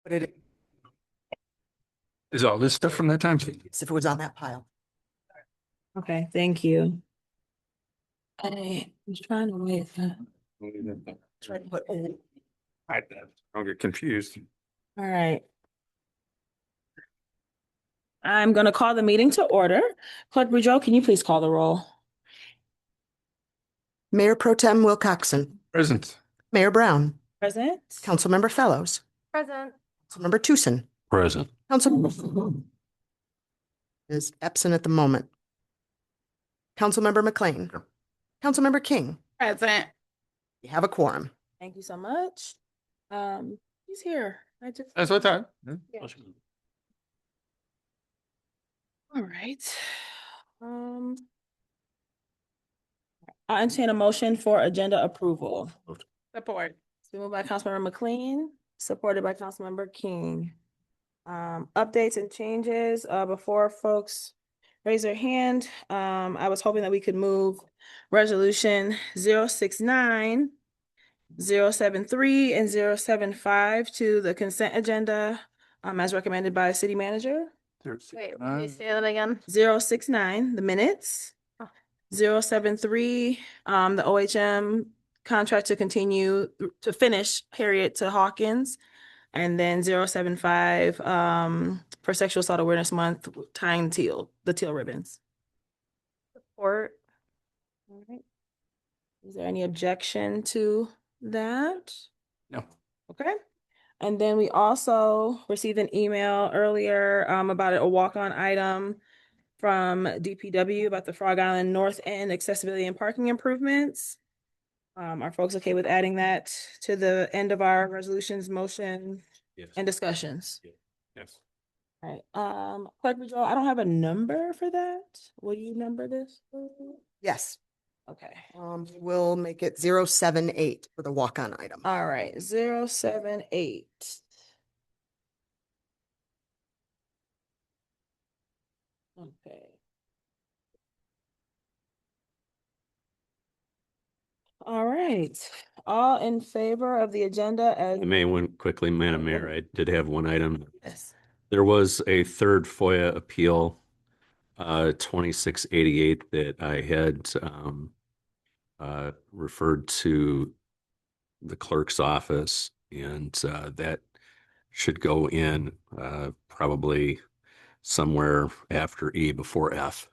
But it, Is all this stuff from that time? if it was on that pile. Okay, thank you. I was trying to wait. Try to put old. I don't get confused. All right. I'm going to call the meeting to order. Clerk Boudreaux, can you please call the roll? Mayor Pro Tem Wilcoxon, Present. Mayor Brown, Present. Councilmember Fellows, Present. Councilmember Tucson, Present. Councilmember is absent at the moment. Councilmember McLean, Councilmember King, Present. you have a quorum. Thank you so much. He's here. That's what I thought. Yeah. All right. I entertain a motion for agenda approval. Support. It's been moved by Councilmember McLean, supported by Councilmember King. Updates and changes, before folks raise their hand. I was hoping that we could move resolution 069, 073, and 075 to the consent agenda, as recommended by city manager. Wait, can you say that again? 069, the minutes. Oh. 073, the OHM contract to continue to finish Harriet to Hawkins. And then 075, for Sexual Assault Awareness Month, tying the teal ribbons. Support. All right. Is there any objection to that? No. Okay. And then we also received an email earlier about a walk-on item from DPW about the Frog Island North End accessibility and parking improvements. Are folks okay with adding that to the end of our resolutions, motion, Yes. and discussions? Yes. All right. Clerk Boudreaux, I don't have a number for that. Will you number this? Yes, Okay. we'll make it 078 for the walk-on item. All right, 078. Okay. All right, all in favor of the agenda as? I may one quickly, Madam Mayor, I did have one item. Yes. There was a third FOIA appeal, 2688 that I had referred to the clerk's office, and that should go in probably somewhere after E before F.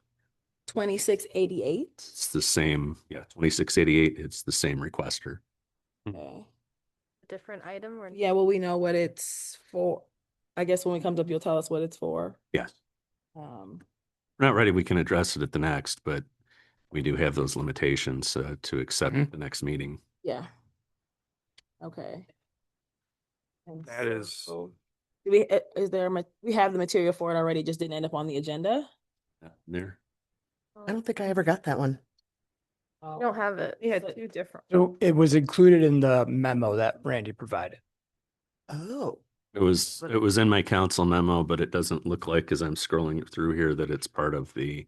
2688. It's the same, 2688. It's the same requester. Okay. Different item or? Yeah, well, we know what it's for. I guess when it comes up, you'll tell us what it's for. Yes. Um, We're not ready. We can address it at the next, but we do have those limitations to accept Mhm. the next meeting. yeah. Okay. And That is. so, we have the material for it already, just didn't end up on the agenda? There. I don't think I ever got that one. I don't have it. We had two different. So it was included in the memo that Randy provided. Oh, It was in my council memo, but it doesn't look like, as I'm scrolling it through here, that it's part of the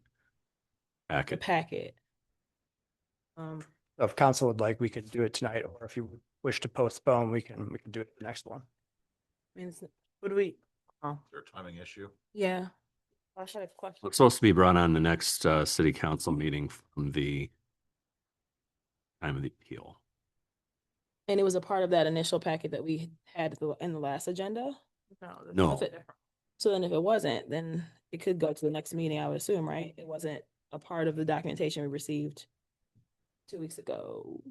The packet. packet. If council would like, we could do it tonight, or if you wish to postpone, we can do it the next one. I mean, would we? Oh, Is there a timing issue? yeah. I should have a question. It's supposed to be brought on the next city council meeting from the time of the appeal. And it was a part of that initial packet that we had in the last agenda? No. If it- So then if it wasn't, then it could go to the next meeting, I would assume, right? It wasn't a part of the documentation we received 2 weeks ago.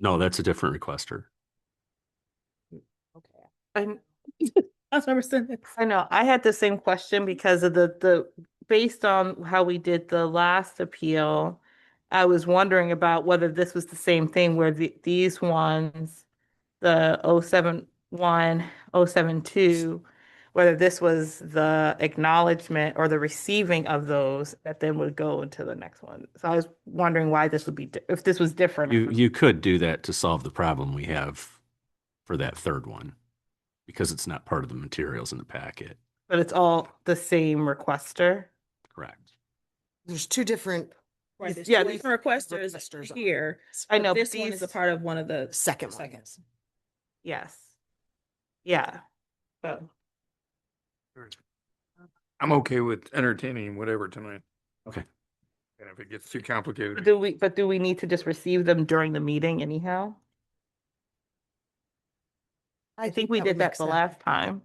No, that's a different requester. Okay. I Cindy. I know, I had the same question because of the, based on how we did the last appeal, I was wondering about whether this was the same thing where these ones, the 071, 072, whether this was the acknowledgement or the receiving of those that then would go into the next one. So I was wondering why this would be, if this was different. You could do that to solve the problem we have for that third one, because it's not part of the materials in the packet. But it's all the same requester. Correct. there's two different, Right, there's Yeah, two these different requesters requesters. here. I but know, but This one is a these- part of one of the second one. seconds. Yes. Yeah. So, I'm okay with entertaining whatever tonight. Okay. And if it gets too complicated, do we need to just receive them during the meeting anyhow? I think we would did make that the sense. last time.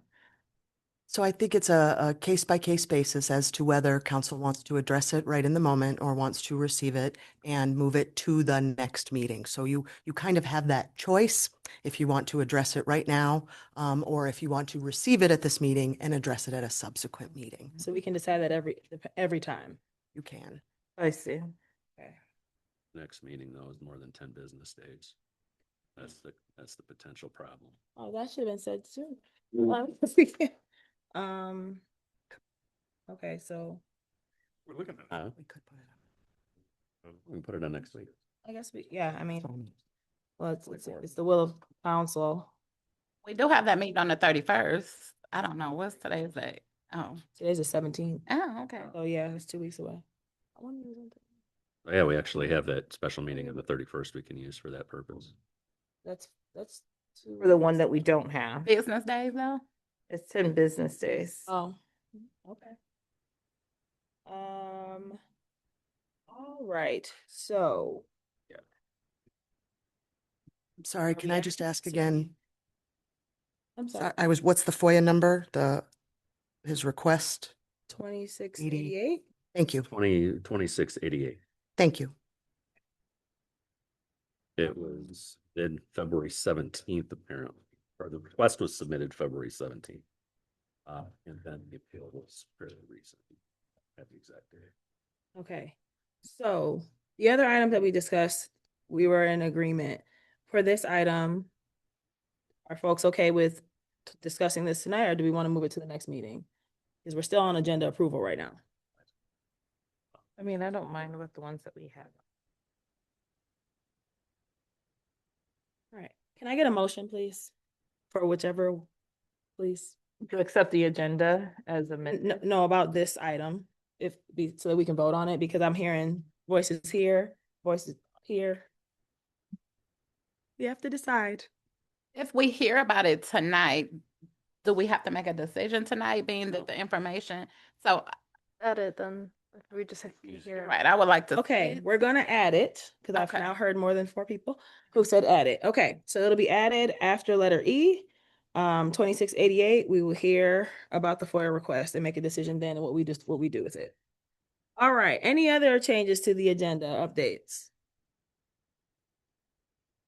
So I think it's a case by case basis as to whether council wants to address it right in the moment or wants to receive it and move it to the next meeting. So you kind of have that choice if you want to address it right now, or if you want to receive it at this meeting and address it at a subsequent meeting. So we can decide that every time. You can. I see. Okay. Next meeting though is more than 10 business days. That's the potential problem. Oh, that should have been said too. Um, okay, so we're looking at. Uh, We could put it we can put it on next week. I guess I mean, on. well, it's the will of council. We do have that meeting on the 31st. I don't know, what's today's date? Oh, Today's the 17th. oh, okay. Oh, yeah, it's 2 weeks away. I wonder who's on Oh, yeah, we actually have that special meeting on the 31st we can use for that purpose. That's For the one that we don't have. Business days though? It's 10 business days. Oh, okay. All right, so. I'm sorry, can I just ask again? I'm sorry, What's the FOIA number, his request? 2688? Thank you. 2688. Thank you. It was in February 17th, apparently, or the request was submitted February 17th. And then the appeal was fairly recent. At the exact date. Okay, so the other item that we discussed, we were in agreement. For this item, are folks okay with discussing this tonight, or do we want to move it to the next meeting? Because we're still on agenda approval right now. I mean, I don't mind with the ones that we have. All right, can I get a motion, please? For whichever, please. To accept the agenda as No, amended. no, about this item, so that we can vote on it, because I'm hearing voices here, voices here. We have to decide. If we hear about it tonight, do we have to make a decision tonight, being that the information? So, Add it then, if we just have to hear. right, I would like to. see Okay, it. we're gonna add it, because I've Okay. now heard more than 4 people who said add it. Okay, so it'll be added after letter E. 2688, we will hear about the FOIA request and make a decision then what we do with it. All right, any other changes to the agenda updates?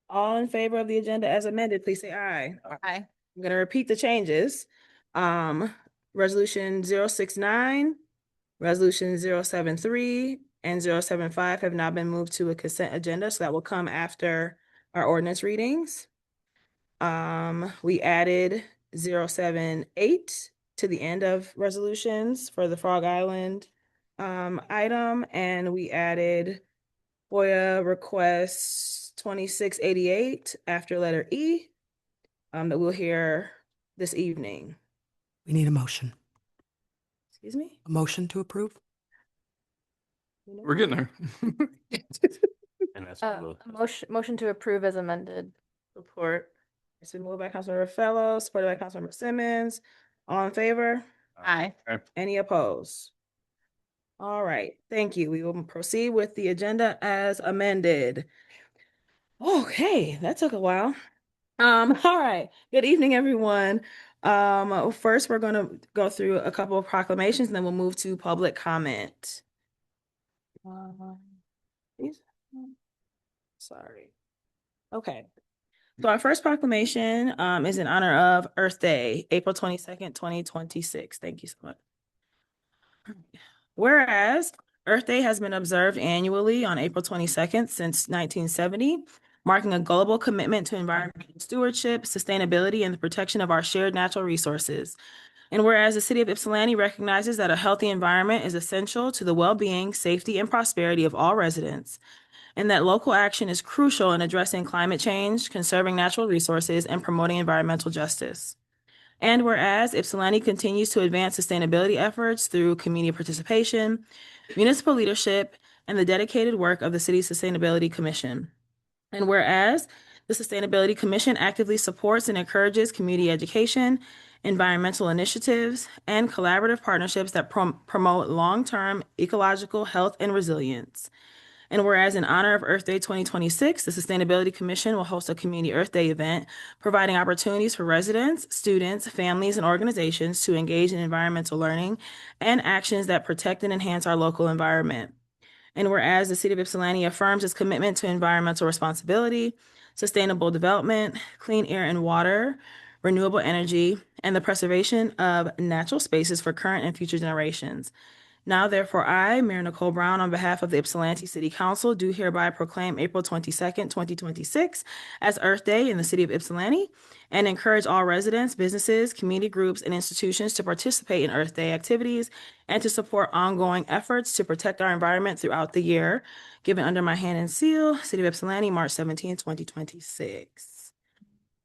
All in favor of the agenda as amended, please say aye. Aye. I'm gonna repeat the changes. Resolution 069, resolution 073, and 075 have now been moved to a consent agenda, so that will come after our ordinance readings. We added 078 to the end of resolutions for the Frog Island item, and we added FOIA request 2688 after letter E that we'll hear this evening. We need a motion. Excuse me? A motion to approve? We're getting there. And that's A motion to approve as amended. Support. It's been moved by Councilmember Fellow, supported by Councilmember Simmons. All in favor? Aye. Any opposed? All right, thank you. We will proceed with the agenda as amended. Okay, that took a while. All right. Good evening, everyone. First, we're gonna go through a couple of proclamations, and then we'll move to public comment. These- Sorry. Okay. So our first proclamation is in honor of Earth Day, April 22nd, 2026. Thank you so much. Whereas Earth Day has been observed annually on April 22nd since 1970, marking a global commitment to environmental stewardship, sustainability, and the protection of our shared natural resources. And whereas the city of Ypsilanti recognizes that a healthy environment is essential to the well-being, safety, and prosperity of all residents, and that local action is crucial in addressing climate change, conserving natural resources, and promoting environmental justice. And whereas Ypsilanti continues to advance sustainability efforts through community participation, municipal leadership, and the dedicated work of the city's Sustainability Commission. And whereas the Sustainability Commission actively supports and encourages community education environmental initiatives, and collaborative partnerships that promote long-term ecological health and resilience. And whereas in honor of Earth Day 2026, the Sustainability Commission will host a Community Earth Day event, providing opportunities for residents, students, families, and organizations to engage in environmental learning and actions that protect and enhance our local environment. And whereas the City of Ypsilanti affirms its commitment to environmental responsibility, sustainable development, clean air and water, renewable energy, and the preservation of natural spaces for current and future generations. Now, therefore, I, Mayor Nicole Brown, on behalf of the Ypsilanti City Council, do hereby proclaim April 22nd, 2026 as Earth Day in the City of Ypsilanti and encourage all residents, businesses, community groups, and institutions to participate in Earth Day activities and to support ongoing efforts to protect our environment throughout the year. Given under my hand and seal, City of Ypsilanti, March 17, 2026.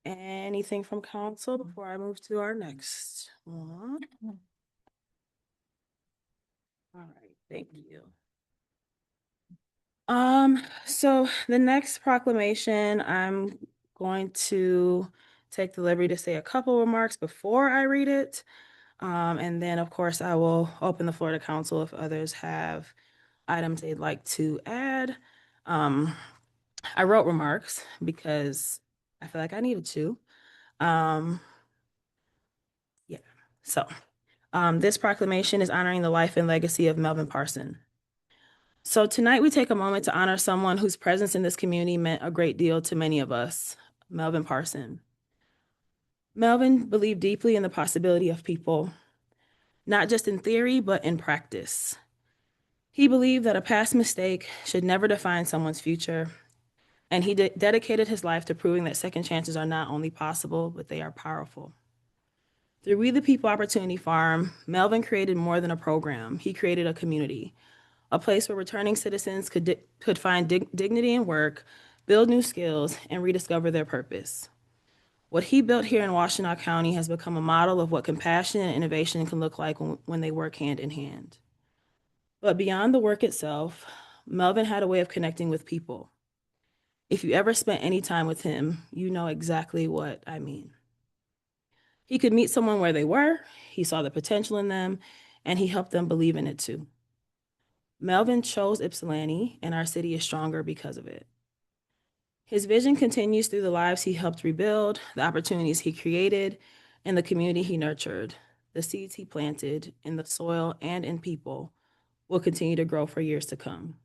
Anything from council before I move to our next one? All right, thank you. So the next proclamation, I'm going to take the liberty to say a couple remarks before I read it. And then, of course, I will open the floor to council if others have items they'd like to add. I wrote remarks because I feel like I needed to. Yeah, so this proclamation is honoring the life and legacy of Melvin Parson. So tonight we take a moment to honor someone whose presence in this community meant a great deal to many of us, Melvin Parson. Melvin believed deeply in the possibility of people, not just in theory, but in practice. He believed that a past mistake should never define someone's future, and he dedicated his life to proving that second chances are not only possible, but they are powerful. Through We the People Opportunity Farm, Melvin created more than a program. He created a community, a place where returning citizens could find dignity in work, build new skills, and rediscover their purpose. What he built here in Washtenaw County has become a model of what compassion and innovation can look like when they work hand in hand. But beyond the work itself, Melvin had a way of connecting with people. If you ever spent any time with him, you know exactly what I mean. He could meet someone where they were, he saw the potential in them, and he helped them believe in it too. Melvin chose Ypsilanti, and our city is stronger because of it. His vision continues through the lives he helped rebuild, the opportunities he created, and the community he nurtured. The seeds he planted in the soil and in people will continue to grow for years to come.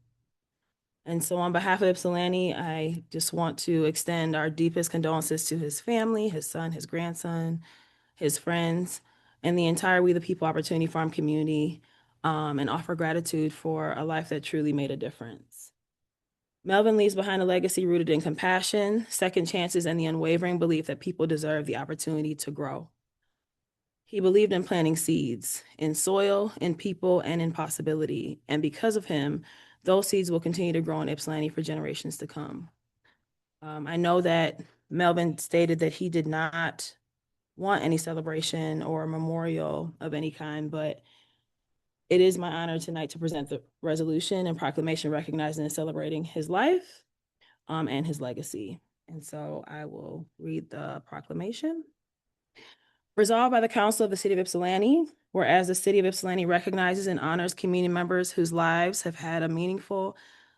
And so on behalf of Ypsilanti, I just want to extend our deepest condolences to his family, his son, his grandson, his friends, and the entire We the People Opportunity Farm community, and offer gratitude for a life that truly made a difference. Melvin leaves behind a legacy rooted in compassion, second chances, and the unwavering belief that people deserve the opportunity to grow. He believed in planting seeds, in soil, in people, and in possibility. And because of him, those seeds will continue to grow in Ypsilanti for generations to come. I know that Melvin stated that he did not want any celebration or memorial of any kind, but it is my honor tonight to present the resolution and proclamation recognizing and celebrating his life and his legacy. And so I will read the proclamation. Resolved by the Council of the City of Ypsilanti, whereas the City of Ypsilanti recognizes and honors community members whose lives have had a meaningful,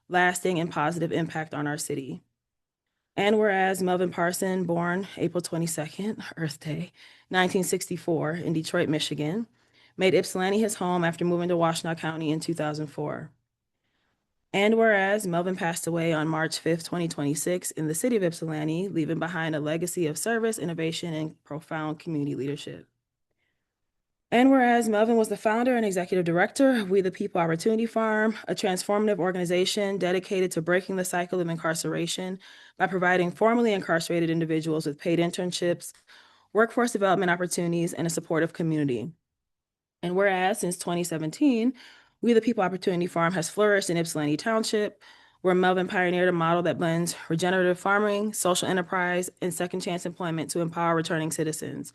lasting, and positive impact on our city. And whereas Melvin Parson, born April 22nd, Earth Day, 1964 in Detroit, Michigan, made Ypsilanti his home after moving to Washtenaw County in 2004. And whereas Melvin passed away on March 5th, 2026 in the city of Ypsilanti, leaving behind a legacy of service, innovation, and profound community leadership. And whereas Melvin was the founder and executive director of We the People Opportunity Farm, a transformative organization dedicated to breaking the cycle of incarceration by providing formerly incarcerated individuals with paid internships, workforce development opportunities, and a supportive community. And whereas since 2017, We the People Opportunity Farm has flourished in Ypsilanti Township, where Melvin pioneered a model that blends regenerative farming, social enterprise, and second chance employment to empower returning citizens,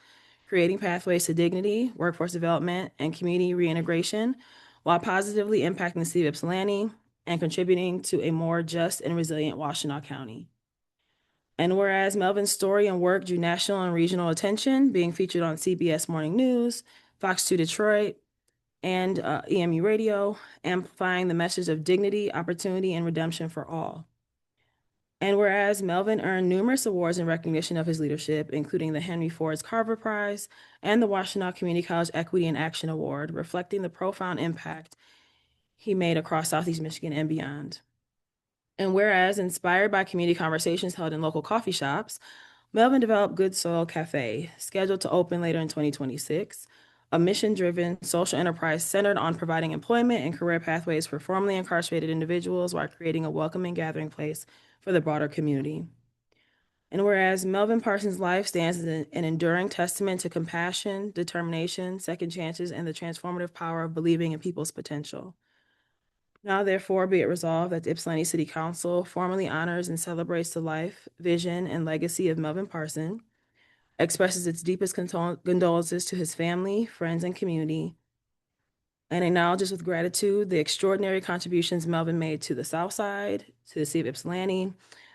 creating pathways to dignity, workforce development, and community reintegration, while positively impacting the city of Ypsilanti and contributing to a more just and resilient Washtenaw County. And whereas Melvin's story and work drew national and regional attention, being featured on CBS Morning News, Fox 2 Detroit, and EMU Radio, amplifying the message of dignity, opportunity, and redemption for all. And whereas Melvin earned numerous awards in recognition of his leadership, including the Henry Ford's Carver Prize and the Washtenaw Community College Equity and Action Award, reflecting the profound impact he made across Southeast Michigan and beyond. And whereas, inspired by community conversations held in local coffee shops, Melvin developed Good Soil Cafe, scheduled to open later in 2026, a mission-driven social enterprise centered on providing employment and career pathways for formerly incarcerated individuals while creating a welcoming gathering place for the broader community. And whereas Melvin Parsons' life stands as an enduring testament to compassion, determination, second chances, and the transformative power of believing in people's potential. Now, therefore, be it resolved that the Ypsilanti City Council formally honors and celebrates the life, vision, and legacy of Melvin Parson, expresses its deepest condolences to his family, friends, and community, and acknowledges with gratitude the extraordinary contributions Melvin made to the South Side, to the city of Ypsilanti,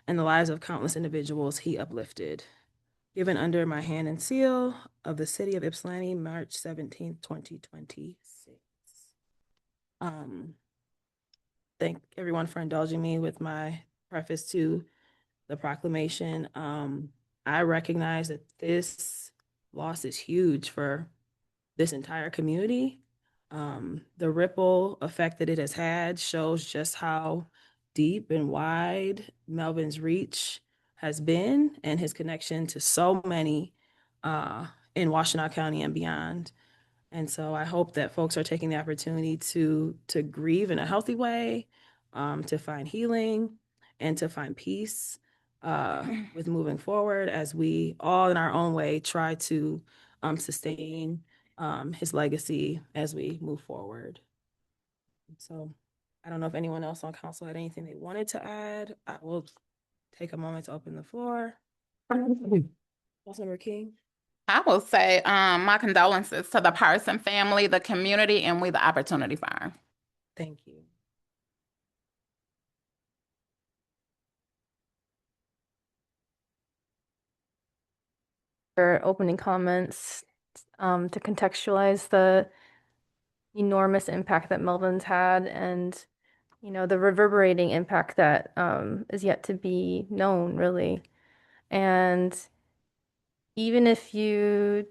and the lives of countless individuals he uplifted. Given under my hand and seal of the city of Ypsilanti, March 17th, 2026. Thank everyone for indulging me with my preface to the proclamation. I recognize that this loss is huge for this entire community. The ripple effect that it has had shows just how deep and wide Melvin's reach has been and his connection to so many in Washtenaw County and beyond. And so I hope that folks are taking the opportunity to grieve in a healthy way, to find healing and to find peace with moving forward as we all in our own way try to sustain his legacy as we move forward. So I don't know if anyone else on council had anything they wanted to add. I will take a moment to open the floor. Councilmember King. I will say, my condolences to the Parson family, the community, and we the Opportunity Farm. Thank you. For opening comments, to contextualize the enormous impact that Melvin's had and, the reverberating impact that is yet to be known, really. And even if you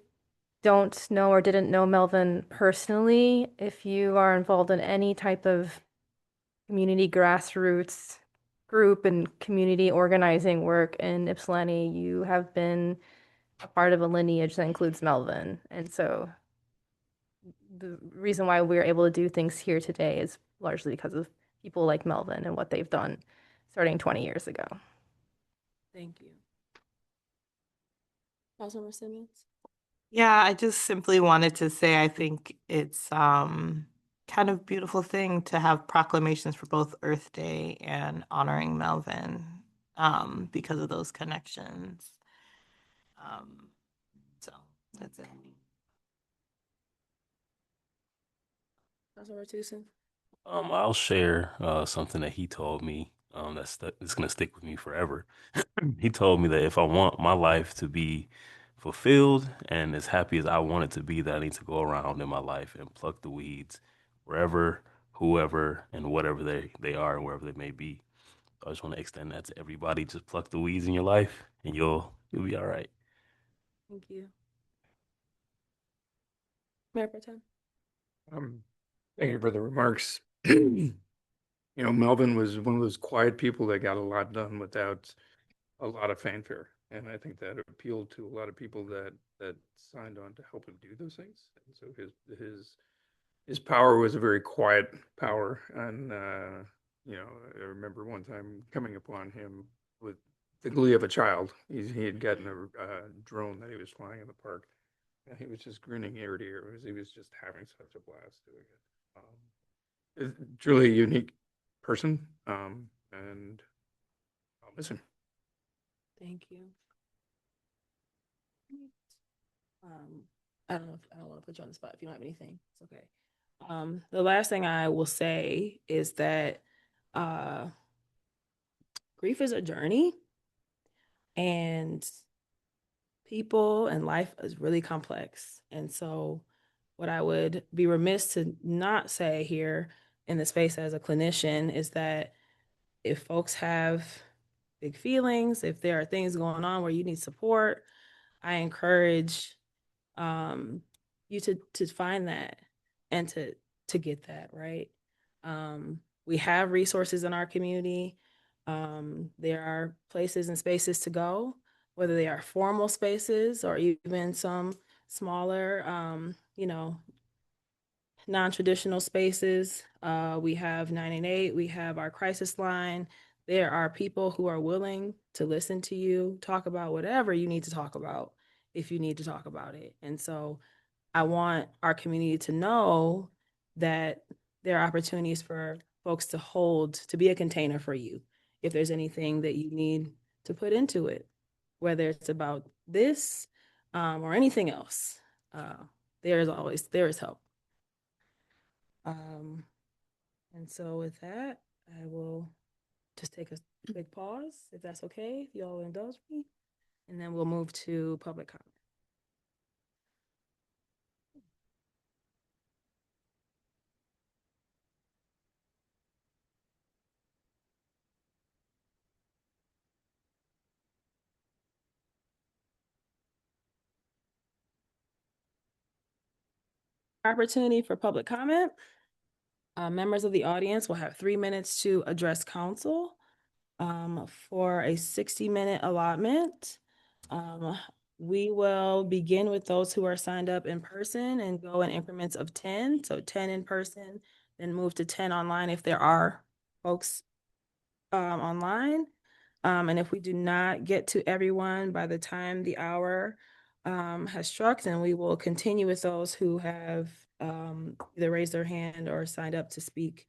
don't know or didn't know Melvin personally, if you are involved in any type of community grassroots group and community organizing work in Ypsilanti, you have been a part of a lineage that includes Melvin. And so the reason why we're able to do things here today is largely because of people like Melvin and what they've done starting 20 years ago. Thank you. Councilmember Simmons? Yeah, I just simply wanted to say I think it's kind of beautiful thing to have proclamations for both Earth Day and honoring Melvin because of those connections. So that's it. Councilmember Tucson? I'll share something that he told me it's gonna stick with me forever. He told me that if I want my life to be fulfilled and as happy as I want it to be, that I need to go around in my life and pluck the weeds wherever, whoever, and whatever they are and wherever they may be. So I just want to extend that to everybody. Just pluck the weeds in your life and you'll be all right. Thank you. Mayor Pro Tem? Thank you for the remarks. Melvin was one of those quiet people that got a lot done without a lot of fanfare. And I think that appealed to a lot of people that signed on to help him do those things. And so his power was a very quiet power. And, I remember one time coming upon him with the glee of a child. He had gotten a drone that he was flying in the park. And he was just grinning ear to ear. He was just having such a blast doing it. Truly a unique person, and I'll miss him. Thank you. I don't want to put you on the spot if you don't have anything. It's okay. The last thing I will say is that grief is a journey. And people and life is really complex. And so what I would be remiss to not say here in the space as a clinician is that if folks have big feelings, if there are things going on where you need support, I encourage you to find that and to get that, right? We have resources in our community. There are places and spaces to go, whether they are formal spaces or even some smaller, non-traditional spaces. We have 988, we have our crisis line. There are people who are willing to listen to you, talk about whatever you need to talk about if you need to talk about it. And so I want our community to know that there are opportunities for folks to be a container for you if there's anything that you need to put into it, whether it's about this or anything else. There is help. And so with that, I will just take a quick pause, if that's okay, if you all indulge me, and then we'll move to public comment. Opportunity for public comment. Members of the audience will have 3 minutes to address council for a 60-minute allotment. We will begin with those who are signed up in person and go in increments of 10. So 10 in person, then move to 10 online if there are folks online. And if we do not get to everyone by the time the hour has struck, then we will continue with those who have either raised their hand or signed up to speak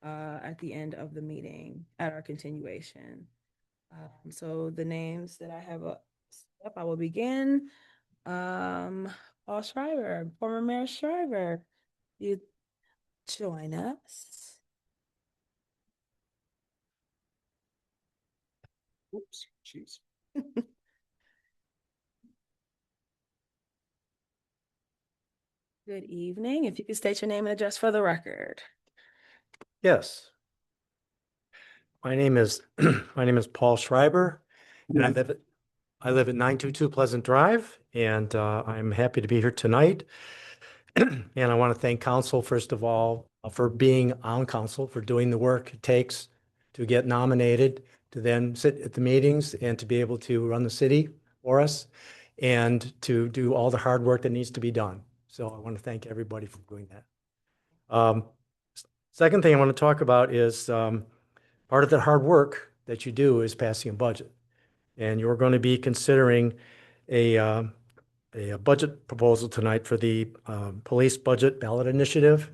at the end of the meeting at our continuation. So the names that I have up, I will begin. Paul Schreiber, former Mayor Schreiber, you join us. Oops, jeez. Good evening. If you could state your name and address for the record. Yes. My name is Paul Schreiber, and I live at 922 Pleasant Drive, and I'm happy to be here tonight. And I want to thank council, first of all, for being on council, for doing the work it takes to get nominated, to then sit at the meetings and to be able to run the city for us and to do all the hard work that needs to be done. So I want to thank everybody for doing that. Second thing I want to talk about is part of the hard work that you do is passing a budget. And you're going to be considering a budget proposal tonight for the police budget ballot initiative.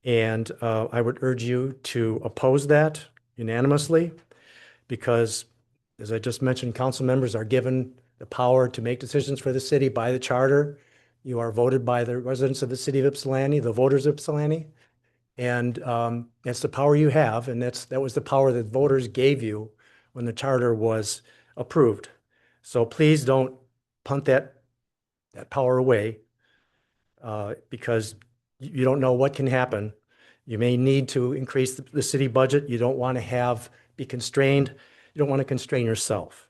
And I would urge you to oppose that unanimously because, as I just mentioned, council members are given the power to make decisions for the city by the charter. You are voted by the residents of the city of Ypsilanti, the voters of Ypsilanti. And that's the power you have, and that was the power that voters gave you when the charter was approved. So please don't punt that power away because you don't know what can happen. You may need to increase the city budget. You don't want to be constrained. You don't want to constrain yourself.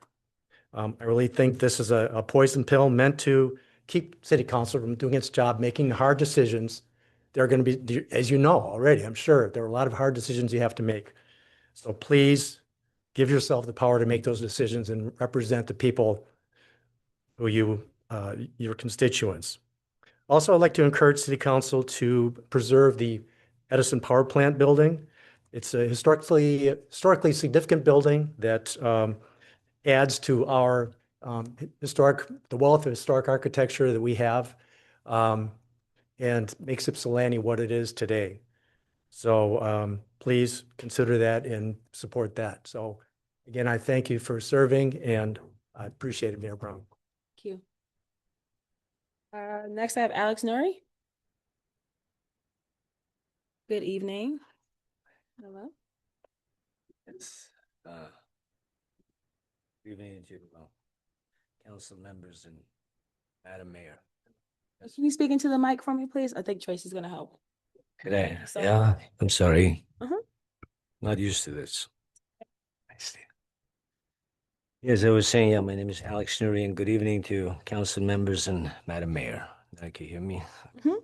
I really think this is a poison pill meant to keep city council from doing its job, making hard decisions. There are going to be, as you know already, I'm sure, there are a lot of hard decisions you have to make. So please give yourself the power to make those decisions and represent the people who your constituents. Also, I'd like to encourage City Council to preserve the Edison Power Plant building. It's a historically significant building that adds to our the wealth of historic architecture that we have, and makes Ypsilanti what it is today. So please consider that and support that. So again, I thank you for serving, and I appreciate it, Mayor Brown. Thank you. Next, I have Alex Nuri. Good evening. Hello. It's Good evening to council members and Madam Mayor. Can you speak into the mic for me, please? I think Tracy's gonna help. Today, Sorry. yeah, I'm sorry. Uh-huh. Not used to this. I see. Yes, I was saying, yeah, my name is Alex Nuri, and good evening to council members and Madam Mayor. Can you hear me? Mhm.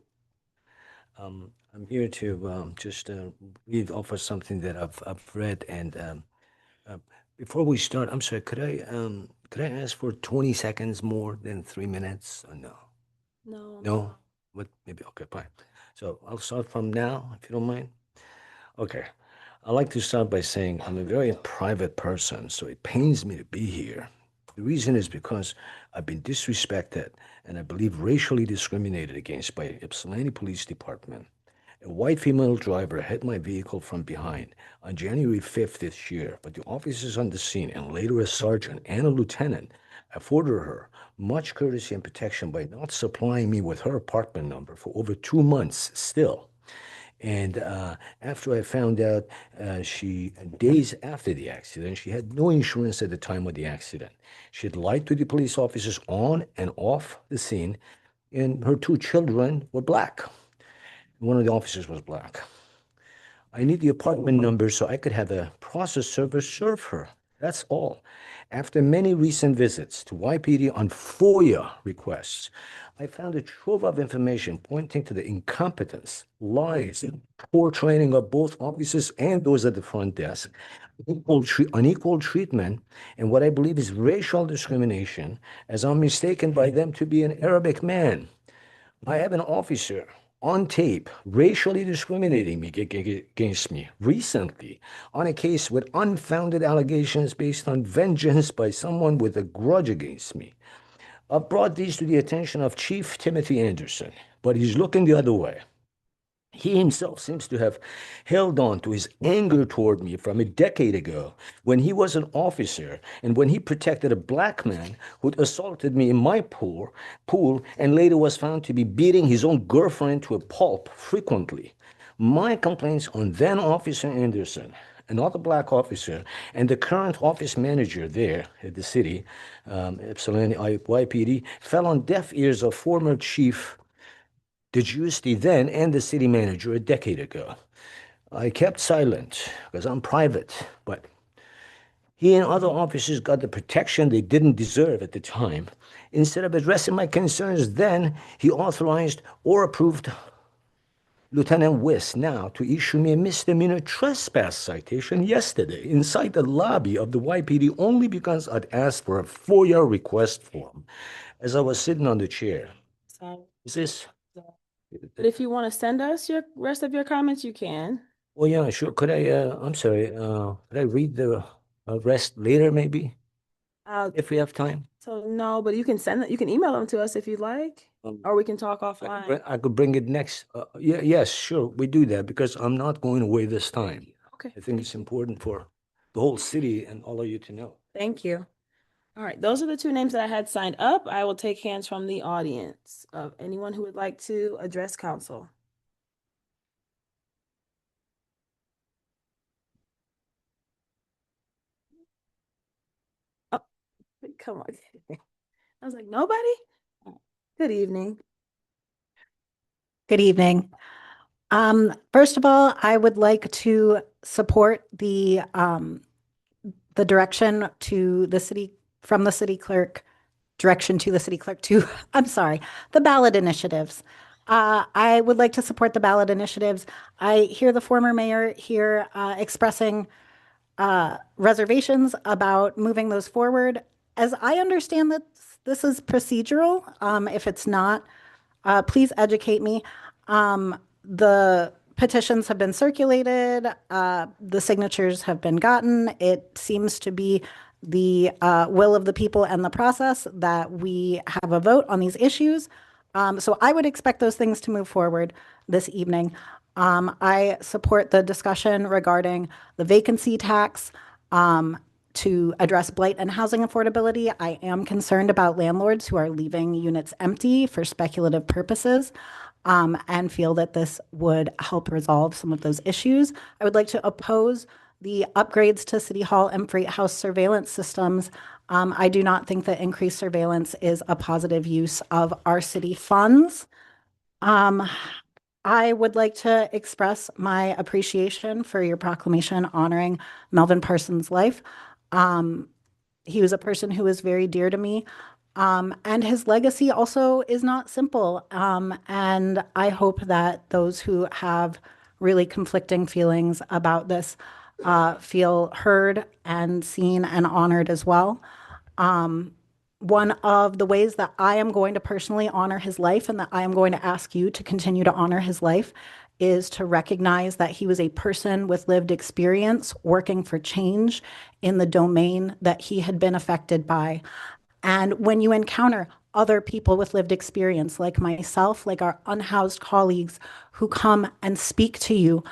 I'm here to just read off of something that I've read, and before we start, I'm sorry, could I ask for 20 seconds more than 3 minutes or no? No. No? What, maybe, okay, fine. So I'll start from now, if you don't mind. Okay. I'd like to start by saying I'm a very private person, so it pains me to be here. The reason is because I've been disrespected and I believe racially discriminated against by Ypsilanti Police Department. A white female driver hit my vehicle from behind on January 5th this year, but the officers on the scene and later a sergeant and a lieutenant afforded her much courtesy and protection by not supplying me with her apartment number for over 2 months still. And after I found out, days after the accident, she had no insurance at the time of the accident. She had lied to the police officers on and off the scene, and her 2 children were black. One of the officers was black. I need the apartment number so I could have a process server serve her. That's all. After many recent visits to YPD on FOIA requests, I found a trove of information pointing to the incompetence, lies, and poor training of both officers and those at the front desk, unequal treatment, and what I believe is racial discrimination, as I'm mistaken by them to be an Arabic man. I have an officer on tape racially discriminating against me recently on a case with unfounded allegations based on vengeance by someone with a grudge against me. I've brought these to the attention of Chief Timothy Anderson, but he's looking the other way. He himself seems to have held on to his anger toward me from a decade ago when he was an officer and when he protected a black man who assaulted me in my pool and later was found to be beating his own girlfriend to a pulp frequently. My complaints on then Officer Anderson, another black officer, and the current office manager there at the city, Ypsilanti YPD, fell on deaf ears of former Chief DeGiusti then and the city manager a decade ago. I kept silent because I'm private, but he and other officers got the protection they didn't deserve at the time. Instead of addressing my concerns then, he authorized or approved Lieutenant Wiss now to issue me a misdemeanor trespass citation yesterday inside the lobby of the YPD only because I'd asked for a FOIA request form as I was sitting on the chair. Sorry. Is this? But if you want to send us your rest of your comments, you can. Well, yeah, sure. Could I, I'm sorry, could I read the rest later maybe, if we have time? So no, but you can send it, you can email them to us if you'd like, or we can talk offline. I could bring it next. Yeah, yes, sure. We do that because I'm not going away this time. Okay. I think it's important for the whole city and all of you to know. Thank you. All right, those are the 2 names that I had signed up. I will take hands from the audience of anyone who would like to address council. Oh, come on. I was like, nobody? Good evening. Good evening. First of all, I would like to support the direction to the city, from the city clerk, direction to the city clerk to, I'm sorry, the ballot initiatives. I would like to support the ballot initiatives. I hear the former mayor here expressing reservations about moving those forward. As I understand that this is procedural, if it's not, please educate me. The petitions have been circulated, the signatures have been gotten. It seems to be the will of the people and the process that we have a vote on these issues. So I would expect those things to move forward this evening. I support the discussion regarding the vacancy tax to address blight and housing affordability. I am concerned about landlords who are leaving units empty for speculative purposes. And feel that this would help resolve some of those issues. I would like to oppose the upgrades to City Hall and Freight House surveillance systems, I do not think that increased surveillance is a positive use of our city funds. I would like to express my appreciation for your proclamation honoring Melvin Parsons' life. He was a person who was very dear to me. And his legacy also is not simple. And I hope that those who have really conflicting feelings about this feel heard and seen and honored as well. One of the ways that I am going to personally honor his life and that I am going to ask you to continue to honor his life is to recognize that he was a person with lived experience working for change in the domain that he had been affected by. And when you encounter other people with lived experience, like myself, like our unhoused colleagues who come and speak to you,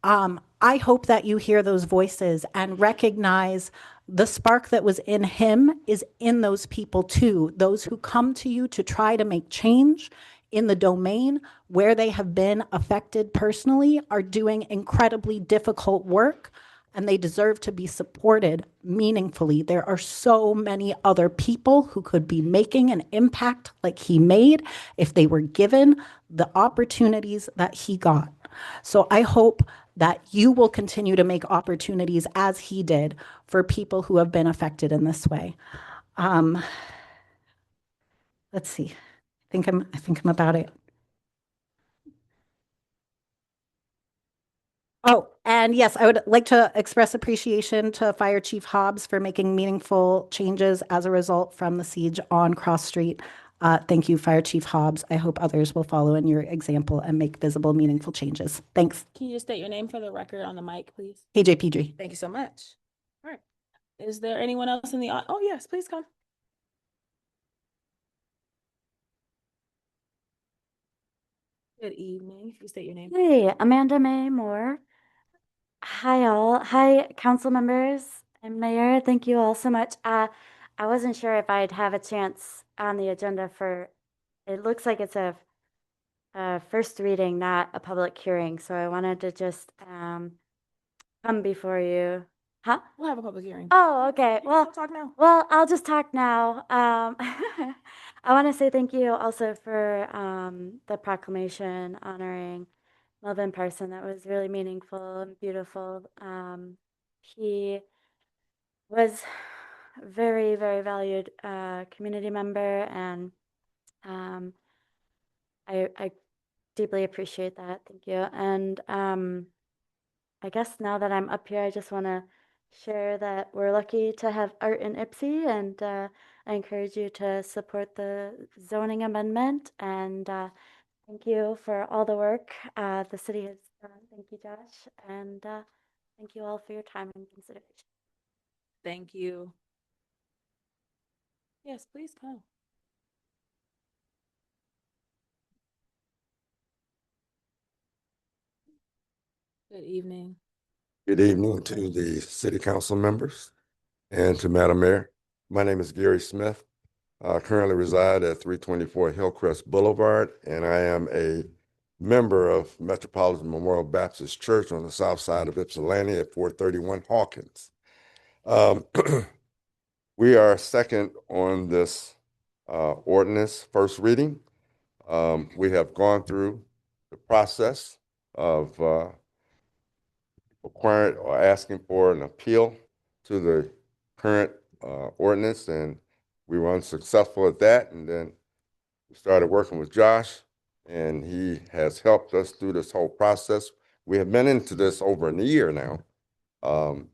I hope that you hear those voices and recognize the spark that was in him is in those people too. Those who come to you to try to make change in the domain where they have been affected personally are doing incredibly difficult work, and they deserve to be supported meaningfully. There are so many other people who could be making an impact like he made if they were given the opportunities that he got. So I hope that you will continue to make opportunities as he did for people who have been affected in this way. Let's see. I think I'm about it. Oh, and yes, I would like to express appreciation to Fire Chief Hobbs for making meaningful changes as a result from the siege on Cross Street. Thank you, Fire Chief Hobbs. I hope others will follow in your example and make visible, meaningful changes. Thanks. Can you just state your name for the record on the mic, please? KJ Pedri. Thank you so much. All right. Is there anyone else in the, oh, yes, please come. Good evening. Can you state your name? Hey, Amanda May Moore. Hi, all. Hi, council members and mayor. Thank you all so much. I wasn't sure if I'd have a chance on the agenda for, it looks like it's a first reading, not a public hearing. So I wanted to just come before you. Huh? We'll have a public hearing. Oh, okay. You can Well, still talk now. well, I'll just talk now. I want to say thank you also for the proclamation honoring Melvin Parson. That was really meaningful and beautiful. He was very, very valued community member, and I deeply appreciate that. Thank you. And I guess now that I'm up here, I just want to share that we're lucky to have art in Ipsy, and I encourage you to support the zoning amendment. And thank you for all the work the city has done. Thank you, Josh. And thank you all for your time and consideration. Thank you. Yes, please come. Good evening. Good evening to the city council members and to Madam Mayor. My name is Gary Smith. I currently reside at 324 Hillcrest Boulevard, and I am a member of Metropolitan Memorial Baptist Church on the south side of Ypsilanti at 431 Hawkins. We are second on this ordinance, first reading. We have gone through the process of requiring or asking for an appeal to the current ordinance, and we were unsuccessful at that. And then we started working with Josh, and he has helped us through this whole process. We have been into this over a year now.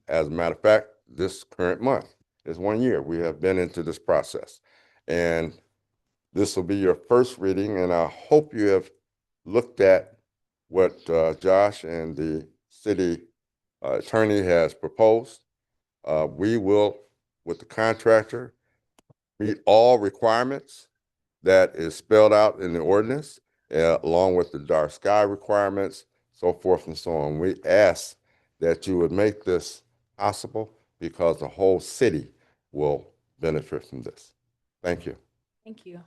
As a matter of fact, this current month is 1 year we have been into this process. And this will be your first reading, and I hope you have looked at what Josh and the city attorney has proposed. We will, with the contractor, meet all requirements that is spelled out in the ordinance, along with the dark sky requirements, so forth and so on. We ask that you would make this possible because the whole city will benefit from this. Thank you. Thank you.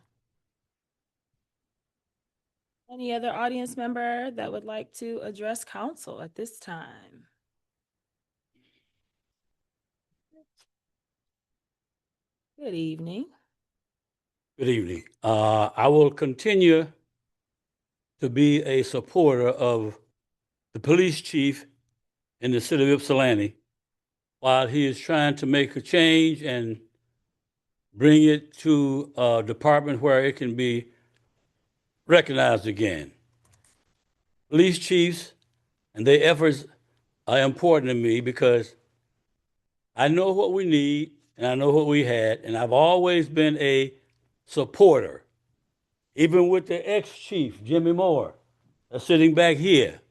Any other audience member that would like to address council at this time? Good evening. Good evening. I will continue to be a supporter of the police chief in the city of Ypsilanti while he is trying to make a change and bring it to a department where it can be recognized again. Police chiefs and their efforts are important to me because I know what we need and I know what we had, and I've always been a supporter. Even with the ex-chief, Jimmy Moore, sitting back here,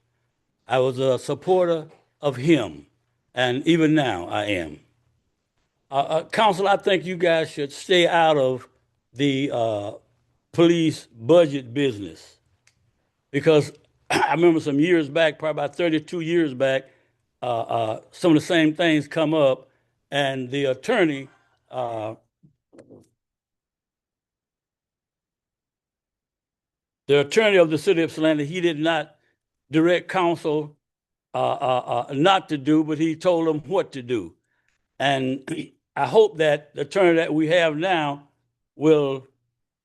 I was a supporter of him, and even now I am. Council, I think you guys should stay out of the police budget business because I remember some years back, probably about 32 years back, some of the same things come up, and the attorney of the city of Ypsilanti, he did not direct counsel not to do, but he told them what to do. And I hope that the attorney that we have now will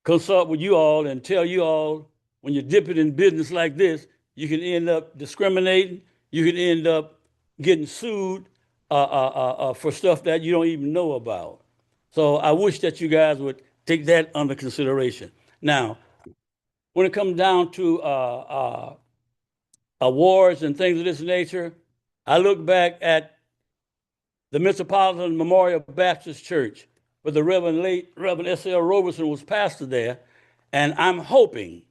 consult with you all and tell you all when you're dipping in business like this, you can end up discriminating, you can end up getting sued for stuff that you don't even know about. So I wish that you guys would take that under consideration. Now, when it comes down to awards and things of this nature, I look back at the Metropolitan Memorial Baptist Church, where the late Reverend S.L. Roberson was pastor there, and I'm hoping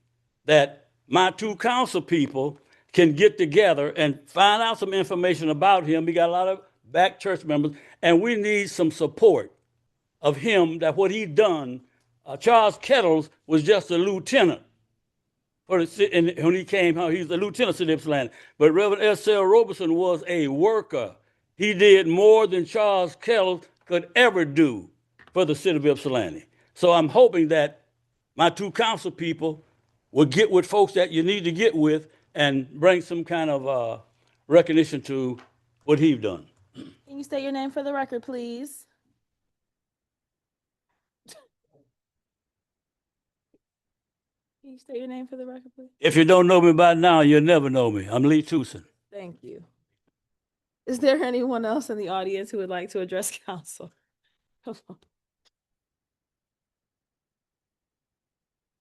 that my two council people can get together and find out some information about him. We got a lot of back church members, and we need some support of him, that what he done. Charles Kettles was just a lieutenant. When he came home, he was a lieutenant of the city of Ypsilanti. But Reverend S.L. Roberson was a worker. He did more than Charles Kettles could ever do for the city of Ypsilanti. So I'm hoping that my two council people will get with folks that you need to get with and bring some kind of recognition to what he's done. Can you state your name for the record, please? Can you state your name for the record, please? If you don't know me by now, you'll never know me. I'm Lee Tucson. Thank you. Is there anyone else in the audience who would like to address council?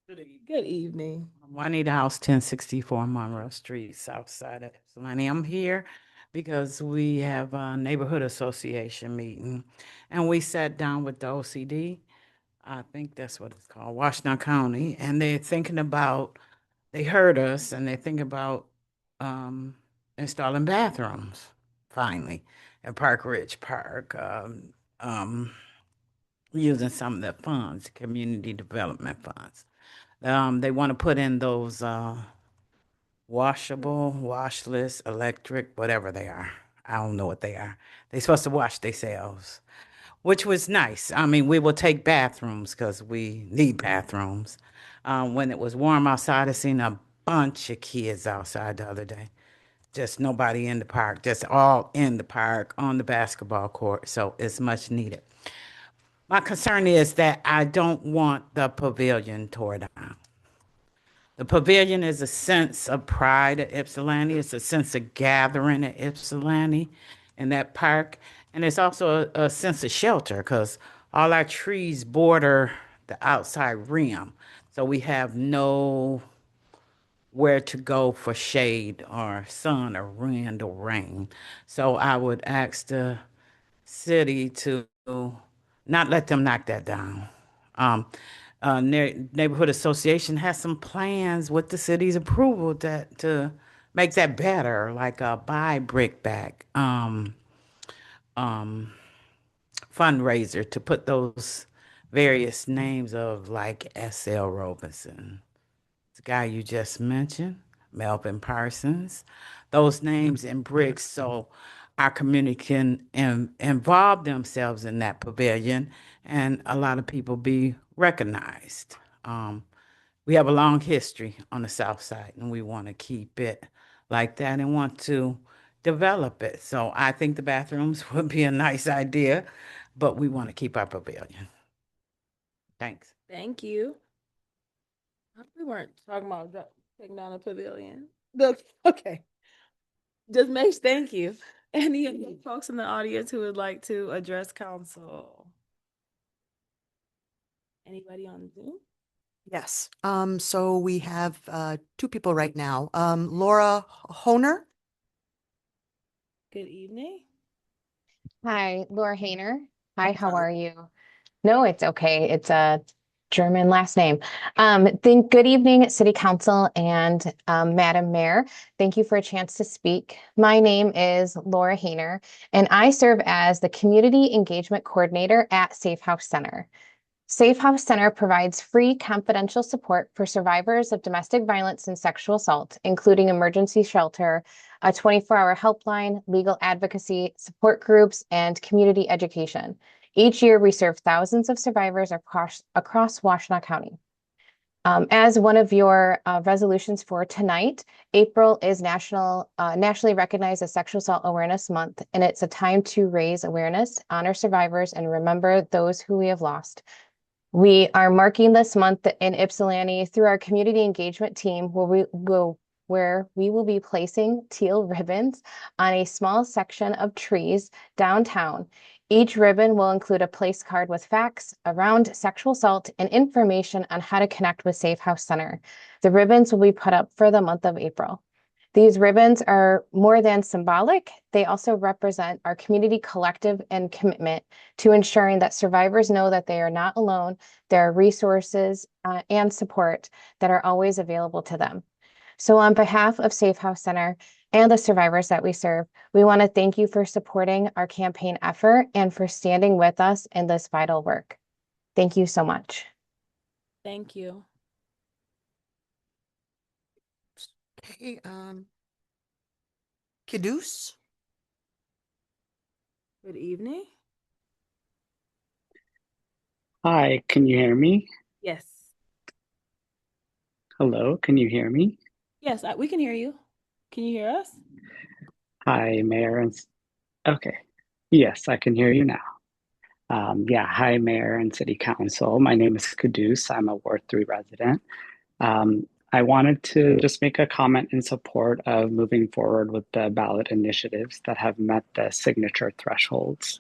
Good evening. Juanita House, 1064 Monroe Street, South Side of Ypsilanti. I'm here because we have a neighborhood association meeting, and we sat down with the OCD. I think that's what it's called, Washington County, and they're thinking about, they heard us, and they're thinking about installing bathrooms, finally, at Park Ridge Park, using some of the funds, community development funds. They want to put in those washable, washless, electric, whatever they are. I don't know what they are. They're supposed to wash themselves, which was nice. I mean, we will take bathrooms because we need bathrooms. When it was warm outside, I seen a bunch of kids outside the other day. Just nobody in the park, just all in the park on the basketball court. So it's much needed. My concern is that I don't want the pavilion tore down. The pavilion is a sense of pride at Ypsilanti. It's a sense of gathering at Ypsilanti in that park. And it's also a sense of shelter because all our trees border the outside rim. So we have nowhere to go for shade or sun or wind or rain. So I would ask the city to not let them knock that down. Neighborhood Association has some plans with the city's approval to make that better, like a buy brick back fundraiser to put those various names of like S.L. Robinson, the guy you just mentioned, Melvin Parsons, those names in bricks so our community can involve themselves in that pavilion and a lot of people be recognized. We have a long history on the South Side and we want to keep it like that and want to develop it. So I think the bathrooms would be a nice idea, but we want to keep our pavilion. Thanks. Thank you. We weren't talking about taking down the pavilion. Look, okay. Just Mace, thank you. Any other folks in the audience who would like to address council? Anybody on Zoom? Yes. So we have two people right now. Laura Honer. Good evening. Hi, Laura Hayner. Hi, how Sorry. are you? No, it's okay. It's a German last name. Good evening, City Council and Madam Mayor. Thank you for a chance to speak. My name is Laura Hayner, and I serve as the Community Engagement Coordinator at Safe House Center. Safe House Center provides free confidential support for survivors of domestic violence and sexual assault, including emergency shelter, a 24-hour helpline, legal advocacy, support groups, and community education. Each year, we serve thousands of survivors across Washtenaw County. As one of your resolutions for tonight, April is nationally recognized as Sexual Assault Awareness Month, and it's a time to raise awareness, honor survivors, and remember those who we have lost. We are marking this month in Ypsilanti through our community engagement team where we will be placing teal ribbons on a small section of trees downtown. Each ribbon will include a place card with facts around sexual assault and information on how to connect with Safe House Center. The ribbons will be put up for the month of April. These ribbons are more than symbolic. They also represent our community collective and commitment to ensuring that survivors know that they are not alone. There are resources and support that are always available to them. So on behalf of Safe House Center and the survivors that we serve, we want to thank you for supporting our campaign effort and for standing with us in this vital work. Thank you so much. Thank you. Okay. Kidus. Good evening. Hi, can you hear me? Yes. Hello, can you hear me? Yes, we can hear you. Can you hear us? Hi, Mayor. Okay. Yes, I can hear you now. Yeah, hi, Mayor and City Council. My name is Kudus. I'm a Ward 3 resident. I wanted to just make a comment in support of moving forward with the ballot initiatives that have met the signature thresholds.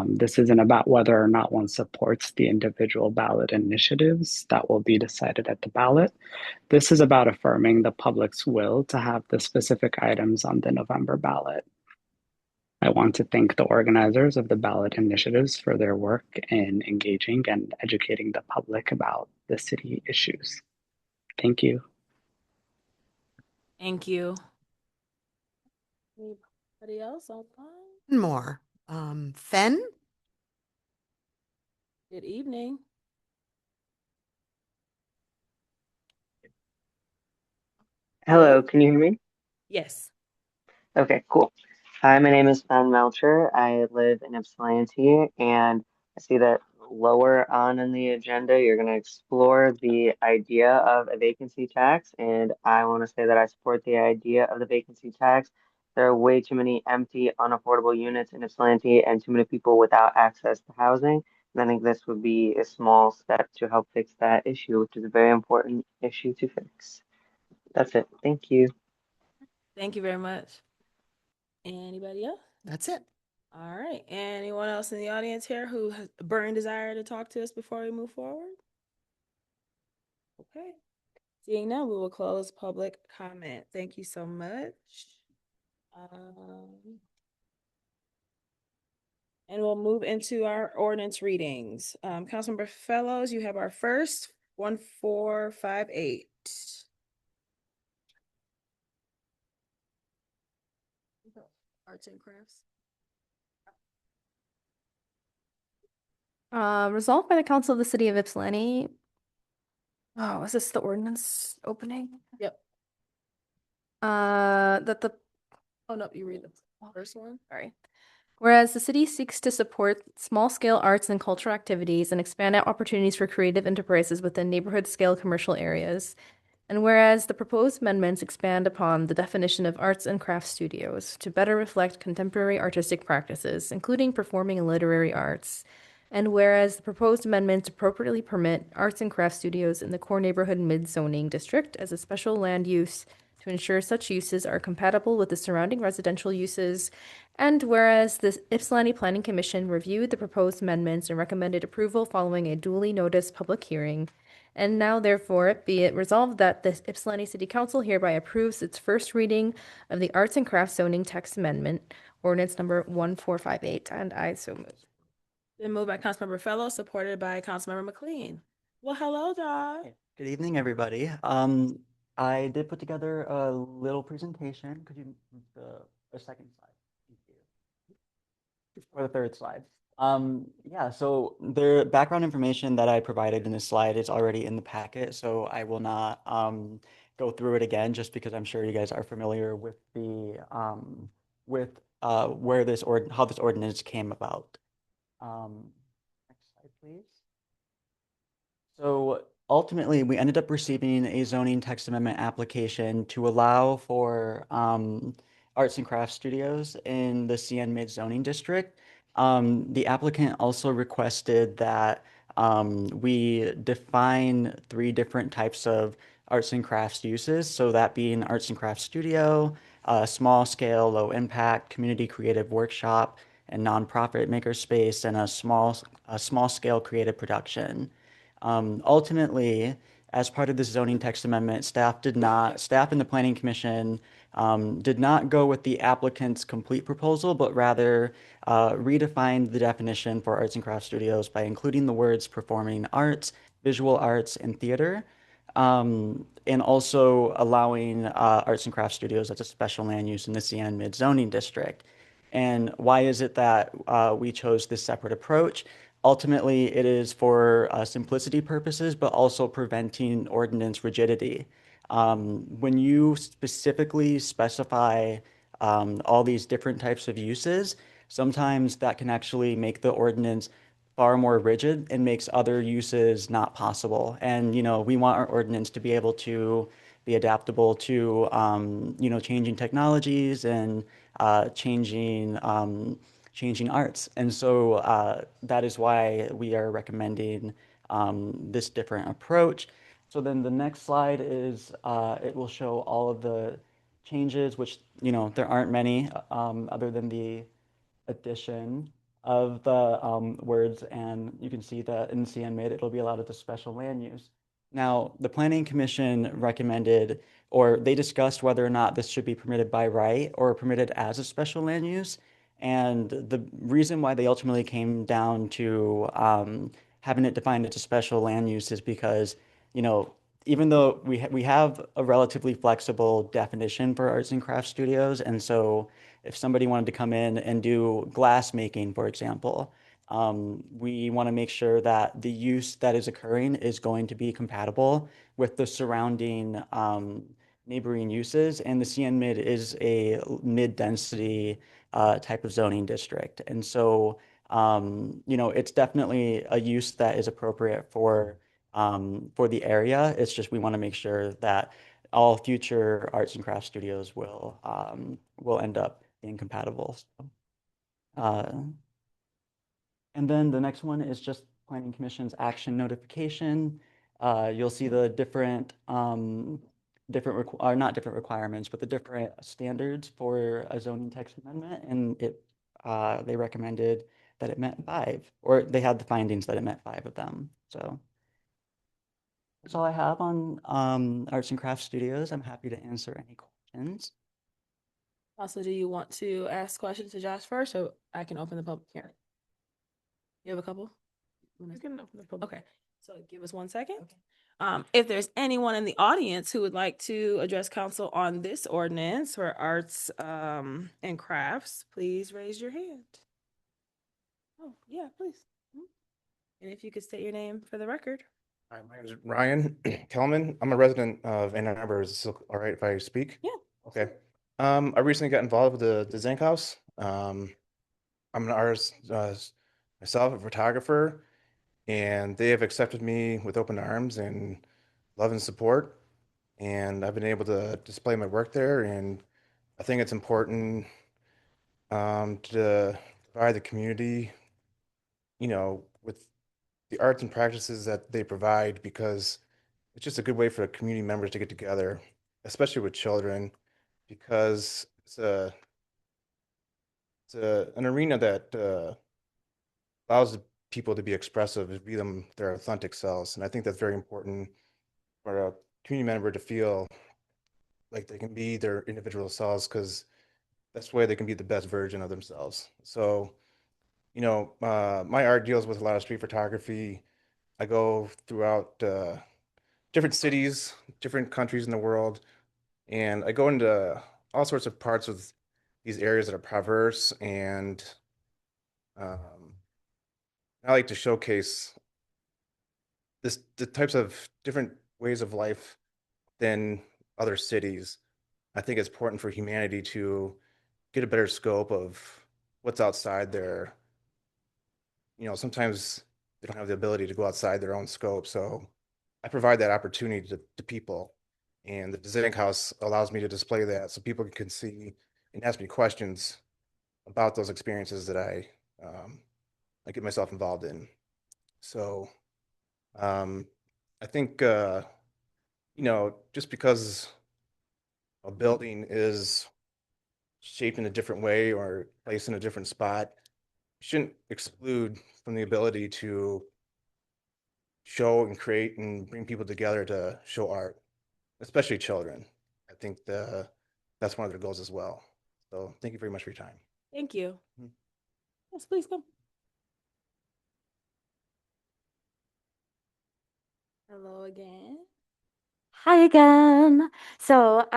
This isn't about whether or not one supports the individual ballot initiatives that will be decided at the ballot. This is about affirming the public's will to have the specific items on the November ballot. I want to thank the organizers of the ballot initiatives for their work in engaging and educating the public about the city issues. Thank you. Thank you. Anybody else online? One more. Fen. Good evening. Hello, can you hear me? Yes. Okay, cool. Hi, my name is Ben Melcher. I live in Ypsilanti, and I see that lower on in the agenda, you're going to explore the idea of a vacancy tax, and I want to say that I support the idea of the vacancy tax. There are way too many empty, unaffordable units in Ypsilanti and too many people without access to housing. And I think this would be a small step to help fix that issue, which is a very important issue to fix. That's it. Thank you. Thank you very much. Anybody else? That's it. All right. Anyone else in the audience here who has a burning desire to talk to us before we move forward? Okay. Seeing none, we will close public comment. Thank you so much. And we'll move into our ordinance readings. Councilmember Fellows, you have our first 1458. Arts and crafts. Resolved by the Council of the City of Ypsilanti. Oh, is this the ordinance opening? Yep. That the Oh, no, you read the first one. Sorry. Whereas the city seeks to support small-scale arts and cultural activities and expand out opportunities for creative enterprises within neighborhood-scale commercial areas. And whereas the proposed amendments expand upon the definition of arts and crafts studios to better reflect contemporary artistic practices, including performing and literary arts. And whereas the proposed amendments appropriately permit arts and crafts studios in the core neighborhood mid-zoning district as a special land use to ensure such uses are compatible with the surrounding residential uses. And whereas the Ypsilanti Planning Commission reviewed the proposed amendments and recommended approval following a duly noticed public hearing. And now therefore be it resolved that the Ypsilanti City Council hereby approves its first reading of the Arts and Crafts zoning text amendment, ordinance number 1458, and I so move. Been moved by Councilmember Fellow, supported by Councilmember McLean. Well, hello, Josh. Good evening, everybody. I did put together a little presentation. Could you move the second slide? Thank you. Or the third slide. Yeah, so the background information that I provided in this slide is already in the packet, so I will not go through it again, just because I'm sure you guys are familiar with the where this how this ordinance came about. Next slide, please. So ultimately, we ended up receiving a zoning text amendment application to allow for arts and crafts studios in the CN Mid zoning district. The applicant also requested that we define 3 different types of arts and crafts uses. So that being arts and crafts studio, small scale, low impact, community creative workshop, and nonprofit makerspace, and a small scale creative production. Ultimately, as part of this zoning text amendment, staff in the Planning Commission did not go with the applicant's complete proposal, but rather redefined the definition for arts and crafts studios by including the words performing arts, visual arts, and theater, and also allowing arts and crafts studios as a special land use in the CN Mid zoning district. And why is it that we chose this separate approach? Ultimately, it is for simplicity purposes, but also preventing ordinance rigidity. When you specifically specify all these different types of uses, sometimes that can actually make the ordinance far more rigid and makes other uses not possible. And, we want our ordinance to be able to be adaptable to, changing technologies and changing arts. And so that is why we are recommending this different approach. So then the next slide is, it will show all of the changes, which, there aren't many other than the addition of the words. And you can see that in CN Mid, it'll be allowed at the special land use. Now, the Planning Commission recommended, or they discussed whether or not this should be permitted by right or permitted as a special land use. And the reason why they ultimately came down to having it defined as a special land use is because, even though we have a relatively flexible definition for arts and crafts studios, and so if somebody wanted to come in and do glass making, for example, we want to make sure that the use that is occurring is going to be compatible with the surrounding neighboring uses. And the CN Mid is a mid-density type of zoning district. And so, it's definitely a use that is appropriate for the area. It's just we want to make sure that all future arts and crafts studios will end up being compatible. And then the next one is just Planning Commission's action notification. You'll see the different not different requirements, but the different standards for a zoning text amendment, and they recommended that it met 5, or they had the findings that it met 5 of them. So that's all I have on arts and crafts studios. I'm happy to answer any questions. Also, do you want to ask questions to Josh first, so I can open the public hearing? You have a couple? You can open the public. Okay, so give us 1 second. If there's anyone in the audience who would like to address council on this ordinance for arts and crafts, please raise your hand. Oh, yeah, please. And if you could state your name for the record. Hi, my name is Ryan Kelman. I'm a resident of Ann Arbor. Is this all right if I speak? Yeah. Okay. I recently got involved with the Zank House. I'm an artist myself, a photographer, and they have accepted me with open arms and love and support. And I've been able to display my work there. And I think it's important to provide the community, with the arts and practices that they provide, because it's just a good way for community members to get together, especially with children, because an arena that allows the people to be expressive and be their authentic selves. And I think that's very important for a community member to feel like they can be their individual selves, because that's the way they can be the best version of themselves. So, my art deals with a lot of street photography. I go throughout different cities, different countries in the world, and I go into all sorts of parts of these areas that are diverse, and I like to showcase the types of different ways of life than other cities. I think it's important for humanity to get a better scope of what's outside their, sometimes they don't have the ability to go outside their own scope. So I provide that opportunity to people. And the Design House allows me to display that so people can see and ask me questions about those experiences that I get myself involved in. So I think, just because a building is shaped in a different way or placed in a different spot, shouldn't exclude from the ability to show and create and bring people together to show art, especially children. I think that's one of their goals as well. So thank you very much for your time. Thank you. Mhm. Yes, please come. Hello again. Hi again. So,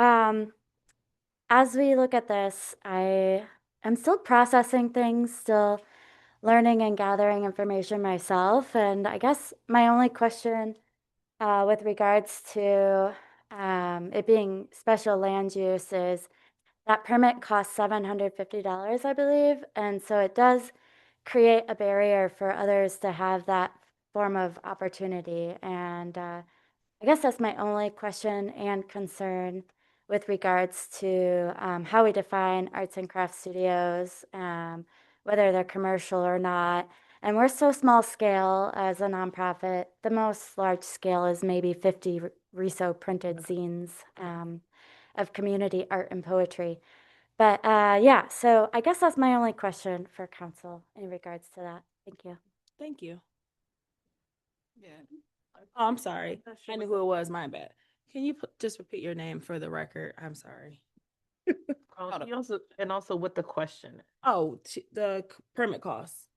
as we look at this, I am still processing things, still learning and gathering information myself. And I guess my only question with regards to it being special land use is that permit costs $750, I believe. And so it does create a barrier for others to have that form of opportunity. And I guess that's my only question and concern with regards to how we define arts and crafts studios, whether they're commercial or not. And we're so small scale as a nonprofit. The most large scale is maybe 50 RISO printed zines of community art and poetry. But yeah, so I guess that's my only question for council in regards to that. Thank you. Thank you. Yeah. Oh, I'm sorry. I knew who it was. My bad. Can you just repeat your name for the record? I'm sorry. Also with the question, Oh, the permit costs.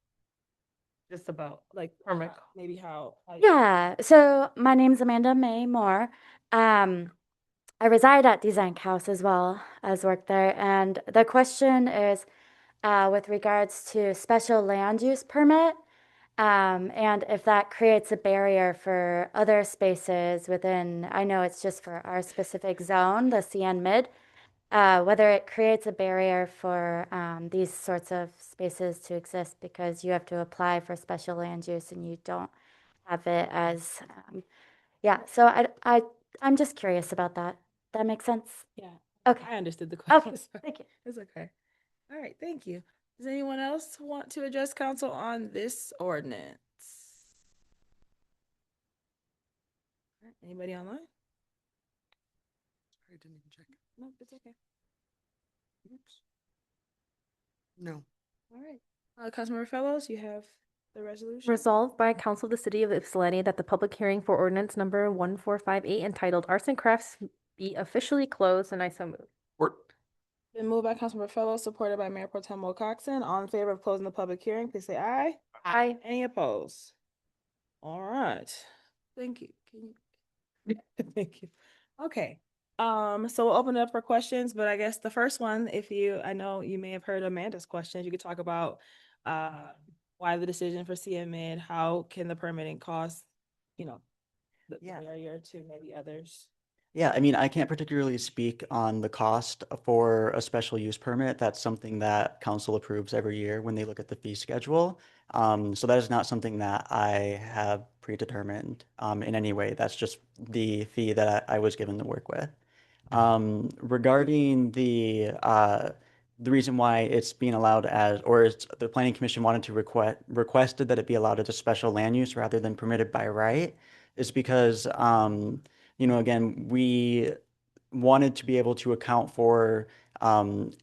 just about Like permit. maybe how. Yeah, so my name's Amanda May Moore. I reside at Design House as well as work there. And the question is with regards to special land use permit, and if that creates a barrier for other spaces within, I know it's just for our specific zone, the CN Mid, whether it creates a barrier for these sorts of spaces to exist because you have to apply for special land use and you don't have it as, yeah. So I'm just curious about that. That makes sense? Yeah. Okay. I understood the Okay, question. Sorry. thank you. It's okay. All right, thank you. Does anyone else want to address council on this ordinance? All right, anybody online? I didn't even check. No, it's okay. Oops. No. All right. Councilmember Fellows, you have the resolution. Resolved by Council of the City of Ypsilanti that the public hearing for ordinance number 1458 entitled Arts and Crafts be officially closed, and I so move. Been moved by Councilmember Fellows, supported by Mayor Pro Tem Wilcoxen. All in favor of closing the public hearing, please say aye. Aye. Any opposed? All right. Thank you. Can you? Thank you. Okay. So we'll open it up for questions, but I guess the first one, I know you may have heard Amanda's questions, you could talk about why the decision for CN Mid, how can the permitting cost, the barrier to maybe others? Yeah, I mean, I can't particularly speak on the cost for a special use permit. That's something that council approves every year when they look at the fee schedule. So that is not something that I have predetermined in any way. That's just the fee that I was given to work with. Regarding the the reason why it's being allowed as, or it's, the planning commission wanted to requested that it be allowed as a special land use rather than permitted by right, is because, again, we wanted to be able to account for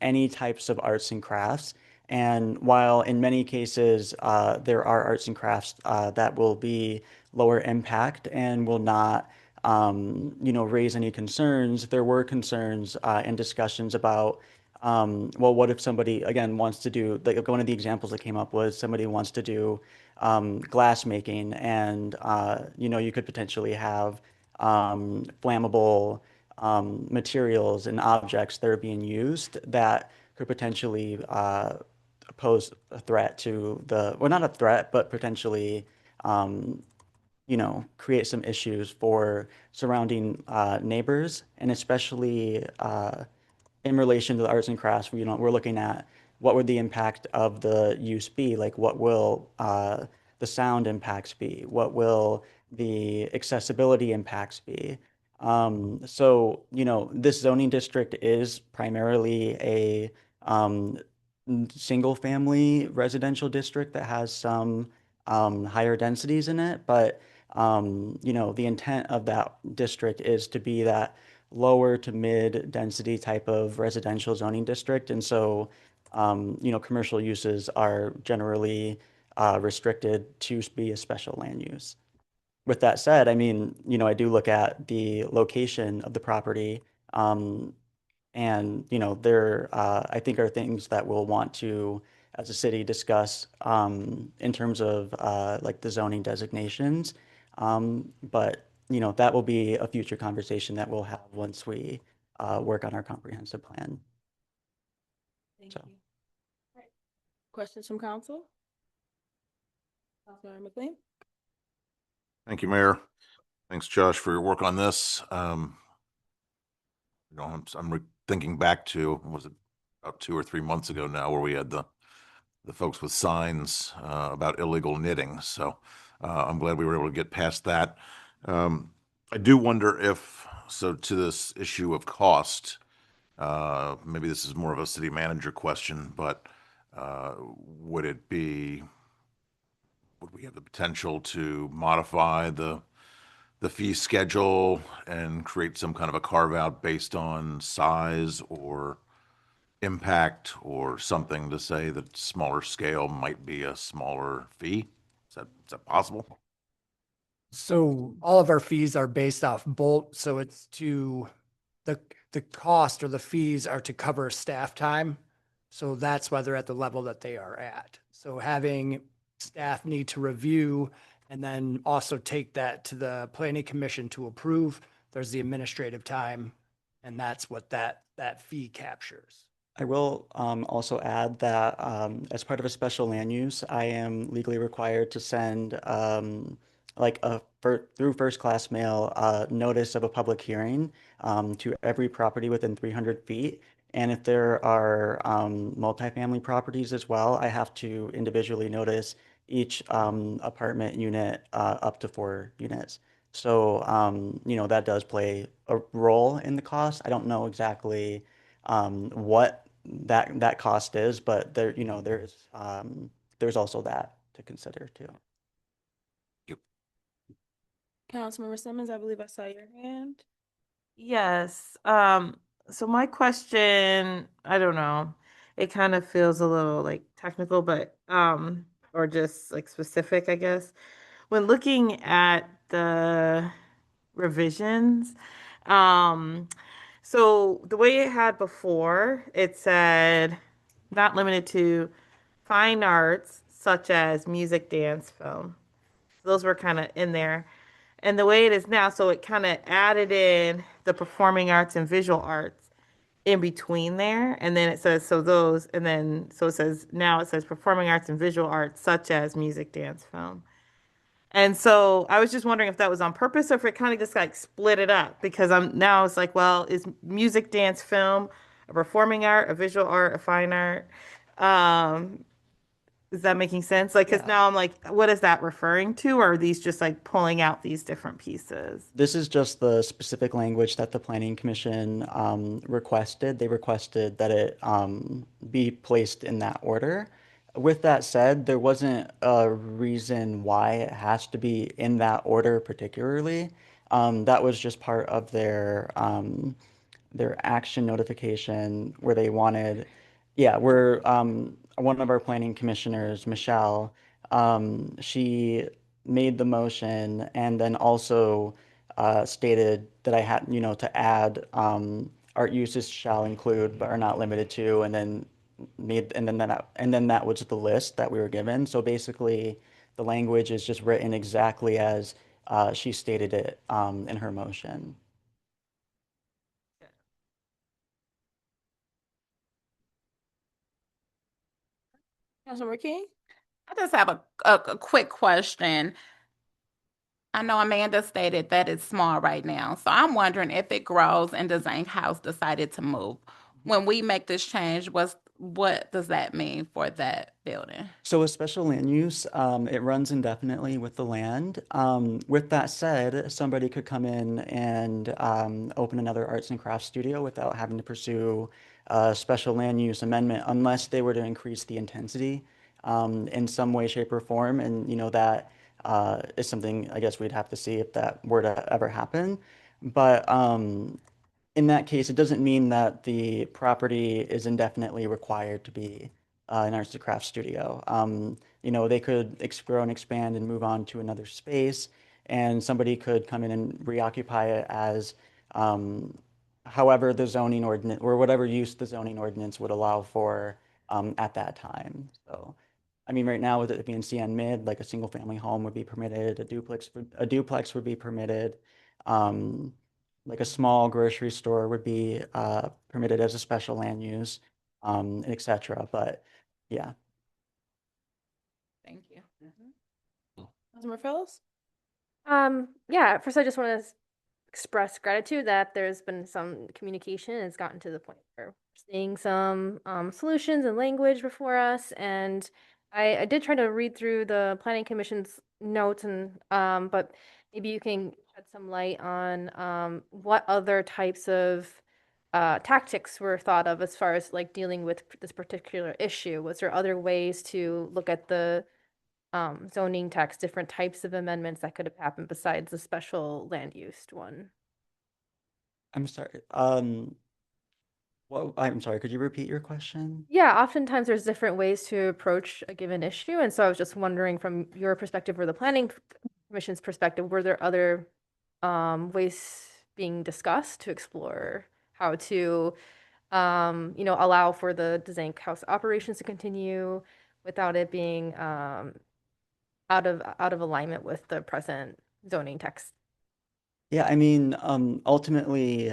any types of arts and crafts. And while in many cases there are arts and crafts that will be lower impact and will not, raise any concerns, there were concerns and discussions about, well, what if somebody, again, wants to do, like one of the examples that came up was somebody wants to do glass making, and, you could potentially have flammable materials and objects that are being used that could potentially pose a threat to well, not a threat, but potentially, create some issues for surrounding neighbors, and especially in relation to the arts and crafts. We're looking at what would the impact of the use be? Like, what will the sound impacts be? What will the accessibility impacts be? This zoning district is primarily a single family residential district that has some higher densities in it, but the intent of that district is to be that lower to mid density type of residential zoning district. And so, commercial uses are generally restricted to be a special land use. With that said, I mean, I do look at the location of the property, and, there, I think, are things that we'll want to, as a city, discuss in terms of like the zoning designations. But, that will be a future conversation that we'll have once we work on our comprehensive plan. Thank you. All right. Questions from council? Councilmember McLean? Thank you, Mayor. Thanks, Josh, for your work on this. I'm thinking back to, was it about 2 or 3 months ago now, where we had the folks with signs about illegal knitting. So I'm glad we were able to get past that. I do wonder if, so to this issue of cost, maybe this is more of a city manager question, but would we have the potential to modify the fee schedule and create some kind of a carve out based on size or impact, or something to say that smaller scale might be a smaller fee? Is that possible? So all of our fees are based off Bolt, so it's to the cost or the fees are to cover staff time. So that's why they're at the level that they are at. So having staff need to review and then also take that to the planning commission to approve, there's the administrative time, and that's what that fee captures. I will also add that as part of a special land use, I am legally required to send through first class mail notice of a public hearing to every property within 300 feet. And if there are multifamily properties as well, I have to individually notice each apartment unit up to 4 units. So, that does play a role in the cost. I don't know exactly what that cost is, but there's also that to consider too. Councilmember Simmons, I believe I saw your hand. Yes. So my question, I don't know, it kind of feels a little like technical, but or just like specific, I guess. When looking at the revisions, so the way it had before, it said not limited to fine arts such as music, dance, film. Those were kind of in there. And the way it is now, so it kind of added in the performing arts and visual arts in between there. And then it says, so it says, now it says performing arts and visual arts such as music, dance, film. And so I was just wondering if that was on purpose or if it kind of just like split it up, because it's like, well, is music, dance, film a performing art, a visual art, a fine art? Is that making sense? Like, because Yeah. now I'm like, what is that referring to? Or are these just like pulling out these different pieces? This is just the specific language that the Planning Commission requested. They requested that it be placed in that order. With that said, there wasn't a reason why it has to be in that order particularly. That was just part of their action notification where they wanted, yeah, where one of our planning commissioners, Michelle, she made the motion and then also stated that I had, to add art uses shall include but are not limited to, and then that was the list that we were given. So basically, the language is just written exactly as she stated it in her motion. Councilmember King? I just have a quick question. I know Amanda stated that it's small right now, so I'm wondering if it grows and the Zank House decided to move. When we make this change, what does that mean for that building? So a special land use, it runs indefinitely with the land. With that said, somebody could come in and open another arts and crafts studio without having to pursue a special land use amendment unless they were to increase the intensity in some way, shape, or form. And that is something I guess we'd have to see if that were to ever happen. But in that case, it doesn't mean that the property is indefinitely required to be an arts and crafts studio. They could grow and expand and move on to another space, and somebody could come in and reoccupy it as however the zoning ordinance or whatever use the zoning ordinance would allow for at that time. So, I mean, right now with it being CN mid, like a single family home would be permitted, a duplex would be permitted. Like a small grocery store would be permitted as a special land use, et cetera. But yeah. Thank you. Councilmember Phillips? Yeah, first I just want to express gratitude that there's been some communication and it's gotten to the point where we're seeing some solutions and language before us. And I did try to read through the Planning Commission's notes and but maybe you can shed some light on what other types of tactics were thought of as far as like dealing with this particular issue. Was there other ways to look at the zoning text, different types of amendments that could have happened besides the special land use one? I'm sorry. Well, I'm sorry. Could you repeat your question? Yeah, oftentimes there's different ways to approach a given issue. And so I was just wondering from your perspective or the Planning Commission's perspective, were there other ways being discussed to explore how to, allow for the Zank House operations to continue without it being out of alignment with the present zoning text? Yeah, I mean, ultimately,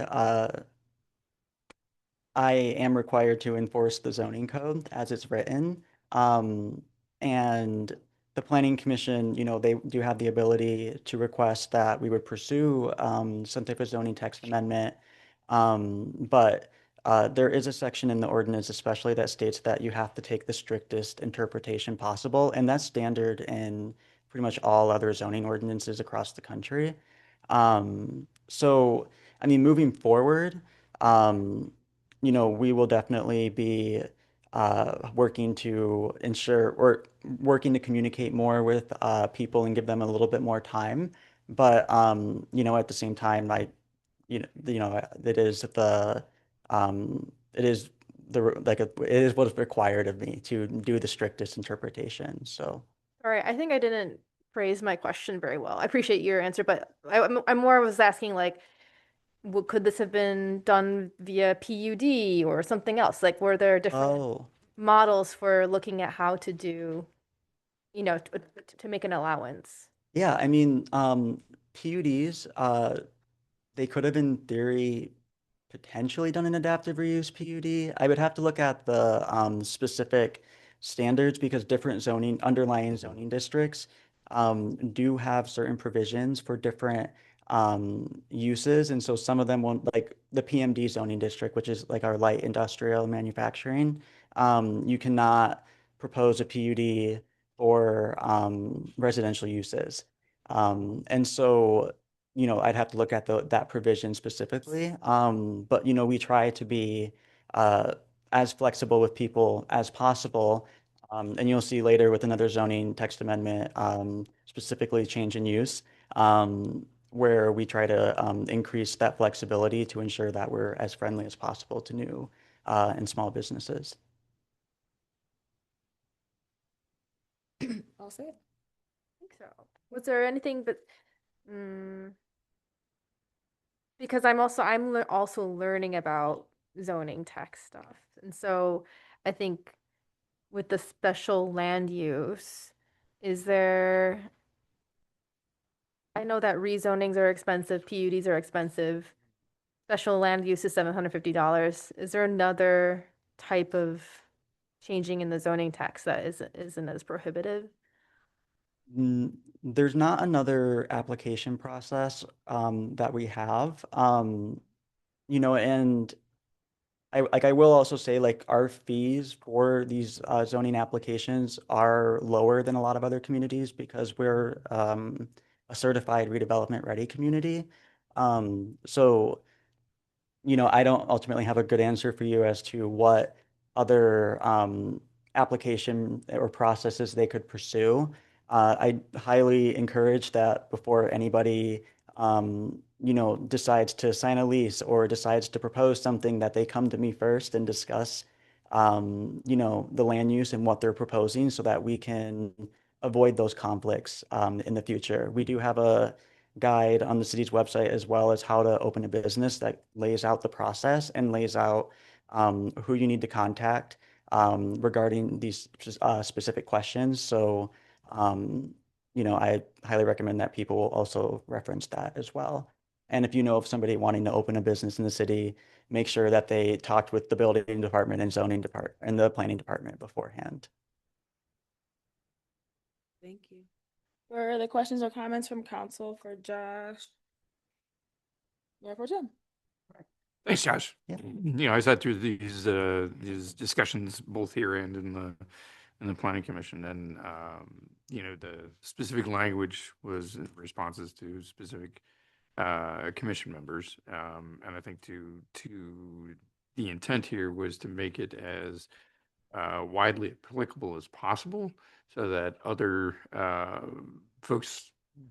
I am required to enforce the zoning code as it's written. And the Planning Commission, they do have the ability to request that we would pursue some type of zoning text amendment. But there is a section in the ordinance especially that states that you have to take the strictest interpretation possible, and that's standard in pretty much all other zoning ordinances across the country. So, I mean, moving forward, we will definitely be working to ensure or working to communicate more with people and give them a little bit more time. But at the same time, it is what is required of me to do the strictest interpretation. So. All right, I think I didn't phrase my question very well. I appreciate your answer, but I more was asking like, could this have been done via PUD or something else? Like, were there different models for looking at how to do, to make an allowance? Yeah, I mean, PUDs, they could have in theory potentially done an adaptive reuse PUD. I would have to look at the specific standards because different underlying zoning districts do have certain provisions for different uses. And so some of them won't, like the PMD zoning district, which is like our light industrial manufacturing, you cannot propose a PUD for residential uses. And so, you know, I'd have to look at that provision specifically. But, you know, we try to be as flexible with people as possible. And you'll see later with another zoning text amendment, specifically change in use, where we try to increase that flexibility to ensure that we're as friendly as possible to new and small businesses. All set? I think so. Was there anything that, because I'm also learning about zoning text stuff. And so I think with the special land use, I know that rezonings are expensive, PUDs are expensive. Special land use is $750. Is there another type of changing in the zoning text that isn't as prohibitive? There's not another application process that we have. You know, and I will also say, like, our fees for these zoning applications are lower than a lot of other communities because we're a certified redevelopment ready community. So, you know, I don't ultimately have a good answer for you as to what other application or processes they could pursue. I highly encourage that before anybody, you know, decides to sign a lease or decides to propose something, that they come to me first and discuss, you know, the land use and what they're proposing so that we can avoid those conflicts in the future. We do have a guide on the city's website as well as how to open a business that lays out the process and lays out who you need to contact regarding these specific questions. So, you know, I highly recommend that people also reference that as well. And if you know of somebody wanting to open a business in the city, make sure that they talked with the building department and zoning department and the planning department beforehand. Thank you. Further questions or comments from council for Josh? Mayor Pro Tem. Thanks, Josh. Yeah. You know, I sat through these discussions both here and in the planning commission, and you know, the specific language was in responses to specific commission members, and I think to the intent here was to make it as widely applicable as possible, so that other folks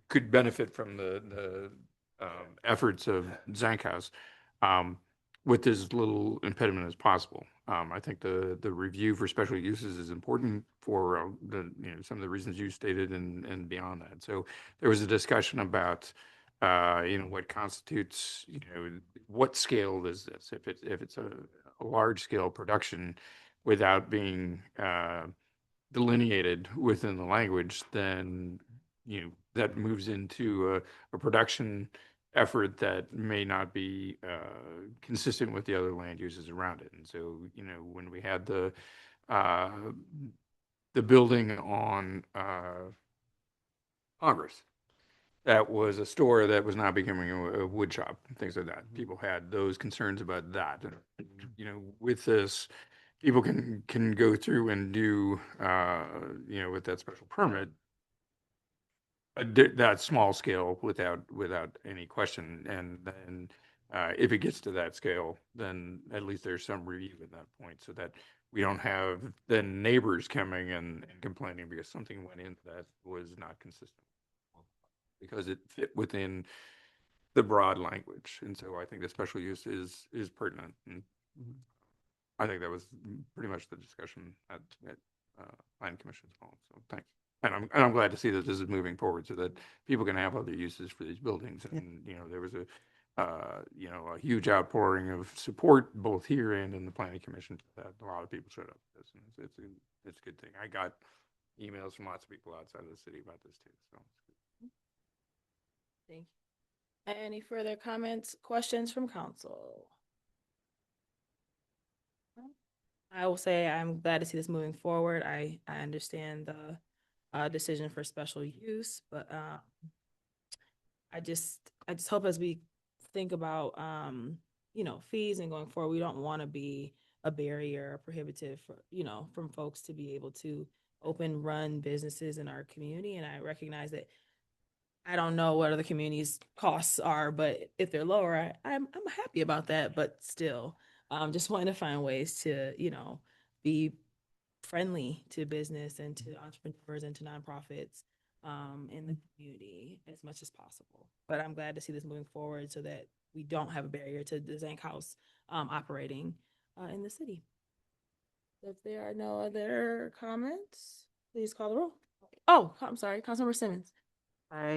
could benefit from the efforts of Zankhaus with as little impediment as possible. I think the review for special uses is important for some of the reasons you stated and beyond that. So there was a discussion about what constitutes, what scale is this? If it's a large scale production without being delineated within the language, then that moves into a production effort that may not be consistent with the other land uses around it. And so, when we had the building on Congress, that was a store that was now becoming a wood shop, things like that. People had those concerns about that. And, with this, people can go through and do, with that special permit, that small scale without any question. And then if it gets to that scale, then at least there's some review at that point, so that we don't have then neighbors coming and complaining because something went in that was not consistent, because it fit within the broad language. And so I think the special use is pertinent. And I think that was pretty much the discussion at Planning Commission as well. So thanks. And I'm glad to see that this is moving forward so that people can have other uses for these buildings. And, there was a huge outpouring of support both here and in the Planning Commission that a lot of people showed up for this. And it's a good thing. I got emails from lots of people outside of the city about this too. So it's good. Thank you. Any further comments, questions from council? I will say I'm glad to see this moving forward. I understand the decision for special use, but I just hope as we think about fees and going forward, we don't want to be a barrier, a prohibitive for, from folks to be able to open, run businesses in our community. And I recognize that I don't know what other communities' costs are, but if they're lower, I'm happy about that. But still, just wanting to find ways to, be friendly to business and to entrepreneurs and to nonprofits in the community as much as possible. But I'm glad to see this moving forward so that we don't have a barrier to the Zank House operating in the city. If there are no other comments, please call the roll. Oh, I'm sorry, Councilmember Simmons.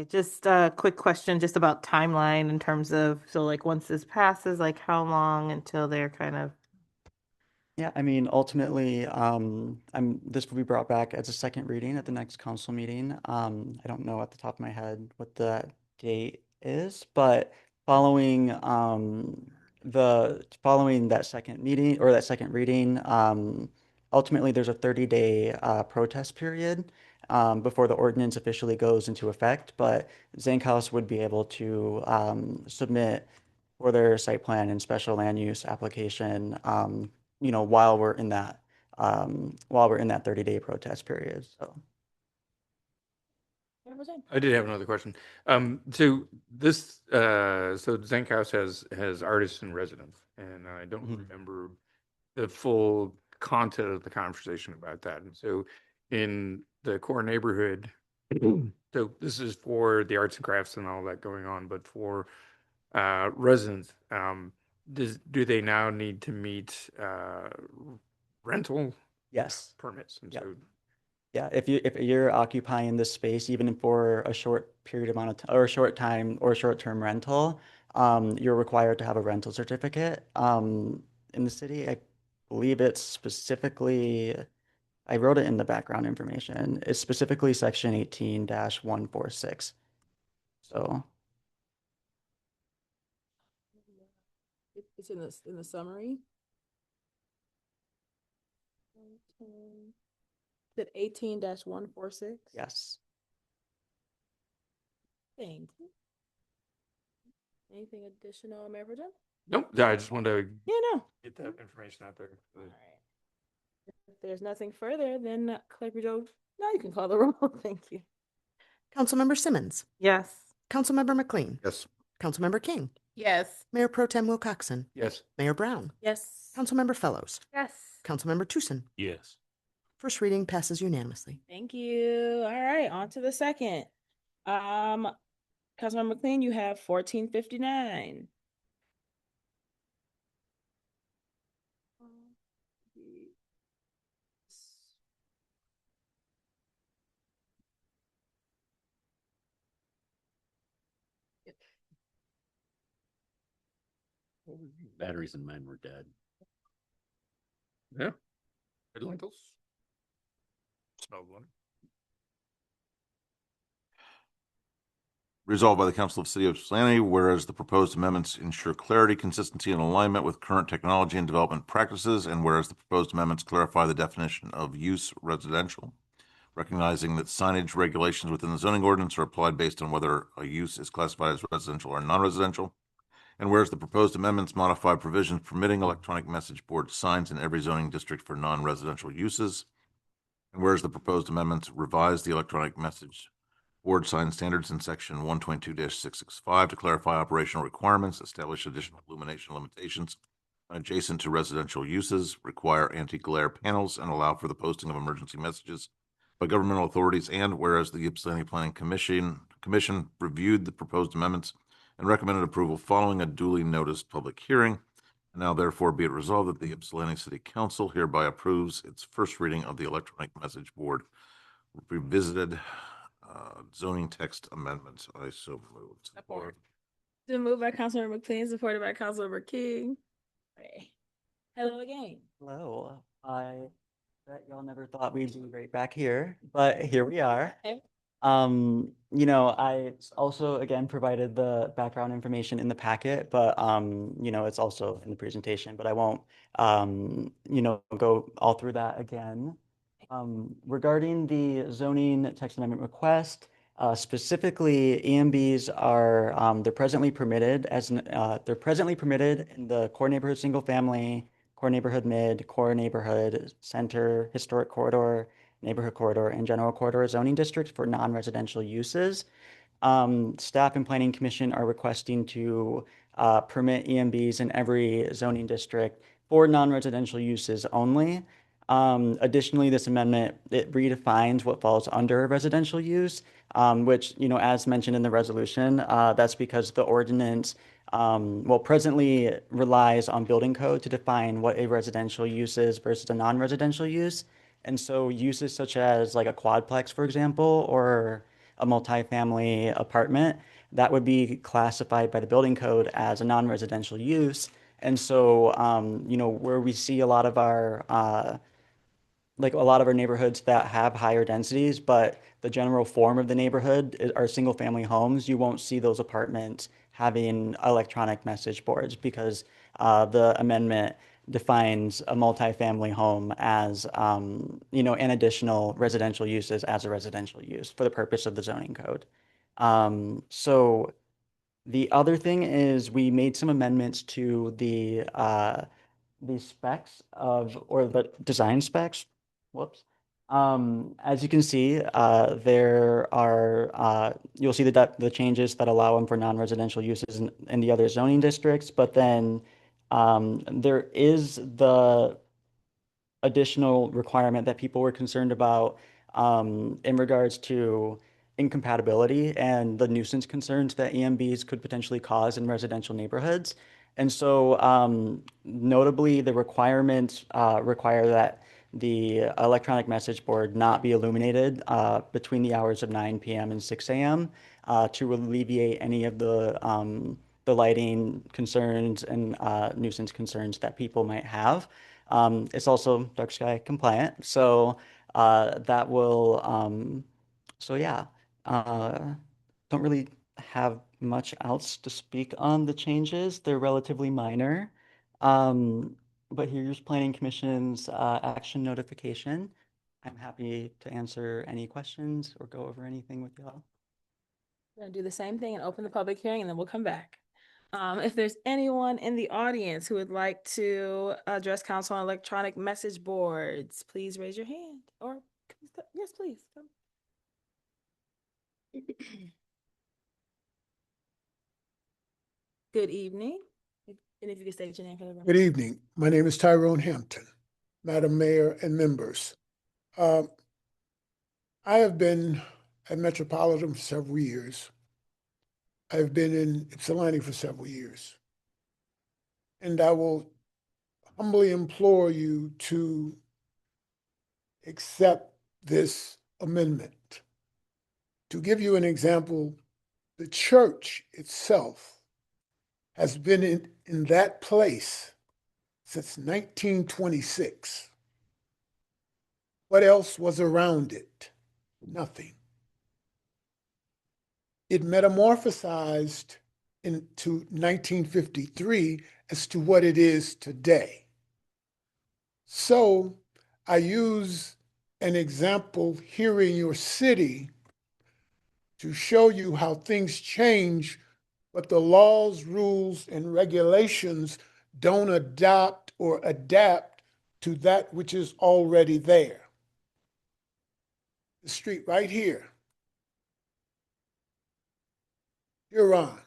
Just a quick question just about timeline in terms of, so like once this passes, like how long until they're kind of. Yeah, I mean, ultimately, this will be brought back as a second reading at the next council meeting. I don't know at the top of my head what the date is, but following that second meeting or that second reading, ultimately there's a 30-day protest period before the ordinance officially goes into effect. But Zank House would be able to submit for their site plan and special land use application while we're in that 30-day protest period. So I did have another question. So this, so Zank House has artists in residence, and I don't remember the full content of the conversation about that. And so in the core neighborhood, so this is for the arts and crafts and all that going on, but for residents, do they now need to meet rental yes, permits? And yeah. so Yeah, if you're occupying this space, even for a short period amount of time or a short time or short-term rental, you're required to have a rental certificate. In the city, I believe it's specifically, I wrote it in the background information. It's specifically section 18-146. So It's in the summary. Is it 18-146? yes. Thank you. Anything additional, Mayor Pro Tem? nope, I just wanted to Yeah, no. get that information out there. If there's nothing further, then Clerk Joe, now you can call the roll. Thank you. Councilmember Simmons. Yes. Councilmember McLean. Yes. Councilmember King. Yes. Mayor Pro Tem Wilcoxen. Yes. Mayor Brown. Yes. Councilmember Fellows. Yes. Councilmember Tucson. Yes. First reading passes unanimously. Thank you. All right, on to the second. Councilmember McLean, you have 1459. Batteries in mine were dead. Yeah. Red lentils. Smelled one. Resolved by the Council of the City of Ypsilanti, whereas the proposed amendments ensure clarity, consistency, and alignment with current technology and development practices, and whereas the proposed amendments clarify the definition of use residential, recognizing that signage regulations within the zoning ordinance are applied based on whether a use is classified as residential or non-residential, and whereas the proposed amendments modify provisions permitting electronic message board signs in every zoning district for non-residential uses, and whereas the proposed amendments revise the electronic message board sign standards in section 122-665 to clarify operational requirements, establish additional illumination limitations adjacent to residential uses, require anti-glare panels, and allow for the posting of emergency messages by governmental authorities. And whereas the Ypsilanti Planning Commission reviewed the proposed amendments and recommended approval following a duly noticed public hearing. And now therefore be it resolved that the Ypsilanti City Council hereby approves its first reading of the electronic message board revisited zoning text amendments. I so moved. Support. Been moved by Councilmember McLean, supported by Councilmember King. Okay. Hello again. Hello. I bet y'all never thought we'd be right back here, but here we are. Okay. I also again provided the background information in the packet, but it's also in the presentation, but I won't go all through that again. Regarding the zoning text amendment request, specifically EMBs are they're presently permitted in the core neighborhood single family, core neighborhood mid, core neighborhood center, historic corridor, neighborhood corridor, and general corridor zoning districts for non-residential uses. Staff and Planning Commission are requesting to permit EMBs in every zoning district for non-residential uses only. Additionally, this amendment, it redefines what falls under a residential use, which, you know, as mentioned in the resolution, that's because the ordinance, well, presently relies on building code to define what a residential use is versus a non-residential use. And so uses such as like a quadplex, for example, or a multifamily apartment, that would be classified by the building code as a non-residential use. And so, you know, where we see a lot of our neighborhoods that have higher densities, but the general form of the neighborhood are single family homes, you won't see those apartments having electronic message boards because the amendment defines a multifamily home as, you know, an additional residential uses as a residential use for the purpose of the zoning code. So the other thing is we made some amendments to the specs of, or the design specs. Whoops. As you can see, there are, you'll see the changes that allow them for non-residential uses in the other zoning districts, but then there is the additional requirement that people were concerned about in regards to incompatibility and the nuisance concerns that EMBs could potentially cause in residential neighborhoods. And so notably, the requirements require that the electronic message board not be illuminated between the hours of 9 p.m. and 6 a.m. To alleviate any of the lighting concerns and nuisance concerns that people might have. It's also dark sky compliant, so that will, so yeah, don't really have much else to speak on the changes. They're relatively minor. But here's Planning Commission's action notification. I'm happy to answer any questions or go over anything with y'all. We're gonna do the same thing and open the public hearing and then we'll come back. If there's anyone in the audience who would like to address council on electronic message boards, please raise your hand or, yes, please. Come. Good evening. And if you could state your name for the record. Good evening. My name is Tyrone Hampton, Madam Mayor and members. I have been at Metropolitan for several years. I've been in Ypsilanti for several years. And I will humbly implore you to accept this amendment. To give you an example, the church itself has been in that place since 1926. What else was around it? Nothing. It metamorphosized into 1953 as to what it is today. So I use an example here in your city to show you how things change, but the laws, rules, and regulations don't adopt or adapt to that which is already there. The street right here, Huron,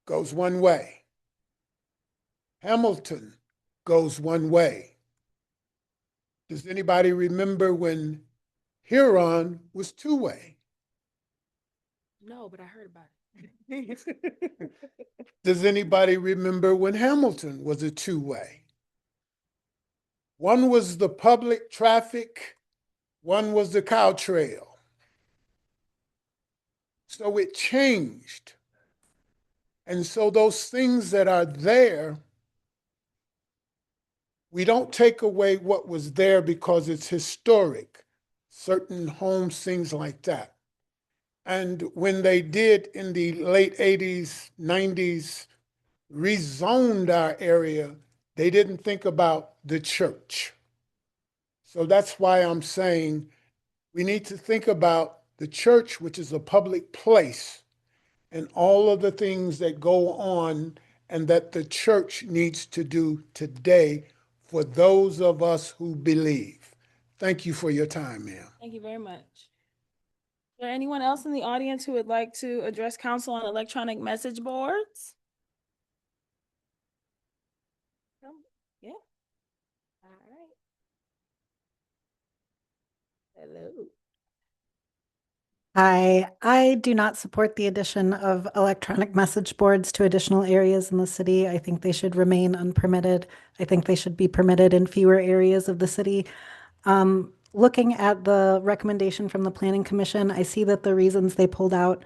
goes one way. Hamilton goes one way. Does anybody remember when Huron was two-way? No, but I heard about it. Does anybody remember when Hamilton was a two-way? One was the public traffic, one was the cow trail. So it changed. And so those things that are there, we don't take away what was there because it's historic, certain homes, things like that. And when they did in the late 80s, 90s, rezoned our area, they didn't think about the church. So that's why I'm saying we need to think about the church, which is a public place, and all of the things that go on and that the church needs to do today for those of us who believe. Thank you for your time, ma'am. Thank you very much. Is there anyone else in the audience who would like to address council on electronic message boards? Yeah. All right. Hello. I do not support the addition of electronic message boards to additional areas in the city. I think they should remain unpermitted. I think they should be permitted in fewer areas of the city. Looking at the recommendation from the Planning Commission, I see that the reasons they pulled out,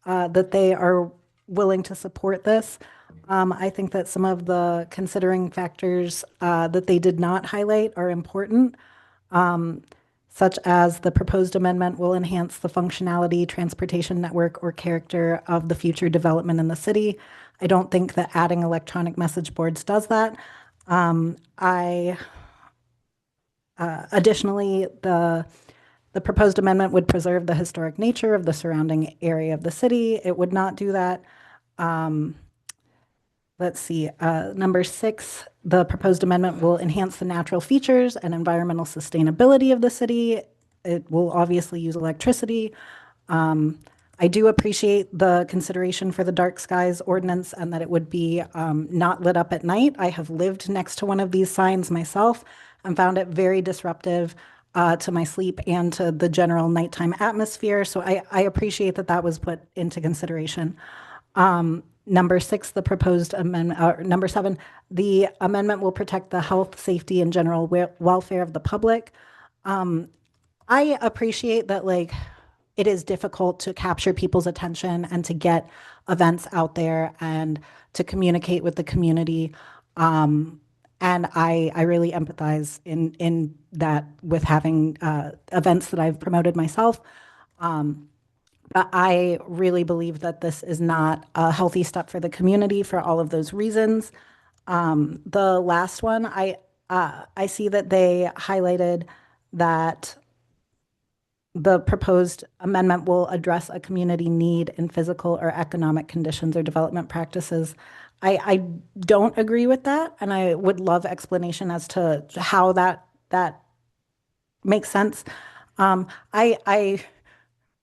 that they are willing to support this. I think that some of the considering factors that they did not highlight are important, such as the proposed amendment will enhance the functionality, transportation network, or character of the future development in the city. I don't think that adding electronic message boards does that. Additionally, the proposed amendment would preserve the historic nature of the surrounding area of the city. It would not do that. Let's see, number 6, the proposed amendment will enhance the natural features and environmental sustainability of the city. It will obviously use electricity. I do appreciate the consideration for the dark skies ordinance and that it would be not lit up at night. I have lived next to one of these signs myself and found it very disruptive to my sleep and to the general nighttime atmosphere. So I appreciate that that was put into consideration. Number 6, the proposed amendment, number 7, the amendment will protect the health, safety, and general welfare of the public. I appreciate that, like, it is difficult to capture people's attention and to get events out there and to communicate with the community. And I really empathize in that with having events that I've promoted myself. But I really believe that this is not a healthy step for the community for all of those reasons. The last one, I see that they highlighted that the proposed amendment will address a community need in physical or economic conditions or development practices. I don't agree with that, and I would love explanation as to how that makes sense. I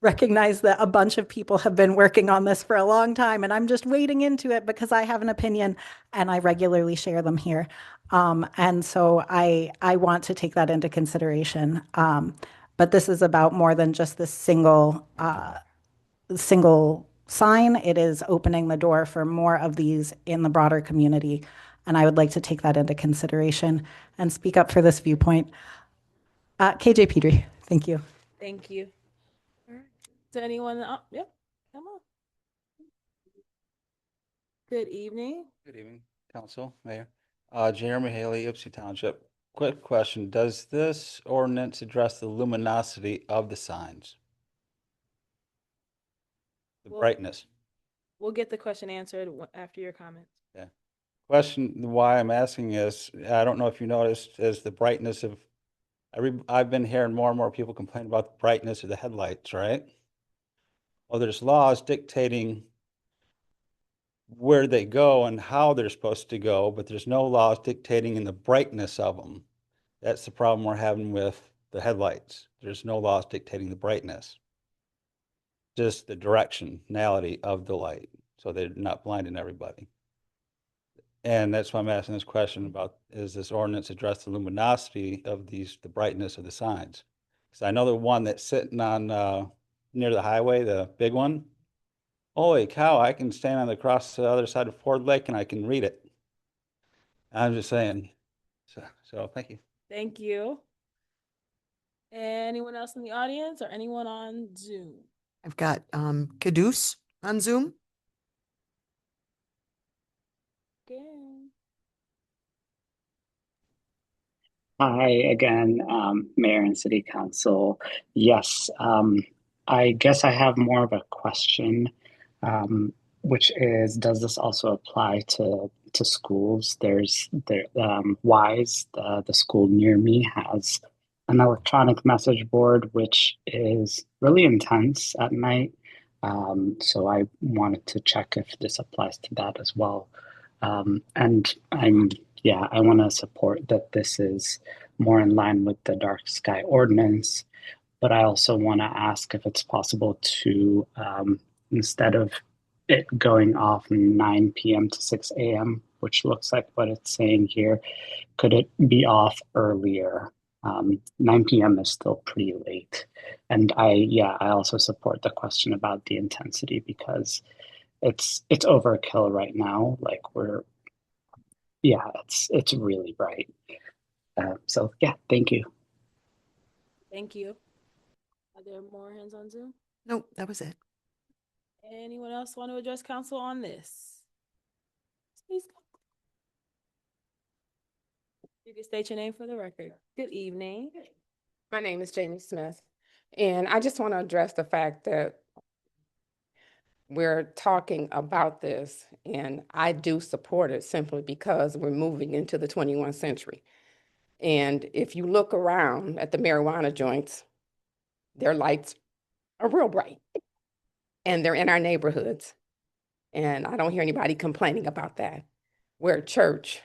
recognize that a bunch of people have been working on this for a long time, and I'm just wading into it because I have an opinion and I regularly share them here. And so I want to take that into consideration. But this is about more than just this single sign. It is opening the door for more of these in the broader community. And I would like to take that into consideration and speak up for this viewpoint. KJ Petrie, thank you. Thank you. All right. Is there anyone? Yep, come on. Good evening. Good evening, Council, Mayor. Jeremy Haley, Ypsi Township. Quick question. Does this ordinance address the luminosity of the signs? The brightness? We'll get the question answered after your comments. Yeah. Question why I'm asking is, I don't know if you noticed, is the brightness of, I've been hearing more and more people complain about the brightness of the headlights, right? Well, there's laws dictating where they go and how they're supposed to go, but there's no laws dictating in the brightness of them. That's the problem we're having with the headlights. There's no laws dictating the brightness, just the directionality of the light, so they're not blinding everybody. And that's why I'm asking this question about, is this ordinance address the luminosity of the brightness of the signs? Because I know the one that's sitting on near the highway, the big one. Holy cow, I can stand on across the other side of Ford Lake and I can read it. I'm just saying. So thank you. Thank you. Anyone else in the audience or anyone on Zoom? I've got Caduce on Zoom. Hi again, Mayor and City Council. Yes, I guess I have more of a question, which is, does this also apply to schools? Wise, the school near me, has an electronic message board, which is really intense at night. So I wanted to check if this applies to that as well. And I'm yeah, I want to support that this is more in line with the dark sky ordinance. But I also want to ask if it's possible to, instead of it going off 9 p.m. to 6 a.m., which looks like what it's saying here, could it be off earlier? 9 p.m. is still pretty late. And I also support the question about the intensity because it's overkill right now. Like it's really bright. So yeah, thank you. Thank you. Are there more hands on Zoom? Nope, that was it. Anyone else want to address council on this? Please. You can state your name for the record. Good evening. My name is Jamie Smith, and I just want to address the fact that we're talking about this, and I do support it simply because we're moving into the 21st century. And if you look around at the marijuana joints, their lights are real bright, and they're in our neighborhoods. And I don't hear anybody complaining about that. We're a church,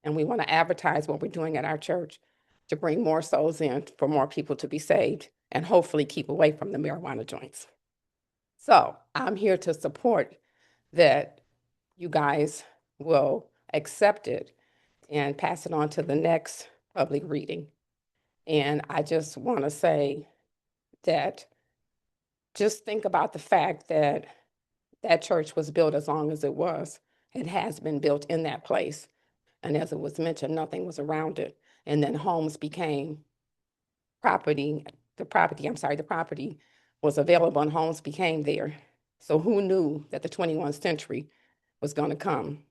and we want to advertise what we're doing at our church to bring more souls in for more people to be saved and hopefully keep away from the marijuana joints. So I'm here to support that you guys will accept it and pass it on to the next public reading. And I just want to say that just think about the fact that that church was built as long as it was. It has been built in that place. And as it was mentioned, nothing was around it. And then homes became property. The property was available and homes became there. So who knew that the 21st century was going to come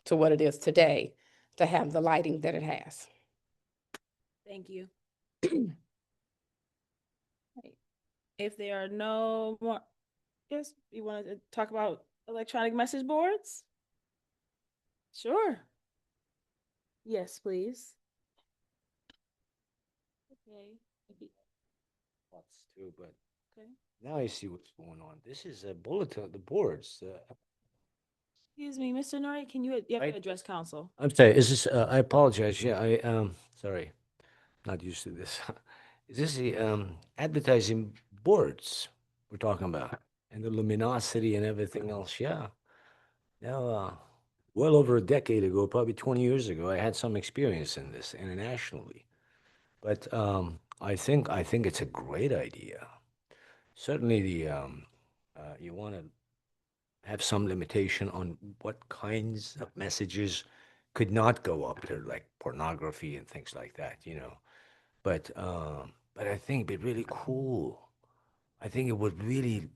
to what it is today to have the lighting that it has? Thank you. If there are no more, yes, you want to talk about electronic message boards? Sure. Yes, please. Okay. Lots too, but Okay. now I see what's going on. This is a bulletin, the boards. Excuse me, Mr. Norrie, you have to Right. address council. I'm sorry, is this, I apologize. Yeah, sorry, not used to this. Is this the advertising boards we're talking about and the luminosity and everything else? Yeah. Now, well over a decade ago, probably 20 years ago, I had some experience in this internationally. But I think it's a great idea. Certainly, you want to have some limitation on what kinds of messages could not go up there, like pornography and things like that, you know. But I think it'd be really cool. I think it would really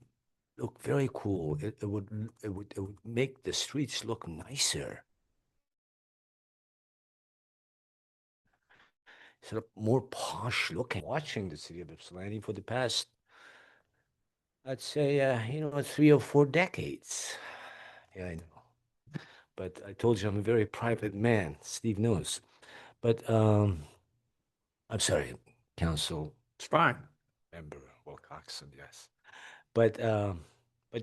look very cool. It would make the streets look nicer. Sort of more posh looking. Watching the city of Ypsilanti for the past, I'd say, 3 or 4 decades. Yeah, I know. But I told you I'm a very private man. Steve knows. But I'm sorry, Council. It's fine. Member Wilcoxon, yes. But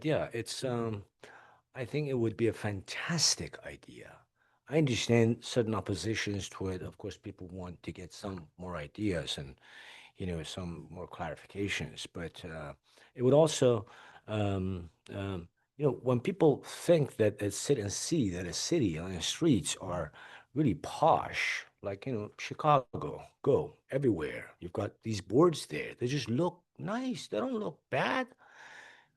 yeah, it's I think it would be a fantastic idea. I understand certain oppositions to it. Of course, people want to get some more ideas and, some more clarifications. But it would also, when people think that a city and see that a city and the streets are really posh, like, Chicago, go everywhere. You've got these boards there. They just look nice. They don't look bad.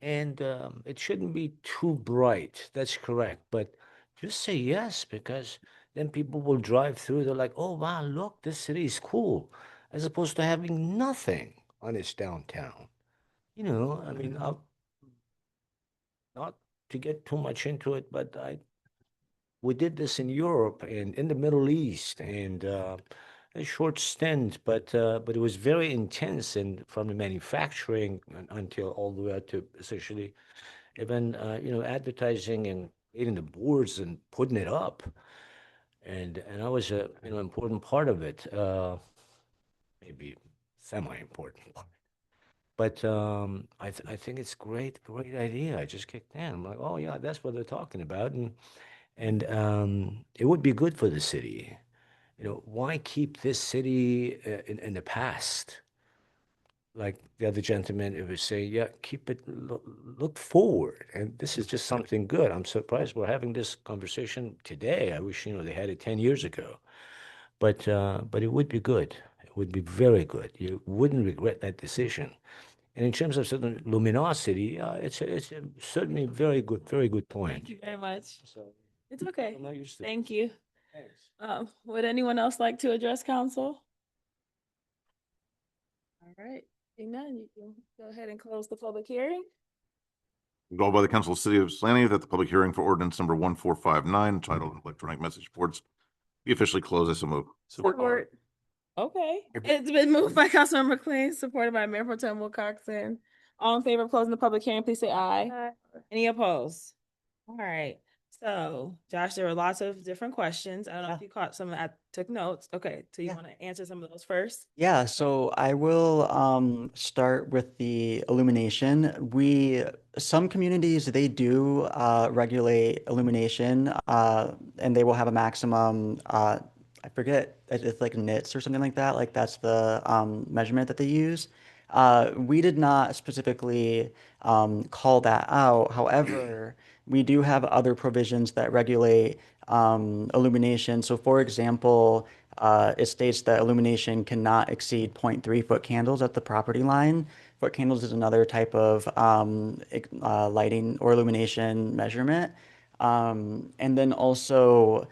And it shouldn't be too bright. That's correct. But just say yes, because then people will drive through. They're like, oh, wow, look, this city is cool, as opposed to having nothing on its downtown. I mean, not to get too much into it, but we did this in Europe and in the Middle East, and a short stint, but it was very intense, and from the manufacturing until all the way up to essentially even advertising and creating the boards and putting it up, and I was a important part of it, maybe semi-important part. But I think it's great idea. I just kicked in. I'm like, oh yeah, that's what they're talking about, and it would be good for the city. why keep this city in the past? Like the other gentleman, it would say, yeah, keep it, look forward. And this is just something good. I'm surprised we're having this conversation today. I wish, they had it 10 years ago. But it would be good. It would be very good. You wouldn't regret that decision. And in terms of certain luminosity, it's a certainly very good point. Thank you very much. So It's okay. I'm not used to. Thank you. Thanks. Would anyone else like to address council? All right, seeing none, you can go ahead and close the public hearing. Resolved by the Council of the City of Ypsilanti that the public hearing for ordinance number 1459, entitled Electronic Message Boards, be officially closed. I so move. Support. Okay, it's been moved by Councilmember McLean, supported by Mayor Pro Tem Wilcoxen. All in favor of closing the public hearing, please say aye. Any opposed? All right, so Josh, there were lots of different questions. I don't know if you caught some, I took notes. Okay, so you want to answer some of those first? Yeah, so I will start with the illumination. Some communities, they do regulate illumination, and they will have a maximum, I forget, it's like nits or something like that. Like that's the measurement that they use. We did not specifically call that out. However, we do have other provisions that regulate illumination. So for example, it states that illumination cannot exceed 0.3 foot candles at the property line. Foot candles is another type of lighting or illumination measurement. And then also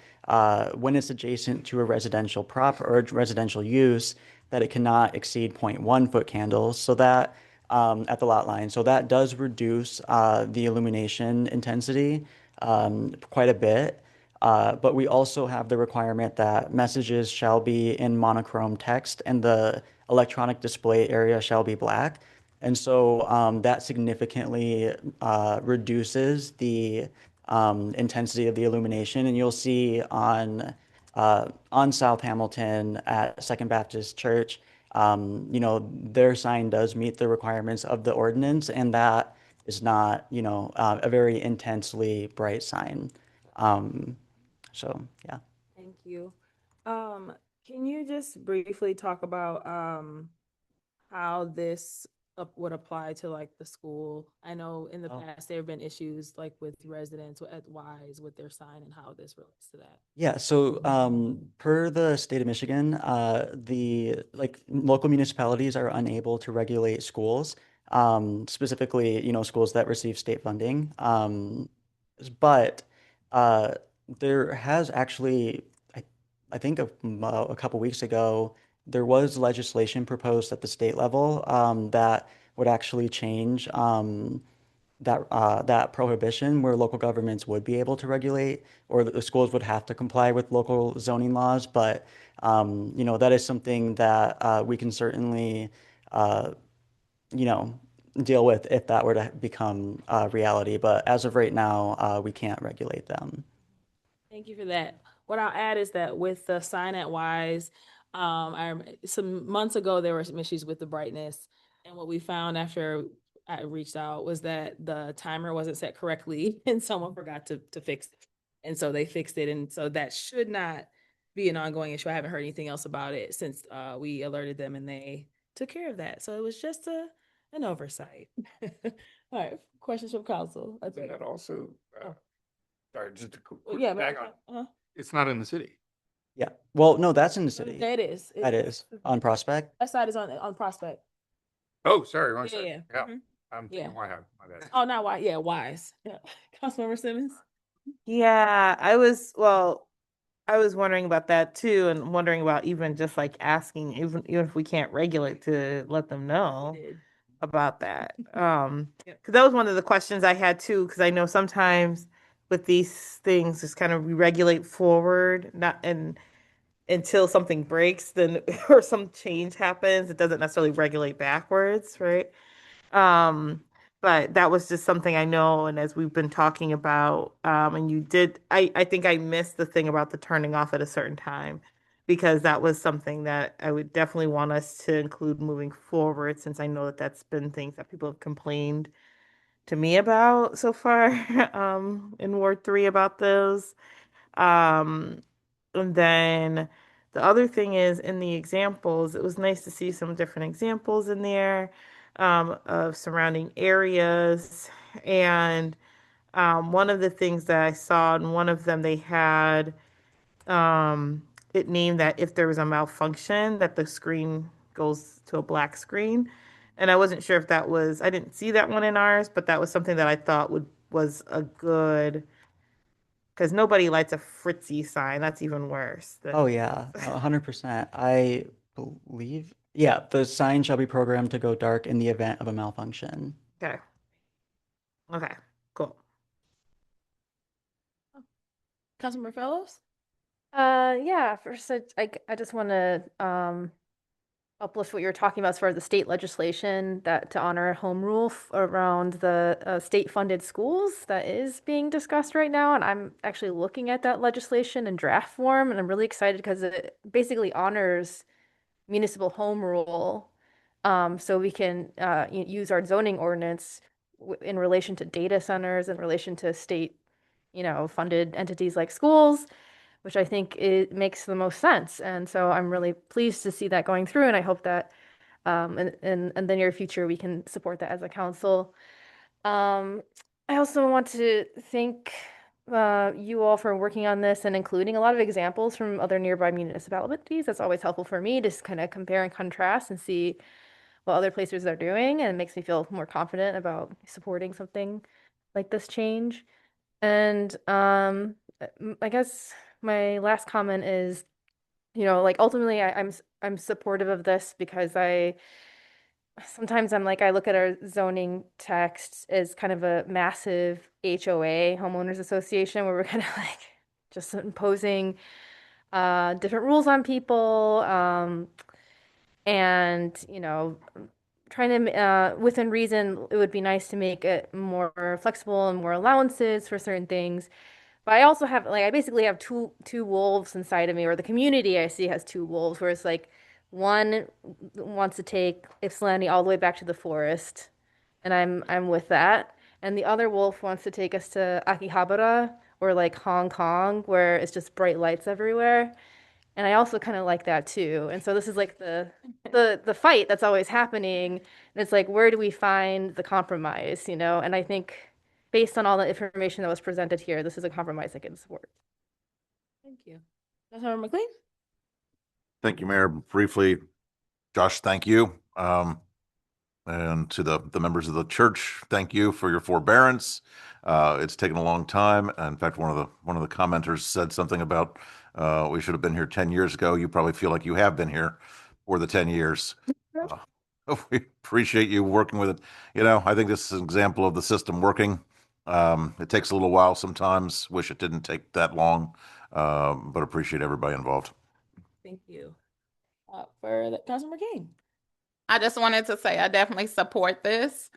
when it's adjacent to a residential or a residential use, that it cannot exceed 0.1 foot candles. So that at the lot line. So that does reduce the illumination intensity quite a bit. But we also have the requirement that messages shall be in monochrome text and the electronic display area shall be black. And so that significantly reduces the intensity of the illumination. And you'll see on South Hamilton at Second Baptist Church, their sign does meet the requirements of the ordinance, and that is not, a very intensely bright sign. So, yeah. Thank you. Can you just briefly talk about how this would apply to like the school? I know in the past there have been issues like with residents at Wise with their sign and how this relates to that. Yeah, so per the state of Michigan, the local municipalities are unable to regulate schools, specifically, schools that receive state funding. But there has actually, I think a couple weeks ago, there was legislation proposed at the state level that would actually change that prohibition, where local governments would be able to regulate, or the schools would have to comply with local zoning laws. But that is something that we can certainly deal with if that were to become a reality. But as of right now, we can't regulate them. Thank you for that. What I'll add is that with the sign at Wise, some months ago, there were some issues with the brightness. And what we found after I reached out was that the timer wasn't set correctly and someone forgot to fix it. And so they fixed it. And so that should not be an ongoing issue. I haven't heard anything else about it since we alerted them and they took care of that. So it was just an oversight. All right, questions from council? That also, sorry, just a quick Yeah, back on. It's not in the city. Yeah. Well, no, that's in the city. That is. That is on Prospect. That side is on Prospect. Oh, sorry, wrong Yeah, side. yeah. Yeah. Mhm. I'm Yeah. thinking White House, my bad. Oh, not Wise. Yeah, Wise. Yeah. Councilmember Simmons? Yeah, I was wondering about that too, and wondering about even just like asking, even if we can't regulate, to let them know about that. Because that was one of the questions I had too, because I know sometimes with these things, it's kind of we regulate forward, not and until something breaks, then or some change happens, it doesn't necessarily regulate backwards, right? But that was just something I know, and as we've been talking about, and you did, I think I missed the thing about the turning off at a certain time, because that was something that I would definitely want us to include moving forward, since I know that that's been things that people have complained to me about so far, in Ward 3 about those. And then The other thing is in the examples, it was nice to see some different examples in there of surrounding areas. And one of the things that I saw in one of them, they had it named that if there was a malfunction, that the screen goes to a black screen. And I wasn't sure if that was, I didn't see that one in ours, but that was something that I thought was a good, because nobody likes a Fritzy sign. That's even worse. Oh yeah, 100%. I believe, yeah, the sign shall be programmed to go dark in the event of a malfunction. Okay. Okay, cool. Councilmember Fellows? Yeah, first I just want to uplift what you were talking about as far as the state legislation that to honor home rule around the state-funded schools that is being discussed right now, and I'm actually looking at that legislation in draft form, and I'm really excited because it basically honors municipal home rule, so we can use our zoning ordinance in relation to data centers, in relation to state, funded entities like schools, which I think it makes the most sense. And so I'm really pleased to see that going through, and I hope that in the near future we can support that as a council. I also want to thank you all for working on this and including a lot of examples from other nearby municipalities. That's always helpful for me to just kind of compare and contrast and see what other places are doing, and it makes me feel more confident about supporting something like this change. And I guess my last comment is, like ultimately I'm supportive of this because sometimes I'm like, I look at our zoning text as kind of a massive HOA, homeowners association, where we're kind of like just imposing different rules on people, and trying to within reason, it would be nice to make it more flexible and more allowances for certain things. But I also have I basically have two wolves inside of me, or the community I see has two wolves, where it's like one wants to take Ypsilanti all the way back to the forest, and I'm with that. And the other wolf wants to take us to Akihabara or like Hong Kong, where it's just bright lights everywhere. And I also kind of like that too. And so this is like the fight that's always happening. And it's like, where do we find the compromise, And I think based on all the information that was presented here, this is a compromise I can support. Thank you. Councilmember McLean? Thank you, Mayor. Briefly, Josh, thank you. And to the members of the church, thank you for your forbearance. It's taken a long time. In fact, one of the commenters said something about we should have been here 10 years ago. You probably feel like you have been here for the 10 years. We appreciate you working with it. I think this is an example of the system working. It takes a little while sometimes. Wish it didn't take that long, but appreciate everybody involved. Thank you. For the Councilmember King. I just wanted to say I definitely support this.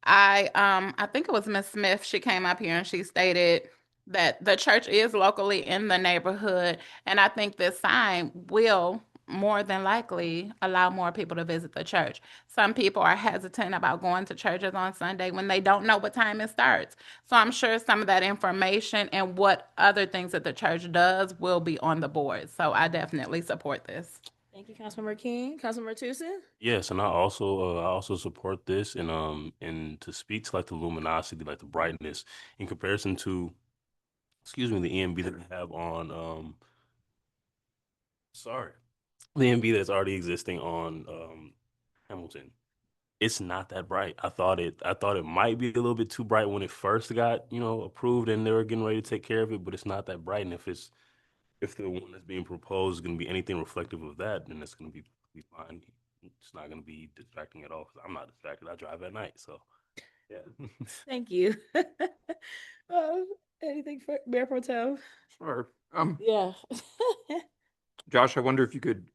I think it was Miss Smith. She came up here and she stated that the church is locally in the neighborhood, and I think this sign will more than likely allow more people to visit the church. Some people are hesitant about going to churches on Sunday when they don't know what time it starts. So I'm sure some of that information and what other things that the church does will be on the board. So I definitely support this. Thank you, Councilmember King. Councilmember Tucson? Yes, and I also support this, and to speak to like the luminosity, like the brightness in comparison to, the EMB that we have on the EMB that's already existing on Hamilton. It's not that bright. I thought it might be a little bit too bright when it first got, approved and they were getting ready to take care of it, but it's not that bright. And if the one that's being proposed is going to be anything reflective of that, then it's going to be fine. It's not going to be distracting at all. 'Cause I'm not distracted. I drive at night, so yeah. Thank you. Anything for Mayor Pro Tem? Sure. Yeah. Josh, I wonder if you could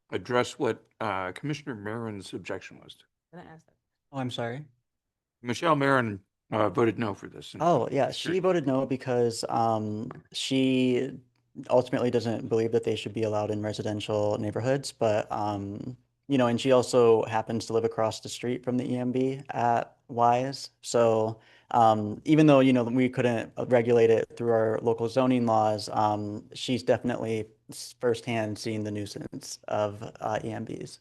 address what Commissioner Marin's objection was. Oh, I'm sorry. Michelle Marin voted no for this. Oh, yeah, she voted no because she ultimately doesn't believe that they should be allowed in residential neighborhoods, but and she also happens to live across the street from the EMB at Wise. So even though we couldn't regulate it through our local zoning laws, she's definitely firsthand seen the nuisance of EMBs.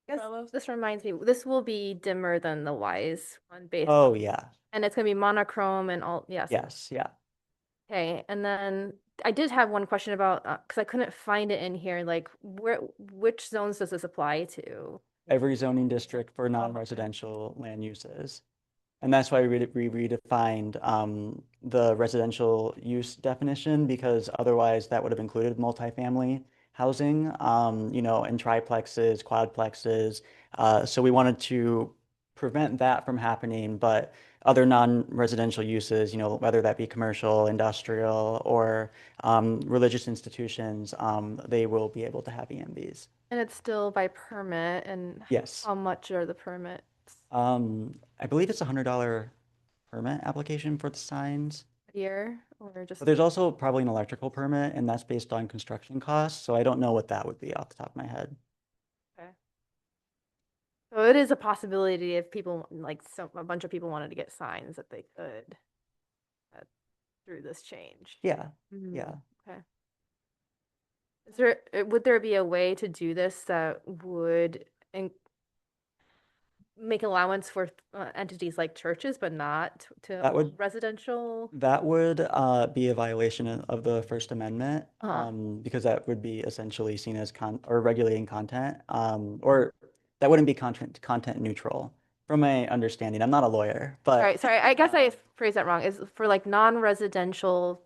Guess this reminds me, this will be dimmer than the Wise one based Oh, on, yeah. and it's gonna be monochrome and all, yes. Yes, yeah. Okay, and then I did have one question about, because I couldn't find it in here, like which zones does this apply to? Every zoning district for non-residential land uses. And that's why we redefined the residential use definition, because otherwise that would have included multifamily housing, you know, and triplexes, quadplexes. So we wanted to prevent that from happening, but other non-residential uses, you know, whether that be commercial, industrial, or religious institutions, they will be able to have EMBs. And it's still by permit, and Yes. how much are the permits? I believe it's $100 permit application for the signs. A year, or just? But there's also probably an electrical permit, and that's based on construction costs, so I don't know what that would be off the top of my head. Okay. So it is a possibility if people, like, a bunch of people wanted to get signs that they could through this change. Yeah, Mhm. yeah. Okay. Is there, would there be a way to do this that would make allowance for entities like churches, but not That to would- residential? That would be a violation of the First Amendment, Uh-huh. because that would be essentially seen as or regulating content, or that wouldn't be content neutral from my understanding. I'm not a lawyer, but Sorry, I guess I phrased that wrong. Is for like non-residential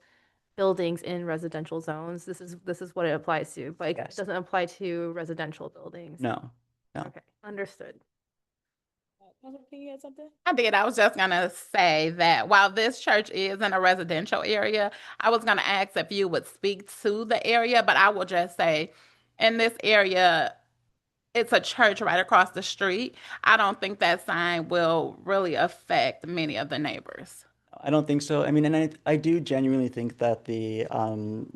buildings in residential zones, this is what it applies to, but it Yes. doesn't apply to residential buildings. no, no. Okay, understood. Can you add something? I did. I was just gonna say that while this church is in a residential area, I was gonna ask if you would speak to the area, but I will just say, in this area, it's a church right across the street. I don't think that sign will really affect many of the neighbors. I don't think so. I mean, and I do genuinely think that the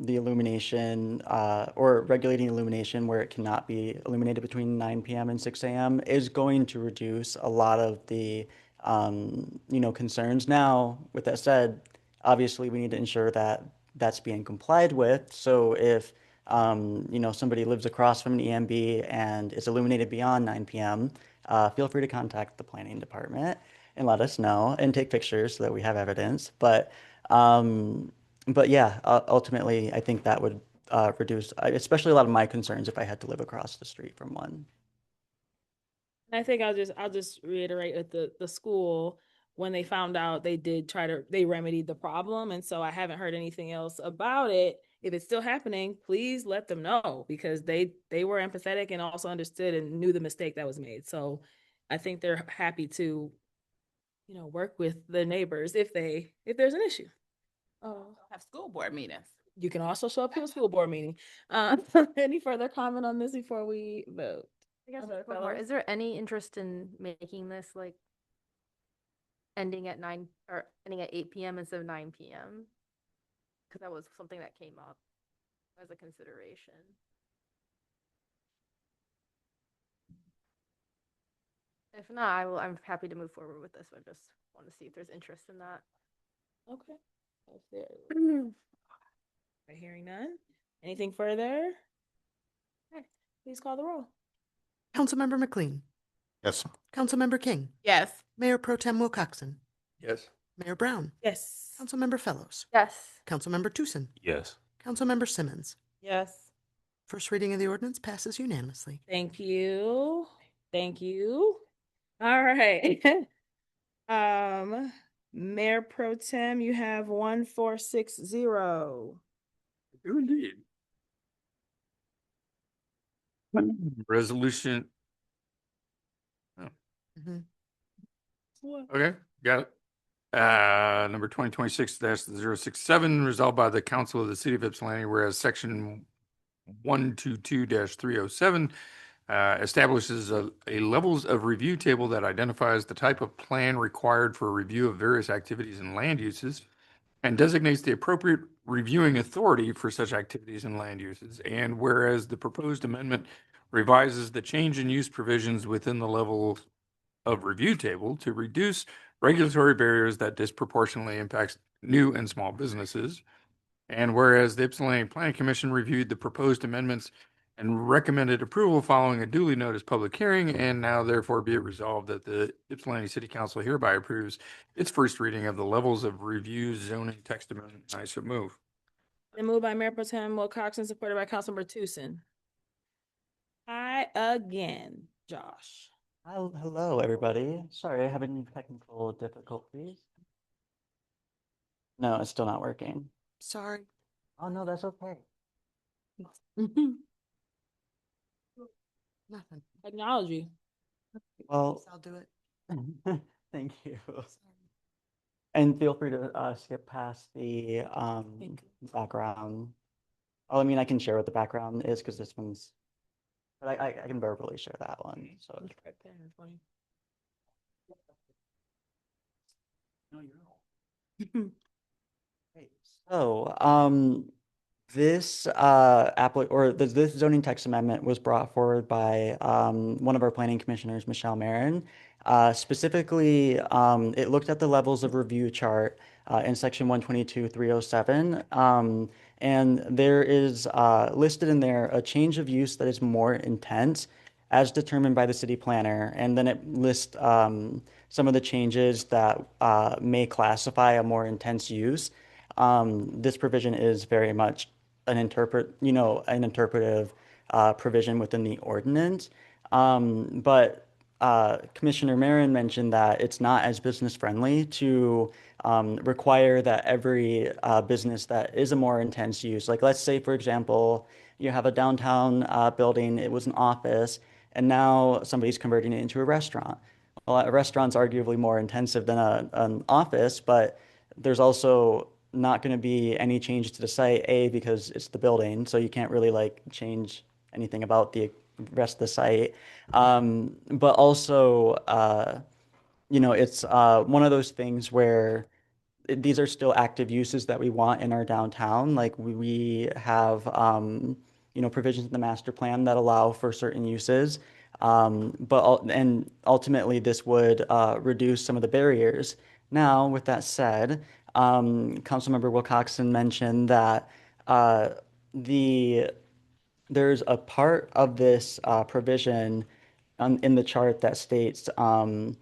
illumination or regulating illumination where it cannot be illuminated between 9 p.m. and 6 a.m. is going to reduce a lot of the you know, concerns. Now, with that said, obviously we need to ensure that that's being complied with. So if you know, somebody lives across from an EMB and is illuminated beyond 9 p.m., feel free to contact the planning department and let us know and take pictures so that we have evidence. But yeah, ultimately, I think that would reduce, especially a lot of my concerns if I had to live across the street from one. And I think I'll just reiterate at the school, when they found out, they remedied the problem. And so I haven't heard anything else about it. If it's still happening, please let them know, because they were empathetic and also understood and knew the mistake that was made. So I think they're happy to, you know, work with the neighbors if there's an issue. Have school board meetings. You can also show up to a school board meeting. Any further comment on this before we vote? I guess Other one more. fellows? Is there any interest in making this like ending at 9 or ending at 8 p.m. instead of 9 p.m.? Because that was something that came up as a consideration. If not, I'm happy to move forward with this. I just want to see if there's interest in that. Okay. If there- Hearing none. Anything further? Okay, please call the roll. Councilmember McLean. Yes. Councilmember King. Yes. Mayor Pro Tem Wilcoxen. Yes. Mayor Brown. Yes. Councilmember Fellows. Yes. Councilmember Tucson. Yes. Councilmember Simmons. Yes. First reading of the ordinance passes unanimously. Thank you. Thank you. All right. Mayor Pro Tem, you have 1460. Do indeed. Resolution. Oh, Mhm. okay, got it. Number 2026-067, resolved by the Council of the City of Ypsilanti, whereas section 122-307 establishes a levels of review table that identifies the type of plan required for review of various activities and land uses, and designates the appropriate reviewing authority for such activities and land uses. And whereas the proposed amendment revises the change in use provisions within the level of review table to reduce regulatory barriers that disproportionately impacts new and small businesses. And whereas the Ypsilanti Planning Commission reviewed the proposed amendments and recommended approval following a duly noticed public hearing, and now therefore be it resolved that the Ypsilanti City Council hereby approves its first reading of the levels of review zoning text amendment. I so move. Then moved by Mayor Pro Tem Wilcoxen, supported by Councilmember Tucson. Hi again, Josh. Hello, everybody. Sorry, I have any technical difficulties. No, it's still not working. Sorry. Oh, no, that's okay. Nothing. Technology. Well, I'll do it. thank you. And feel free to skip past the background. Oh, I mean, I can share what the background is because this one's, but I can verbally share that one. So. No, you're So, this this zoning text amendment was brought forward by one of our planning commissioners, Michelle Marin. Specifically, it looked at the levels of review chart in section 122.307. And there is listed in there a change of use that is more intense as determined by the city planner. And then it lists some of the changes that may classify a more intense use. This provision is very much an interpretive provision within the ordinance. But Commissioner Marin mentioned that it's not as business friendly to require that every business that is a more intense use, like let's say, for example, you have a downtown building, it was an office, and now somebody's converting it into a restaurant. Well, a restaurant's arguably more intensive than an office, but there's also not going to be any change to the site, because it's the building, so you can't really like change anything about the rest of the site. But also, it's one of those things where these are still active uses that we want in our downtown. Like we have, provisions in the master plan that allow for certain uses. And ultimately this would reduce some of the barriers. Now, with that said, Councilmember Wilcoxen mentioned that there's a part of this provision in the chart that states, and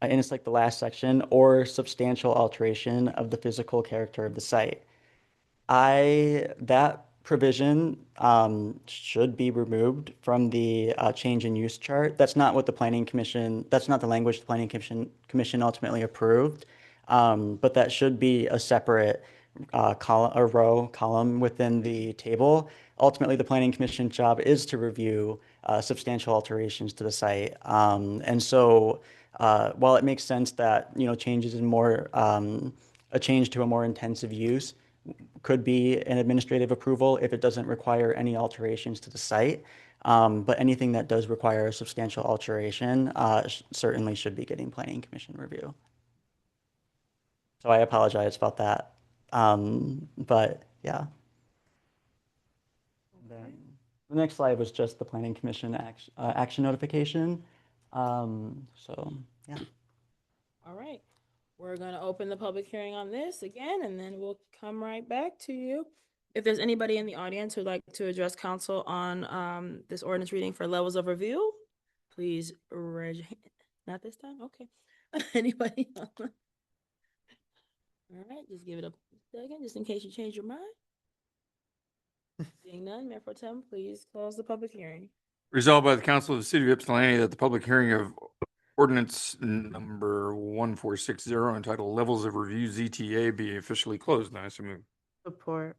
it's like the last section, or substantial alteration of the physical character of the site. That provision should be removed from the change in use chart. That's not what the Planning Commission, that's not the language the Planning Commission ultimately approved. But that should be a separate column within the table. Ultimately, the Planning Commission's job is to review substantial alterations to the site. And so while it makes sense that, changes in a change to a more intensive use could be an administrative approval if it doesn't require any alterations to the site. But anything that does require a substantial alteration certainly should be getting Planning Commission review. So I apologize about that. But yeah. Then the next slide was just the Planning Commission action notification. So yeah. All right. We're going to open the public hearing on this again, and then we'll come right back to you. If there's anybody in the audience who'd like to address council on this ordinance reading for levels of review, please raise your hand. Not this time? Okay. Anybody? All right, just give it a second, just in case you change your mind. Seeing none, Mayor Pro Tem, please close the public hearing. Resolved by the Council of the City of Ypsilanti that the public hearing of ordinance number 1460 entitled Levels of Review ZTA be officially closed. And I so move. Support.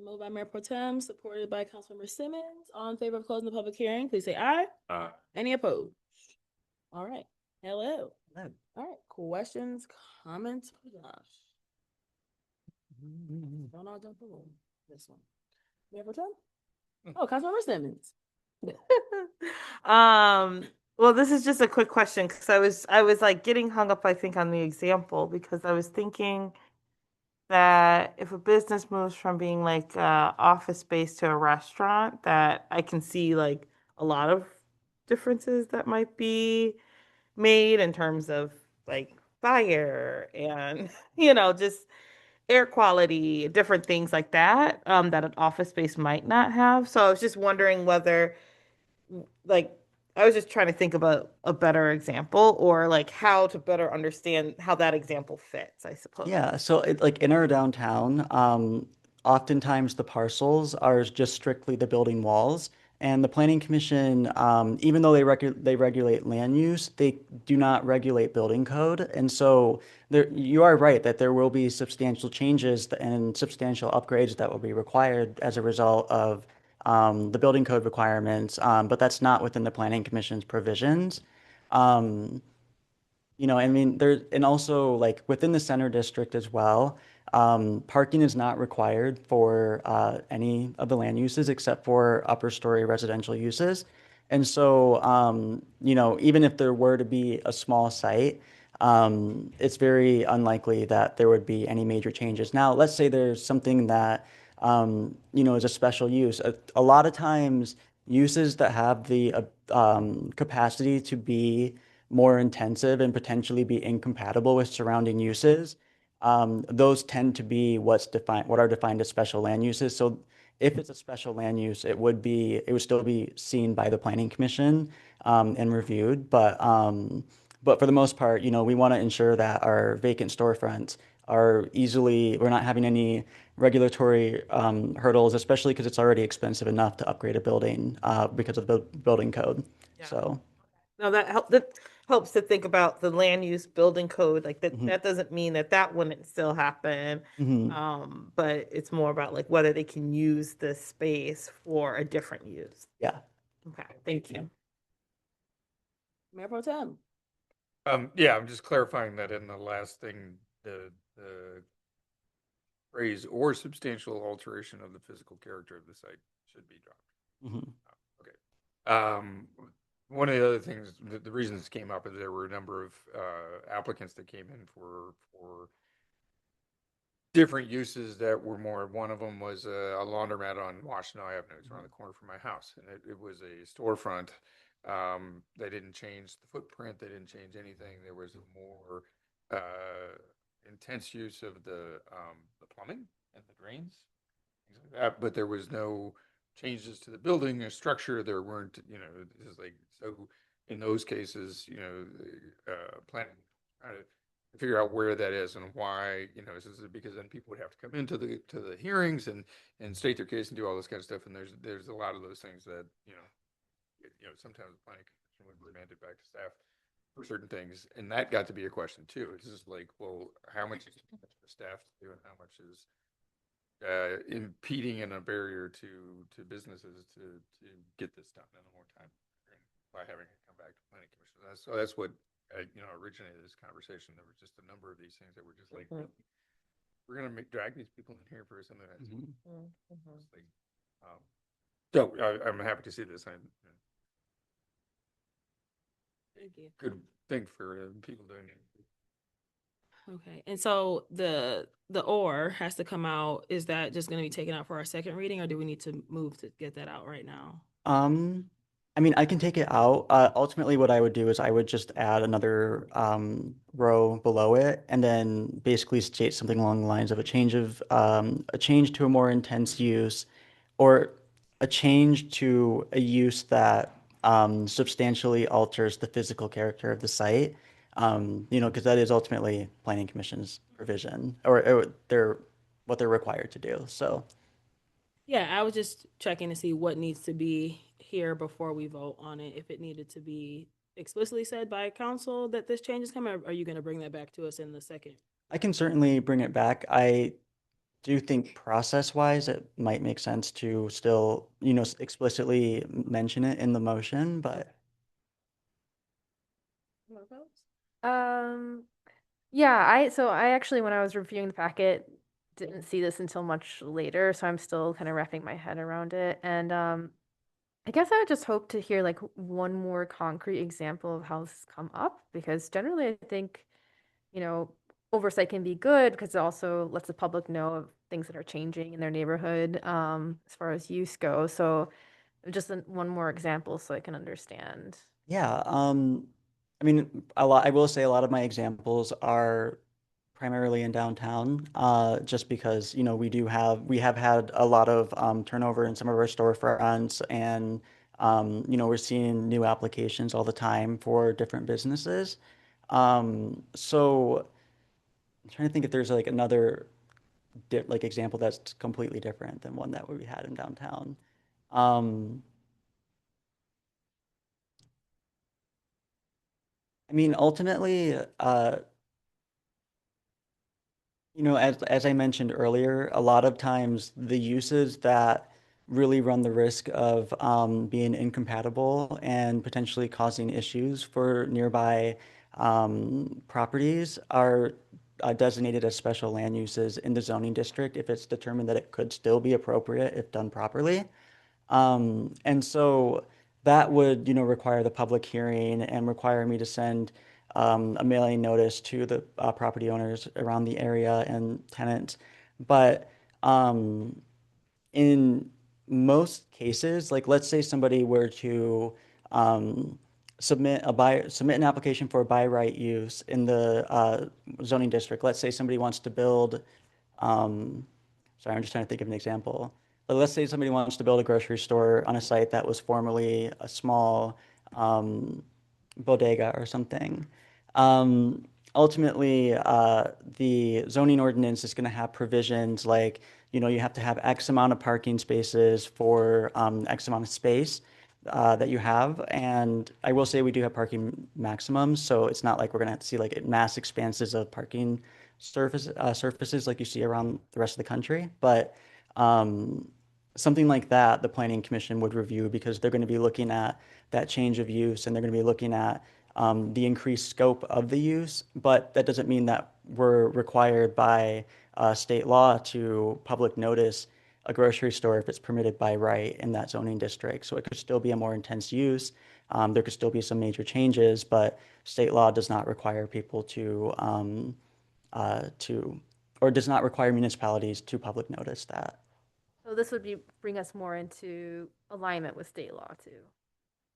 Moved by Mayor Pro Tem, supported by Councilmember Simmons. All in favor of closing the public hearing, please say aye. Aye. Any opposed? All right. Hello. Hello. All right. Questions, comments for Josh? Don't all jump over this one. Mayor Pro Tem? Oh, Councilmember Simmons. Well, this is just a quick question because I was like getting hung up, I think, on the example because I was thinking that if a business moves from being like office space to a restaurant, that I can see like a lot of differences that might be made in terms of like fire and just air quality, different things like that, that an office space might not have. So I was just wondering whether, like, I was just trying to think of a better example, or like how to better understand how that example fits, I suppose. Yeah, so like in our downtown, oftentimes the parcels are just strictly the building walls. And the planning commission, even though they regulate land use, they do not regulate building code. And so you are right that there will be substantial changes and substantial upgrades that will be required as a result of the building code requirements. But that's not within the planning commission's provisions. Um, I mean, and also like within the center district as well, parking is not required for any of the land uses except for upper story residential uses. And so, even if there were to be a small site, it's very unlikely that there would be any major changes. Now, let's say there's something that, is a special use. A lot of times, uses that have the capacity to be more intensive and potentially be incompatible with surrounding uses, those tend to be what are defined as special land uses. So if it's a special land use, it would still be seen by the planning commission and reviewed. But for the most part, we want to ensure that our vacant storefronts we're not having any regulatory hurdles, especially because it's already expensive enough to upgrade a building because of the building code. Yeah. So. No, that helps to think about the land use building code. Like that, Mhm. that doesn't mean that wouldn't still happen. Mhm. But it's more about like whether they can use the space for a different use. Yeah. Okay, thank you. Mayor Pro Tem. Yeah, I'm just clarifying that in the last thing, the phrase "or substantial alteration of the physical character of the site" should be dropped. Mhm. Okay. One of the other things, the reasons it came up is there were a number of applicants that came in for different uses that were more. One of them was a laundromat on Washington Avenue. It's around the corner from my house, and it was a storefront. They didn't change the footprint. They didn't change anything. There was a more intense use of the plumbing and the drains, things like that. But there was no changes to the building or structure. There weren't, this is like, so in those cases, planning, trying to figure out where that is and why, this is because then people would have to come into the hearings and state their case and do all this kind of stuff. And there's a lot of those things that, sometimes the planning commission would remand it back to staff for certain things. And that got to be a question too. It's just like, well, how much is too much for staff to do and how much is impeding and a barrier to businesses to get this done in a more time by having it come back to planning commission. So that's what originated this conversation. There were just a number of these things that were just like, we're gonna drag these people in here for something that's like, so I'm happy to see this. Thank you. Good thing for people doing it. Okay, and so the or has to come out. Is that just going to be taken out for our second reading, or do we need to move to get that out right now? I mean, I can take it out. Ultimately, what I would do is I would just add another row below it, and then basically state something along the lines of a change to a more intense use, or a change to a use that substantially alters the physical character of the site. Because that is ultimately planning commission's provision, or what they're required to do. So. Yeah, I was just checking to see what needs to be here before we vote on it. If it needed to be explicitly said by council that this change is coming, or are you going to bring that back to us in the second? I can certainly bring it back. I do think process-wise, it might make sense to still, explicitly mention it in the motion, but. Yeah, so I actually, when I was reviewing the packet, didn't see this until much later, so I'm still kind of wrapping my head around it. And I guess I would just hope to hear like one more concrete example of how this has come up, because generally I think, oversight can be good because it also lets the public know of things that are changing in their neighborhood as far as use goes. So just one more example so I can understand. Yeah, I mean, I will say a lot of my examples are primarily in downtown, just because, you know, we have had a lot of turnover in some of our storefronts, and you know, we're seeing new applications all the time for different businesses. So I'm trying to think if there's like another like example that's completely different than one that we had in downtown. I mean, ultimately, you know, as I mentioned earlier, a lot of times the uses that really run the risk of being incompatible and potentially causing issues for nearby properties are designated as special land uses in the zoning district if it's determined that it could still be appropriate if done properly. And so that would, you know, require the public hearing and require me to send a mailing notice to the property owners around the area and tenants. But in most cases, like let's say somebody were to submit an application for a by right use in the zoning district. Let's say somebody wants to build, sorry, I'm just trying to think of an example. But let's say somebody wants to build a grocery store on a site that was formerly a small bodega or something. Ultimately, the zoning ordinance is going to have provisions like, you know, you have to have X amount of parking spaces for X amount of space that you have. And I will say we do have parking maximums, so it's not like we're going to have to see like mass expanses of parking surfaces like you see around the rest of the country. But something like that, the Planning Commission would review because they're going to be looking at that change of use and they're going to be looking at the increased scope of the use. But that doesn't mean that we're required by state law to public notice a grocery store if it's permitted by right in that zoning district. So it could still be a more intense use. There could still be some major changes, but state law does not require people or does not require municipalities to public notice that. So this would bring us more into alignment with state law too.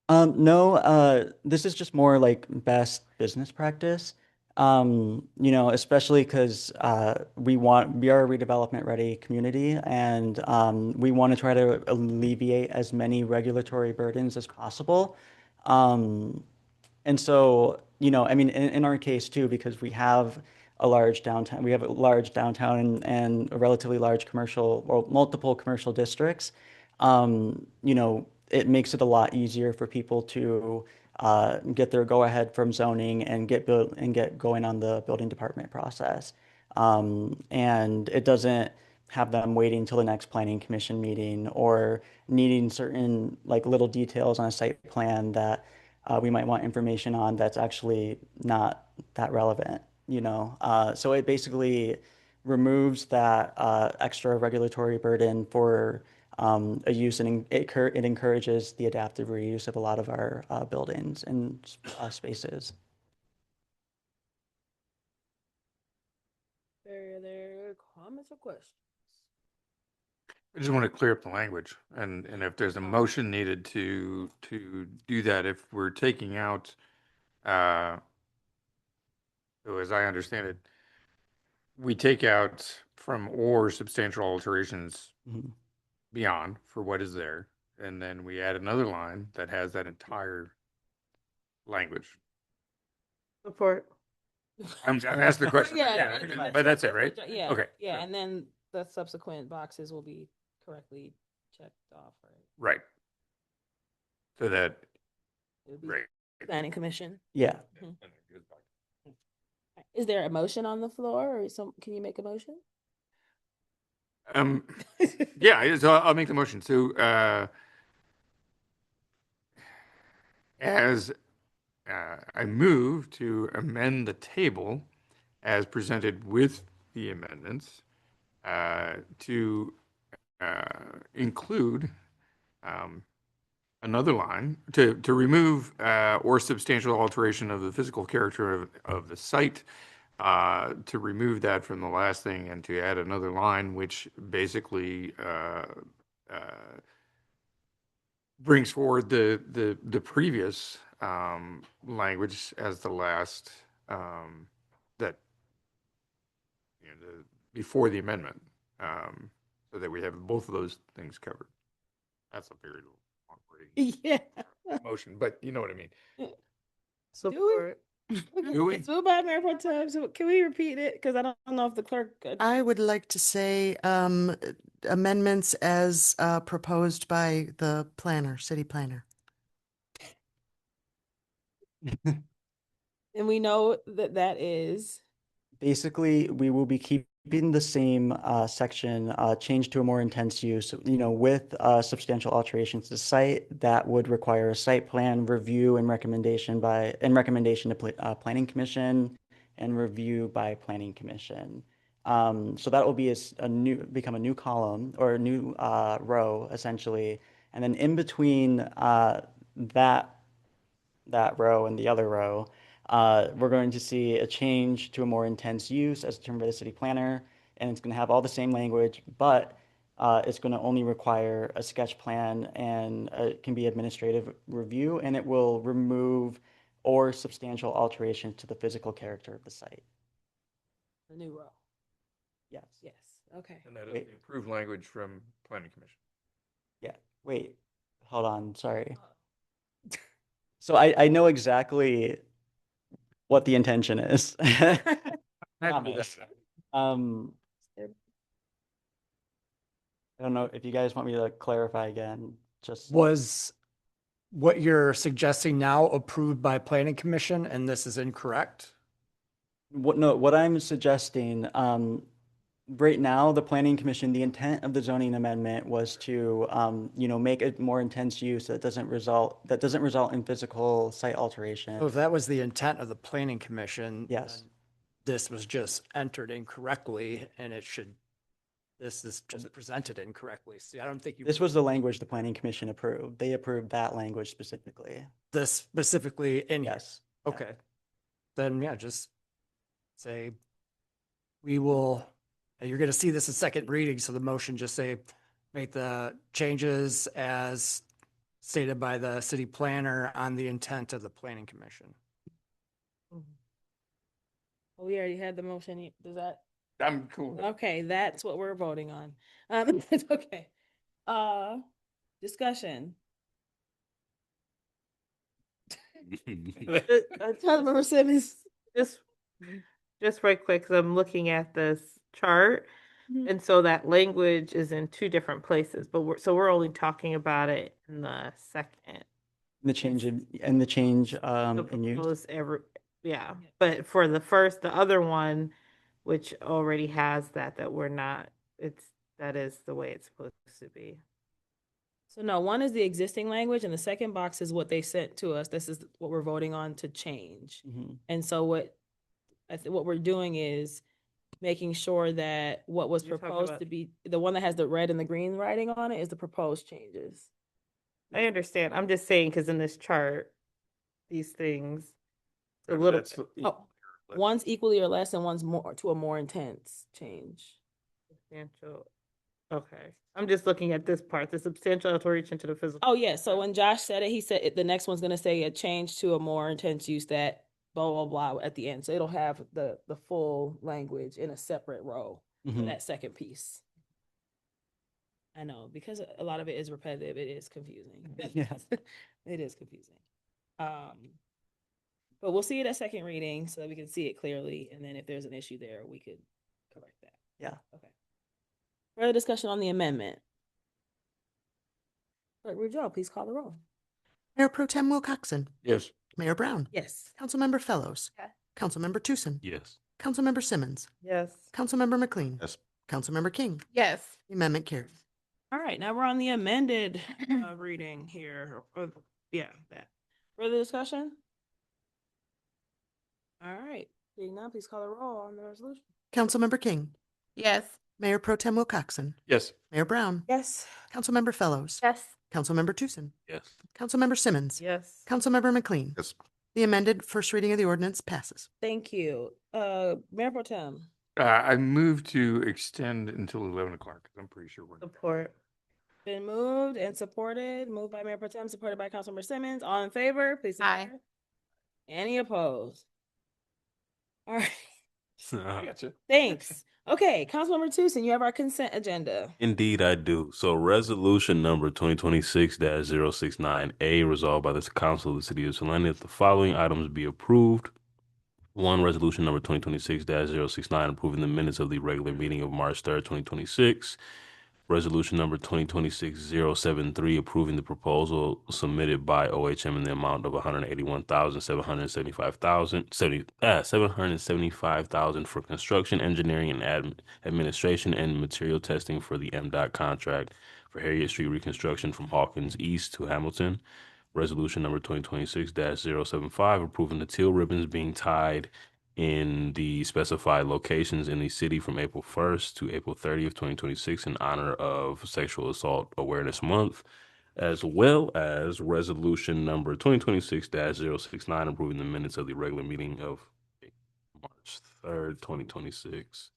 No, this is just more like best business practice. You know, especially because we are a redevelopment ready community, and we want to try to alleviate as many regulatory burdens as possible. And so, you know, I mean, in our case too, because we have a large downtown, and a relatively large commercial or multiple commercial districts, you know, it makes it a lot easier for people to get their go-ahead from zoning and get going on the building department process. And it doesn't have them waiting till the next planning commission meeting or needing certain like little details on a site plan that we might want information on that's actually not that relevant, you know? So it basically removes that extra regulatory burden for a use, and it encourages the adaptive reuse of a lot of our buildings and spaces. Are there comments or questions? I just want to clear up the language, and if there's a motion needed to do that, if we're taking out, so as I understand it, we take out from or substantial alterations beyond for what is there, and then we add another line that has that entire language. Support. I'm asking the question. Yeah, but that's it, right? Yeah. Okay. Yeah, and then the subsequent boxes will be correctly checked off, right? Right. So that, It would be right. Planning Commission. Yeah. Mhm. Is there a motion on the floor, or can you make a motion? Yeah, so I'll make the motion. So, as I move to amend the table as presented with the amendments to include another line to remove or substantial alteration of the physical character of the site, to remove that from the last thing and to add another line which basically brings forward the previous language as the last that before the amendment, so that we have both of those things covered. That's a very long wording Yeah. motion, but you know what I mean. Support. Do we? It's moved by Mayor Pro Tem. So can we repeat it? Because I don't know if the clerk. I would like to say amendments as proposed by the planner, city planner. And we know that that is. Basically, we will be keeping the same section, change to a more intense use, with substantial alterations to the site that would require a site plan review and recommendation to planning commission and review by planning commission. So that will be become a new column or a new row essentially. And then in between that row and the other row, we're going to see a change to a more intense use as determined by the city planner, and it's going to have all the same language, but it's going to only require a sketch plan and it can be administrative review, and it will remove or substantial alterations to the physical character of the site. The new row. Yes. Yes. Okay. And that is the approved language from planning commission. Yeah. Wait, hold on. Sorry. So I know exactly what the intention is. Promise. I don't know if you guys want me to clarify again, just. Was what you're suggesting now approved by planning commission and this is incorrect? What I'm suggesting, right now, the planning commission, the intent of the zoning amendment was to, make it more intense use that doesn't result in physical site alteration. So if that was the intent of the planning commission. Yes. then This was just entered incorrectly and this is just presented incorrectly. See, I don't think you. This was the language the planning commission approved. They approved that language specifically. This specifically in here. Yes. Okay. Then, yeah, just say, you're going to see this in second reading. So the motion just say, make the changes as stated by the city planner on the intent of the planning commission. Well, we already had the motion. Does that? I'm cool. Okay, that's what we're voting on. It's okay. Discussion. Councilmember Simmons. Just right quick, 'cause I'm looking at this chart, and so that language is in two different places, but we're only talking about it in the second. The change in use. Yeah, but for the other one, which already has that we're not, that is the way it's supposed to be. So no, one is the existing language and the second box is what they sent to us. This is what we're voting on to change. And so what we're doing is making sure that what was You're talking proposed about- to be, the one that has the red and the green writing on it is the proposed changes. I understand. I'm just saying, because in this chart, these things, a little. Oh, one's equally or less and one's more to a more intense change. Substantial. Okay, I'm just looking at this part, the substantial alteration to the physical. Oh, yeah. So when Josh said it, he said the next one's going to say a change to a more intense use that blah, blah, blah at the end. So it'll have the full language in a separate row for Mhm. that second piece. I know, because a lot of it is repetitive, it is confusing. Yeah. It is confusing. But we'll see it at second reading so that we can see it clearly. And then if there's an issue there, we could correct that. Yeah. Okay. Further discussion on the amendment. Clerk Rougeau, please call the roll. Mayor Pro Tem Wilcoxen. Yes. Mayor Brown. Yes. Councilmember Fellows. Okay. Councilmember Tucson. Yes. Councilmember Simmons. Yes. Councilmember McLean. Yes. Councilmember King. Yes. The amendment carries. All right, now we're on the amended reading here. Yeah, that. Further discussion? All right, seeing none, please call the roll on the resolution. Councilmember King. Yes. Mayor Pro Tem Wilcoxen. Yes. Mayor Brown. Yes. Councilmember Fellows. Yes. Councilmember Tucson. Yes. Councilmember Simmons. Yes. Councilmember McLean. Yes. The amended first reading of the ordinance passes. Thank you. Mayor Pro Tem. I move to extend until 11 o'clock, 'cause I'm pretty sure we're. Support. Been moved and supported, moved by Mayor Pro Tem, supported by Councilmember Simmons. All in favor, please say Aye. aye. Any opposed? All right, I got you. Thanks. Okay, Councilmember Tucson, you have our consent agenda. Indeed, I do. So resolution number 2026-069A, resolved by the council of the city of Ypsilanti that the following items be approved. One, resolution number 2026-069, approving the minutes of the regular meeting of March 3rd, 2026. Resolution number 2026-073, approving the proposal submitted by OHM in the amount of $775,000 for construction, engineering, and administration and material testing for the MDOT contract for Harriet Street reconstruction from Hawkins East to Hamilton. Resolution number 2026-075, approving the teal ribbons being tied in the specified locations in the city from April 1st to April 30th, 2026 in honor of Sexual Assault Awareness Month, as well as resolution number 2026-069, approving the minutes of the regular meeting of March 3rd, 2026.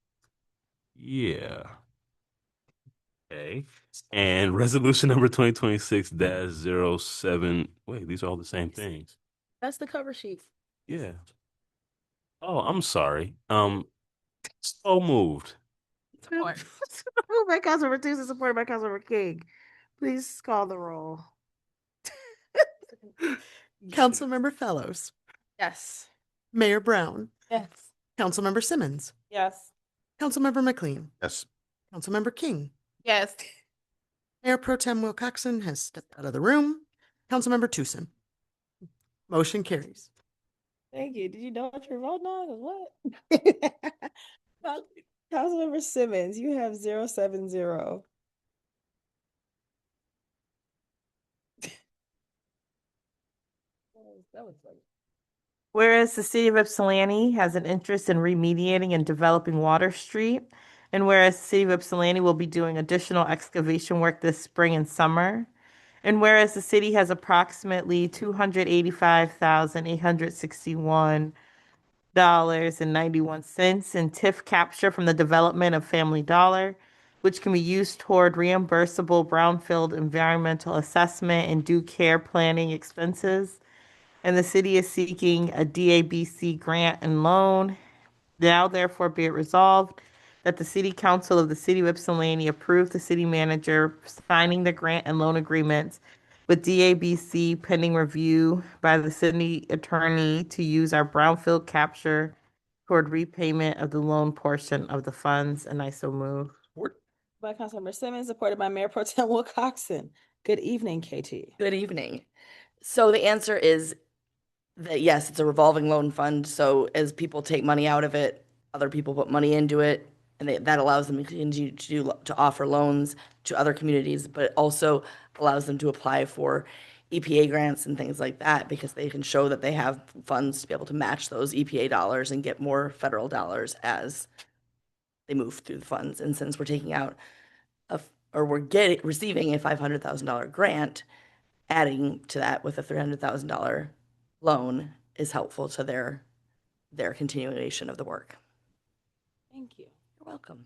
Yeah. Okay. And resolution number 2026-07. Wait, these are all the same things. That's the cover sheet. Yeah. Oh, I'm sorry. So moved. Moved by Councilmember Tucson, supported by Councilmember King. Please call the roll. Councilmember Fellows, Yes. Mayor Brown, Yes. Councilmember Simmons, Yes. Councilmember McLean, Yes. Councilmember King, Yes. Mayor Pro Tem Wilcoxen has stepped out of the room. Councilmember Tucson. Motion carries. Thank you. Did you know what you're voting on? Or what? Councilmember Simmons, you have 070. That was funny. Whereas the city of Ypsilanti has an interest in remediating and developing Water Street, and whereas the city of Ypsilanti will be doing additional excavation work this spring and summer, and whereas the city has approximately $285,861.91 in TIF capture from the development of Family Dollar, which can be used toward reimbursable brownfield environmental assessment and due care planning expenses. And the city is seeking a DABC grant and loan. Now therefore be it resolved that the city council of the city of Ypsilanti approve the city manager signing the grant and loan agreements with DABC pending review by the city attorney to use our brownfield capture toward repayment of the loan portion of the funds. And I so move. By Councilmember Simmons, supported by Mayor Pro Tem Wilcoxen. Good evening, KT. Good evening. So the answer is that yes, it's a revolving loan fund. So as people take money out of it, other people put money into it, and that allows them to continue to offer loans to other communities, but also allows them to apply for EPA grants and things like that because they can show that they have funds to be able to match those EPA dollars and get more federal dollars as they move through the funds. And since we're taking out we're receiving a $500,000 grant, adding to that with a $300,000 loan is helpful to their continuation of the work. Thank you. You're welcome.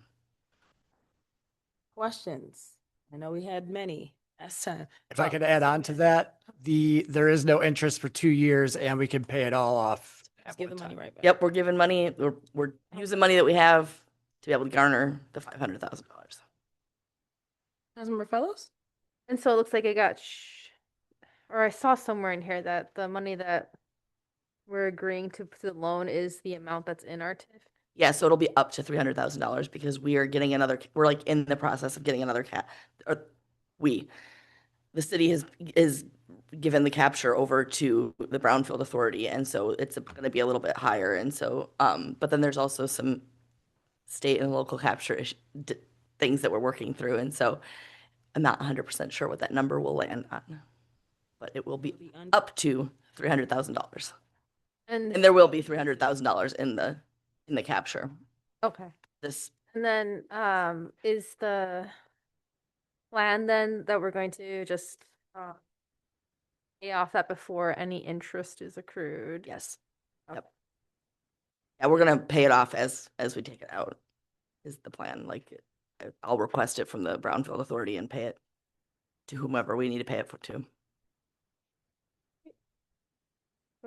Questions? I know we had many last time. If I could add on to that, there is no interest for 2 years and we can pay it all off. Just give the money right back. Yep, we're giving money, we're using money that we have to be able to garner the $500,000. Councilmember Fellows? And so it looks like it got, or I saw somewhere in here that the money that we're agreeing to the loan is the amount that's in our TIF. Yeah, so it'll be up to $300,000 because we are getting we're like in the process of getting another the city is given the capture over to the Brownfield Authority, and so it's going to be a little bit higher. And so, but then there's also some state and local capture things that we're working through, and so I'm not 100% sure what that number will land on, but it will be up to $300,000, and there will be $300,000 in the capture. Okay. This And then is the plan then that we're going to just pay off that before any interest is accrued? Yes. Yep. Yeah, we're gonna pay it off as we take it out, is the plan. Like, I'll request it from the Brownfield Authority and pay it to whomever we need to pay it to.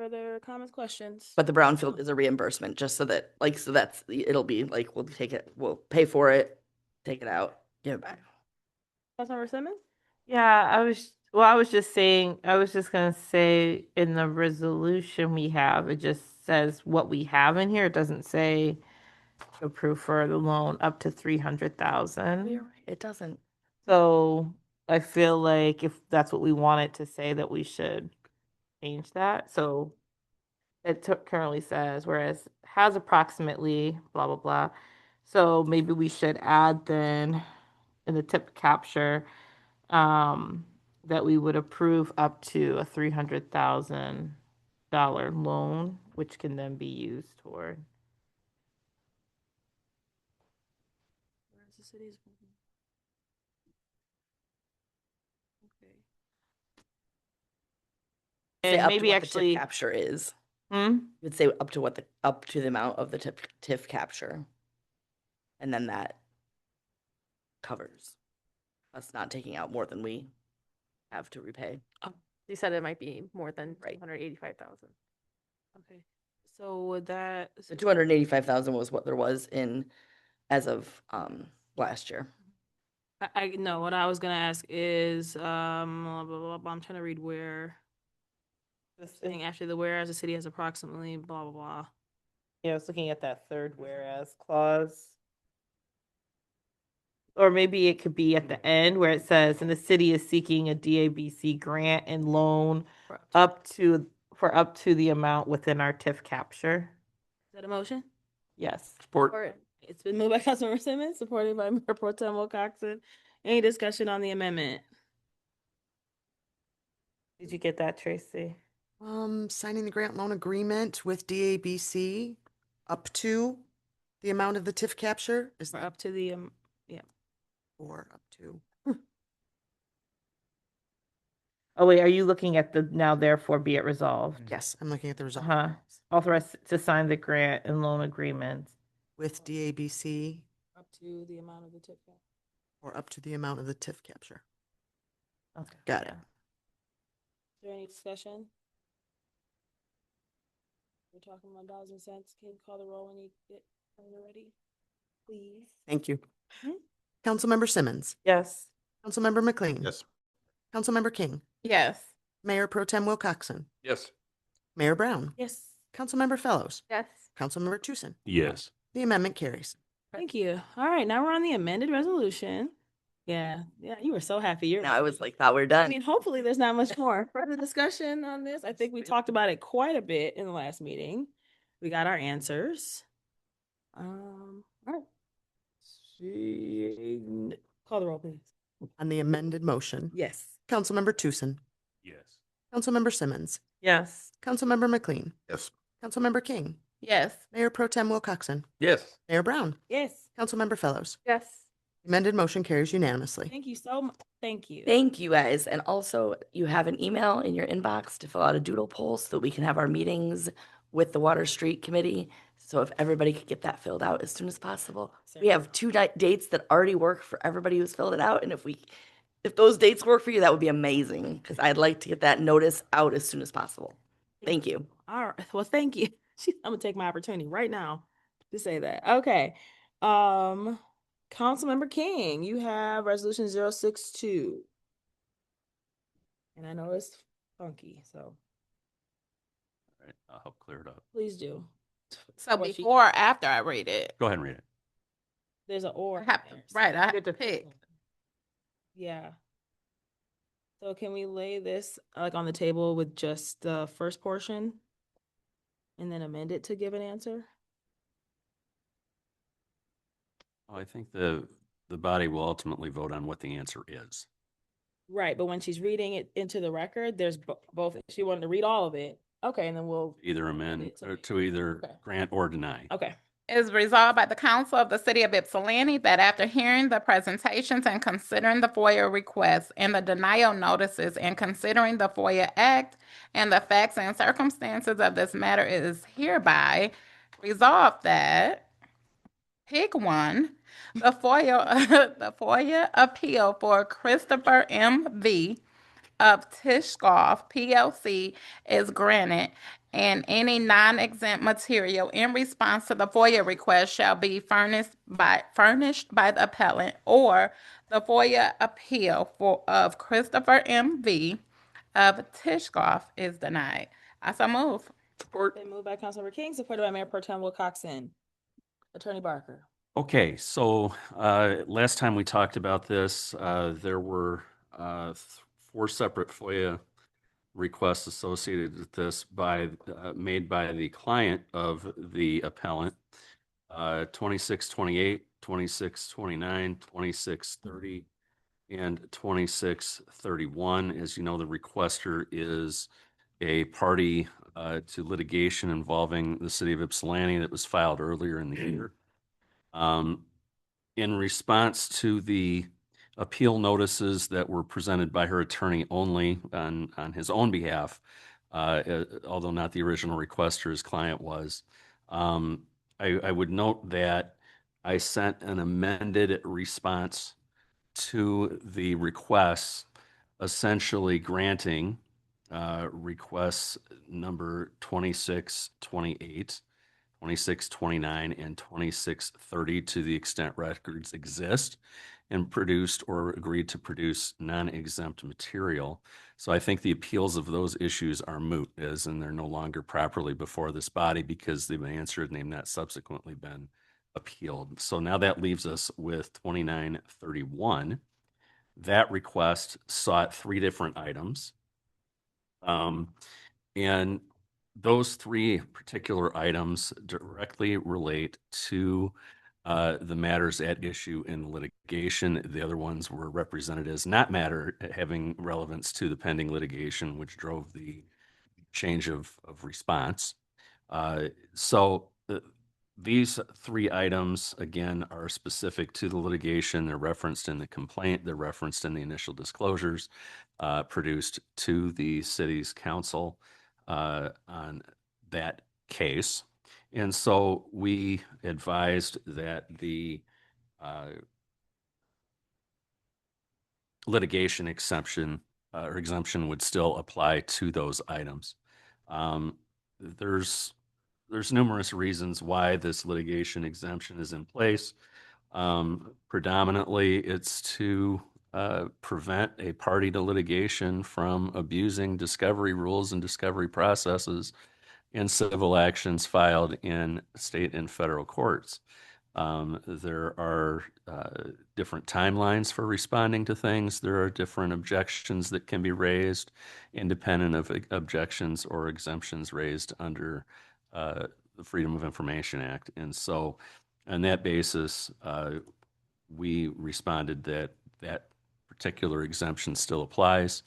further comments, questions? But the brownfield is a reimbursement, just so that, like, so that's, it'll be like, we'll take it, we'll pay for it, take it out, give it back. Councilmember Simmons? Yeah, I was just saying, I was just gonna say in the resolution we have, it just says what we have in here. It doesn't say approve for the loan up to 300,000. You're right, it doesn't. So I feel like if that's what we wanted to say, that we should change that. So it currently says, whereas has approximately blah, blah, blah. So maybe we should add then in the tip capture, that we would approve up to a $300,000 loan, which can then be used toward. Where's the city's? Okay. Say And up to maybe what the actually, TIF capture is. Hmm? You would say up to up to the amount of the TIF capture. And then that covers us not taking out more than we have to repay. You said it might be more than Right. 285,000. Okay. So would that? The 285,000 was what there was in, as of, last year. I no, what I was gonna ask is, blah, blah, blah, blah, I'm trying to read where. This thing after the whereas the city has approximately blah, blah, blah. Yeah, I was looking at that third whereas clause. Or maybe it could be at the end where it says, and the city is seeking a DABC grant and loan for up to the amount within our TIF capture. Is that a motion? Yes. Support. It's been moved by Councilmember Simmons, supported by Mayor Pro Tem Wilcoxen. Any discussion on the amendment? Did you get that, Tracy? Signing the grant loan agreement with DABC up to the amount of the TIF capture is Or up to the, yeah. or up to. Oh, wait, are you looking at the now therefore be it resolved? Yes, I'm looking at the result. Uh-huh. Authorized to sign the grant and loan agreements. With DABC Up to the amount of the tip cap. or up to the amount of the TIF capture. Okay. Got it. Is there any discussion? We're talking about dollars and cents. Can you call the roll when you get ready? Please. Thank you. Mhm. Councilmember Simmons. Yes. Councilmember McLean. Yes. Councilmember King. Yes. Mayor Pro Tem Wilcoxen. Yes. Mayor Brown. Yes. Councilmember Fellows. Yes. Councilmember Tucson. Yes. The amendment carries. Thank you. All right, now we're on the amended resolution. Yeah, you were so happy. Now I was like, thought we were I done. mean, hopefully there's not much more further discussion on this. I think we talked about it quite a bit in the last meeting. We got our answers. All right. Call the roll, please. On the amended motion. Yes. Councilmember Tucson. Yes. Councilmember Simmons. Yes. Councilmember McLean. Yes. Councilmember King. Yes. Mayor Pro Tem Wilcoxen. Yes. Mayor Brown. Yes. Councilmember Fellows. Yes. Amended motion carries unanimously. Thank you so much. Thank you. Thank you guys. And also you have an email in your inbox to fill out a doodle poll so that we can have our meetings with the Water Street Committee. So if everybody could get that filled out as soon as possible. We have two dates that already work for everybody who's filled it out. And if those dates work for you, that would be amazing because I'd like to get that notice out as soon as possible. Thank you. All right. Well, thank you. I'm gonna take my opportunity right now to say that. Okay. Councilmember King, you have resolution 062. And I know it's funky, so All right. I'll help clear it up. please do. So Or she- before or after I read it? Go ahead and read it. There's an or. I have to, there, right, I have Good to to- pick. Yeah. So can we lay this like on the table with just the first portion? And then amend it to give an answer? I think the body will ultimately vote on what the answer is. Right, but when she's reading it into the record, there's both, she wanted to read all of it. Okay, and then we'll, Either amend It's or to either Okay. grant or deny. okay. Is resolved by the Council of the City of Ypsilanti that after hearing the presentations and considering the FOIA requests and the denial notices and considering the FOIA Act and the facts and circumstances of this matter, it is hereby resolved that pick one, the FOIA appeal for Christopher M.V. of Tishkoff PLC is granted, and any non-exempt material in response to the FOIA request shall be furnished by the appellant, or the FOIA appeal of Christopher M.V. of Tishkoff is denied. I so move. Support. Been moved by Councilmember King, supported by Mayor Pro Tem Wilcoxen. Attorney Barker. Okay, so last time we talked about this, there were 4 separate FOIA requests associated with this made by the client of the appellant, 2628, 2629, 2630, and 2631. As you know, the requester is a party to litigation involving the city of Ypsilanti that was filed earlier in the year. In response to the appeal notices that were presented by her attorney only on his own behalf, although not the original requester, his client was, I would note that I sent an amended response to the requests, essentially granting requests number 2628, 2629, and 2630 to the extent records exist, and produced or agreed to produce non-exempt material. So I think the appeals of those issues are moot, and they're no longer properly before this body because they've been answered and they've not subsequently been appealed. So now that leaves us with 2931. That request sought 3 different items. And those 3 particular items directly relate to the matters at issue in litigation. The other ones were represented as not having relevance to the pending litigation, which drove the change of response. These 3 items, again, are specific to the litigation. They're referenced in the complaint. They're referenced in the initial disclosures produced to the city's council on that case. And so we advised that the litigation exception or exemption would still apply to those items. There's numerous reasons why this litigation exemption is in place. Predominantly, it's to prevent a party to litigation from abusing discovery rules and discovery processes in civil actions filed in state and federal courts. There are different timelines for responding to things. There are different objections that can be raised, independent of objections or exemptions raised under the Freedom of Information Act. And so on that basis, we responded that that particular exemption still applies,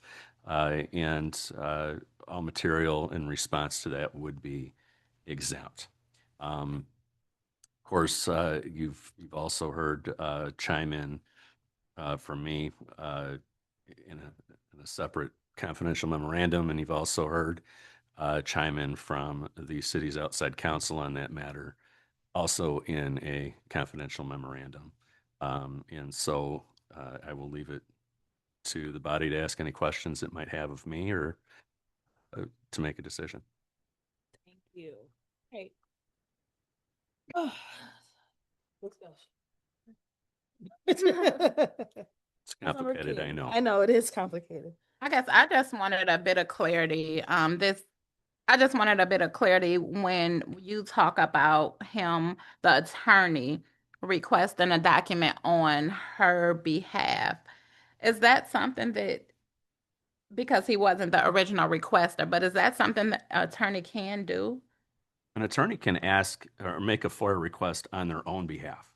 and all material in response to that would be exempt. Of course, you've also heard chime in from me in a separate confidential memorandum, and you've also heard chime in from the city's outside counsel on that matter, also in a confidential memorandum. And so I will leave it to the body to ask any questions it might have of me or to make a decision. Thank you. Great. Let's go. It's complicated, I know. I know it is complicated. I guess I just wanted a bit of clarity. I just wanted a bit of clarity when you talk about him, the attorney, requesting a document on her behalf. Is that something that, because he wasn't the original requester, but is that something that an attorney can do? An attorney can ask or make a FOIA request on their own behalf.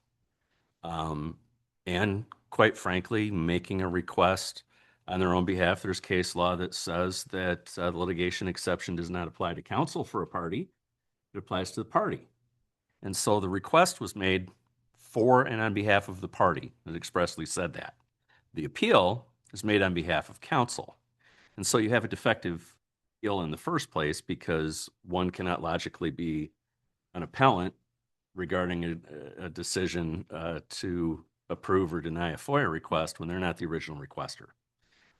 And quite frankly, making a request on their own behalf, there's case law that says that the litigation exception does not apply to counsel for a party. It applies to the party. And so the request was made for and on behalf of the party. It expressly said that. The appeal is made on behalf of counsel. And so you have a defective appeal in the first place because one cannot logically be an appellant regarding a decision to approve or deny a FOIA request when they're not the original requester.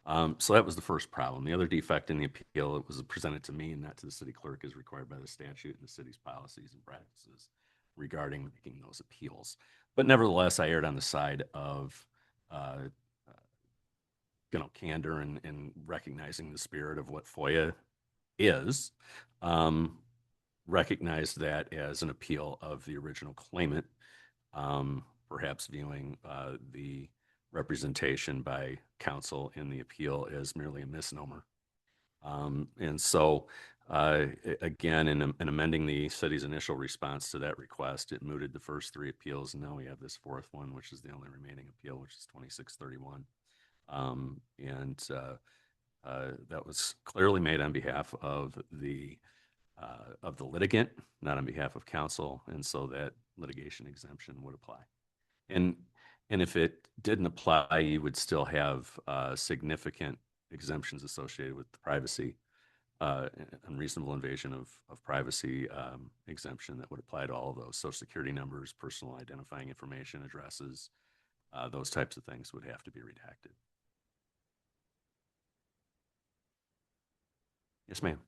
So that was the first problem. The other defect in the appeal, it was presented to me and not to the city clerk, as required by the statute and the city's policies and practices regarding making those appeals. But nevertheless, I erred on the side of, candor and recognizing the spirit of what FOIA is. Recognized that as an appeal of the original claimant, perhaps viewing the representation by counsel in the appeal as merely a misnomer. And so, again, in amending the city's initial response to that request, it mooted the first three appeals, and now we have this fourth one, which is the only remaining appeal, which is 2631. That was clearly made on behalf of the litigant, not on behalf of counsel, and so that litigation exemption would apply. And if it didn't apply, you would still have significant exemptions associated with the privacy, unreasonable invasion of privacy exemption that would apply to all of those. Social security numbers, personal identifying information, addresses, those types of things would have to be redacted. Yes, ma'am.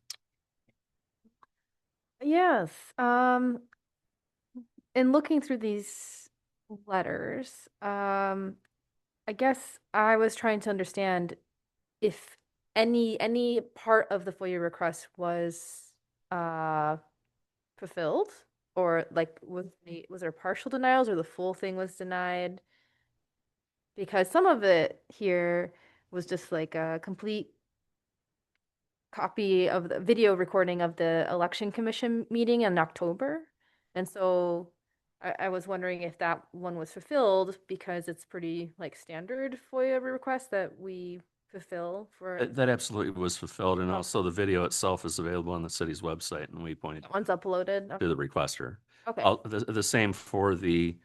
Yes. In looking through these letters, I guess I was trying to understand if any part of the FOIA request was fulfilled, or like was there partial denials or the full thing was denied? Because some of it here was just like a complete copy of the video recording of the election commission meeting in October. And so I was wondering if that one was fulfilled, because it's pretty like standard FOIA request that we fulfill for. That absolutely was fulfilled, and also the video itself is available on the city's website, and we pointed That one's uploaded. to the requester. Okay. The same for the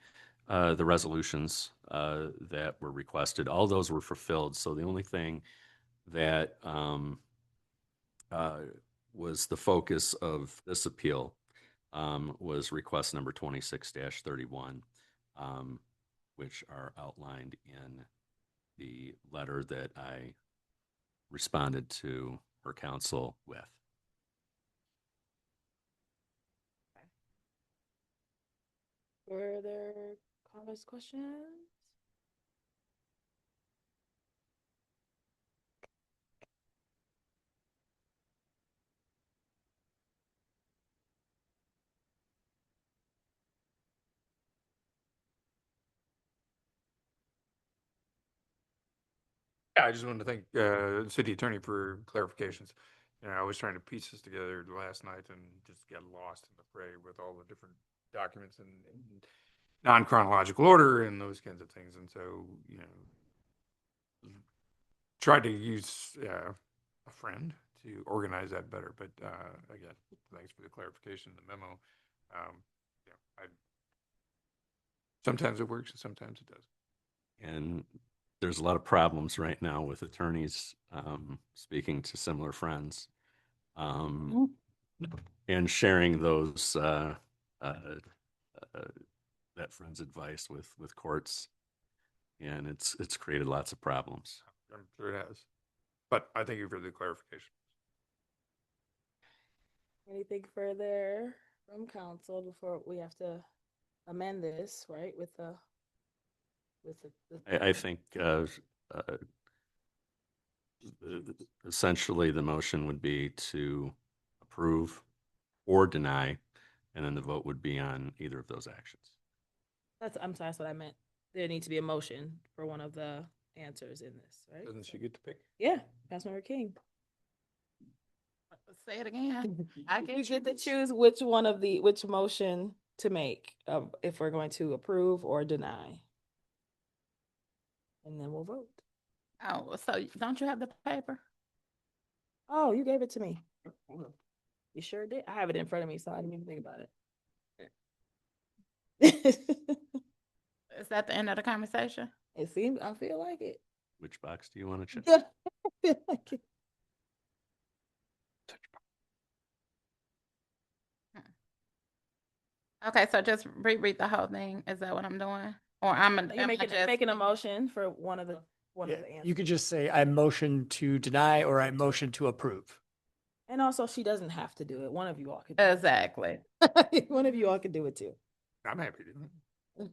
resolutions that were requested. All those were fulfilled. So the only thing that was the focus of this appeal was request number 26-31, which are outlined in the letter that I responded to her counsel with. Further comments, questions? Yeah, I just wanted to thank the city attorney for clarifications. I was trying to piece this together last night and just get lost in the fray with all the different documents in non-chronological order and those kinds of things. And so, tried to use a friend to organize that better. But again, thanks for the clarification in the memo. Sometimes it works and sometimes it doesn't. And there's a lot of problems right now with attorneys speaking to similar friends and sharing those that friend's advice with courts, and it's created lots of problems. I'm sure it has, but I thank you for the clarification. Anything further from council before we have to amend this, right? With the I think essentially the motion would be to approve or deny, and then the vote would be on either of those actions. I'm sorry, that's what I meant. There needs to be a motion for one of the answers in this, right? Doesn't she get to pick? Yeah, Councilmember King. Say it again. I You get to choose which motion to make, if we're going to approve or deny. And then we'll vote. Oh, so don't you have the paper? Oh, you gave it to me. You sure did. I have it in front of me, so I didn't even think about it. Is that the end of the conversation? It seems, I feel like it. Which box do you want to check? Yeah, I feel like it. Okay, so just reread the whole thing. Is that what I'm doing? Or I'm You're making a motion for one of the, one Yeah, of the answers. you could just say, I motion to deny or I motion to approve. And also, she doesn't have to do it. One of you all could. Do Exactly. it. One of you all could do it too. I'm happy to do it.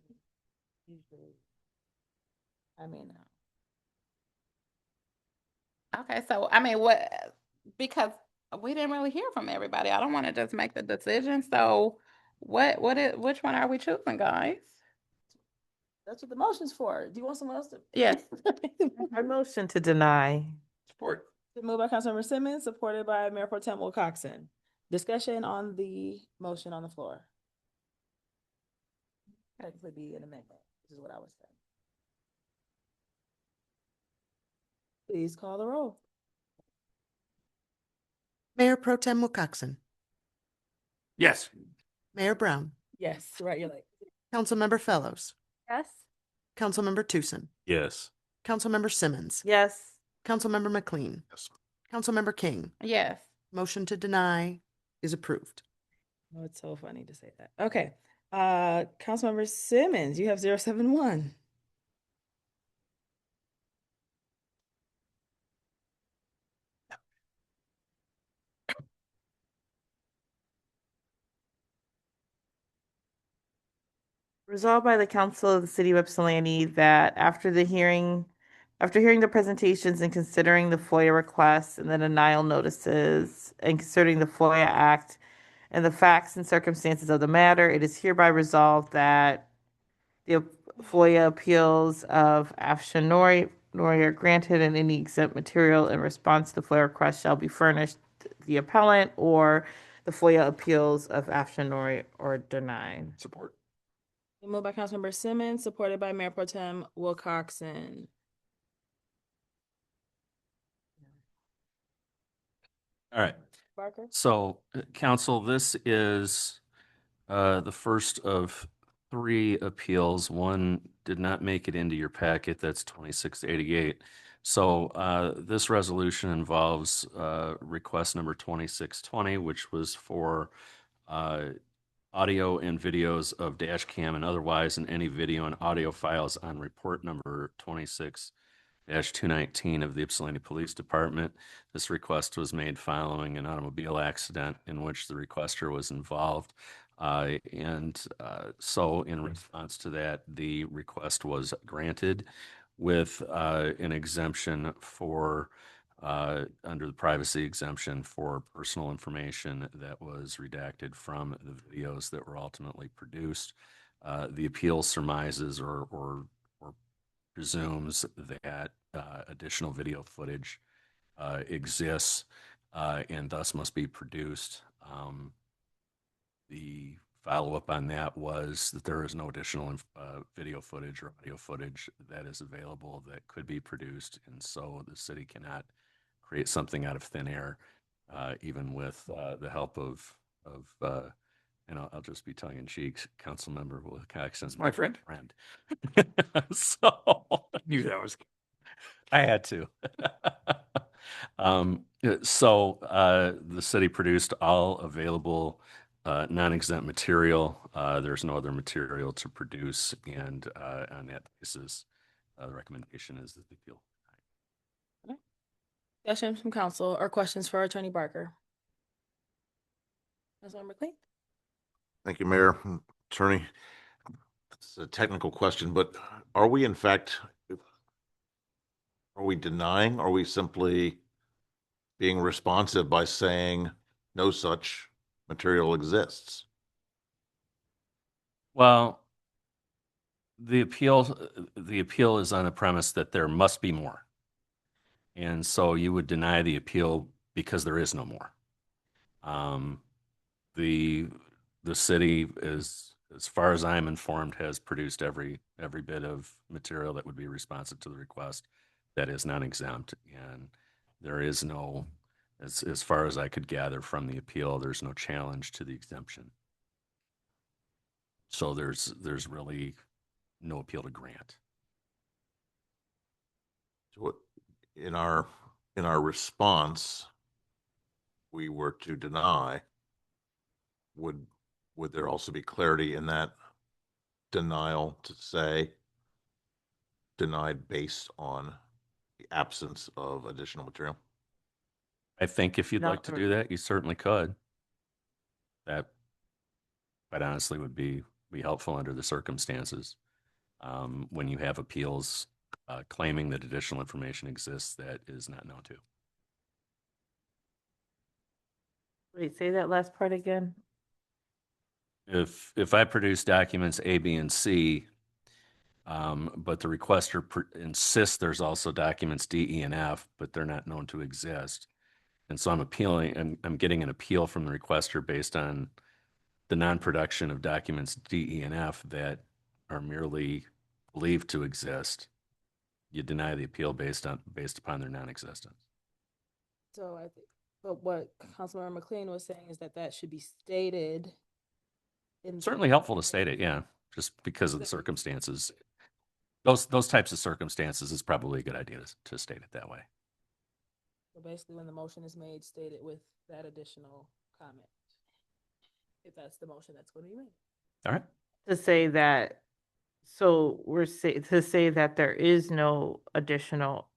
I mean, Okay, so I mean, what, because we didn't really hear from everybody. I don't want to just make the decision. So which one are we choosing, guys? that's what the motion's for. Do you want someone else to? Yes. I motion to deny. Support. Moved by Councilmember Simmons, supported by Mayor Pro Tem Wilcoxen. Discussion on the motion on the floor. Technically be an amendment, which is what I was saying. Please call the roll. Mayor Pro Tem Wilcoxen, Yes. Mayor Brown, Yes, right, you're like. Councilmember Fellows, Yes. Councilmember Tucson, Yes. Councilmember Simmons, Yes. Councilmember McLean, Yes. Councilmember King. Yes. Motion to deny is approved. Oh, it's so funny to say that. Okay, Councilmember Simmons, you have 071. Resolved by the Council of the City of Ypsilanti that after hearing the presentations and considering the FOIA requests and the denial notices and considering the FOIA Act and the facts and circumstances of the matter, it is hereby resolved that the FOIA appeals of Afshan Nori are granted and any exempt material in response to FOIA requests shall be furnished the appellant, or the FOIA appeals of Afshan Nori are denied. Support. Moved by Councilmember Simmons, supported by Mayor Pro Tem Wilcoxen. All right. Barker? So, council, this is the first of 3 appeals. One did not make it into your packet. That's 2688. So this resolution involves request number 2620, which was for audio and videos of dash cam and otherwise, and any video and audio files on report number 26-219 of the Ypsilanti Police Department. This request was made following an automobile accident in which the requester was involved. So in response to that, the request was granted with an exemption for under the privacy exemption for personal information that was redacted from the videos that were ultimately produced. The appeal surmises or presumes that additional video footage exists and thus must be produced. The follow-up on that was that there is no additional video footage or audio footage that is available that could be produced, and so the city cannot create something out of thin air, even with the help of and I'll just be tongue in cheek, Councilmember Wilcoxen's my friend. So Knew that was. I had to. The city produced all available non-exempt material. There's no other material to produce, and on that basis, the recommendation is that the appeal. Questions from council or questions for Attorney Barker? Councilmember McLean? Thank you, Mayor. Attorney, it's a technical question, but are we in fact, are we denying? Are we simply being responsive by saying no such material exists? Well, the appeal is on the premise that there must be more. And so you would deny the appeal because there is no more. The city is, as far as I'm informed, has produced every bit of material that would be responsive to the request that is non-exempt, and there is no, as far as I could gather from the appeal, there's no challenge to the exemption. So there's really no appeal to grant. So in our response, we were to deny, would there also be clarity in that denial to say denied based on the absence of additional material? I think if you'd Not like to for- do that, you certainly could. That, quite honestly, would be helpful under the circumstances. When you have appeals claiming that additional information exists that is not known to. Wait, say that last part again. If I produce documents A, B, and C, but the requester insists there's also documents D, E, and F, but they're not known to exist, and so I'm appealing, and I'm getting an appeal from the requester based on the non-production of documents D, E, and F that are merely believed to exist, you deny the appeal based upon their non-existence. So I think, but what Councilmember McLean was saying is that that should be stated in. Certainly helpful to state it, yeah, just because of the circumstances. Those types of circumstances is probably a good idea to state it that way. So basically, when the motion is made, state it with that additional comment. If that's the motion that's going to be made. All right. To say that, so to say that there is no additional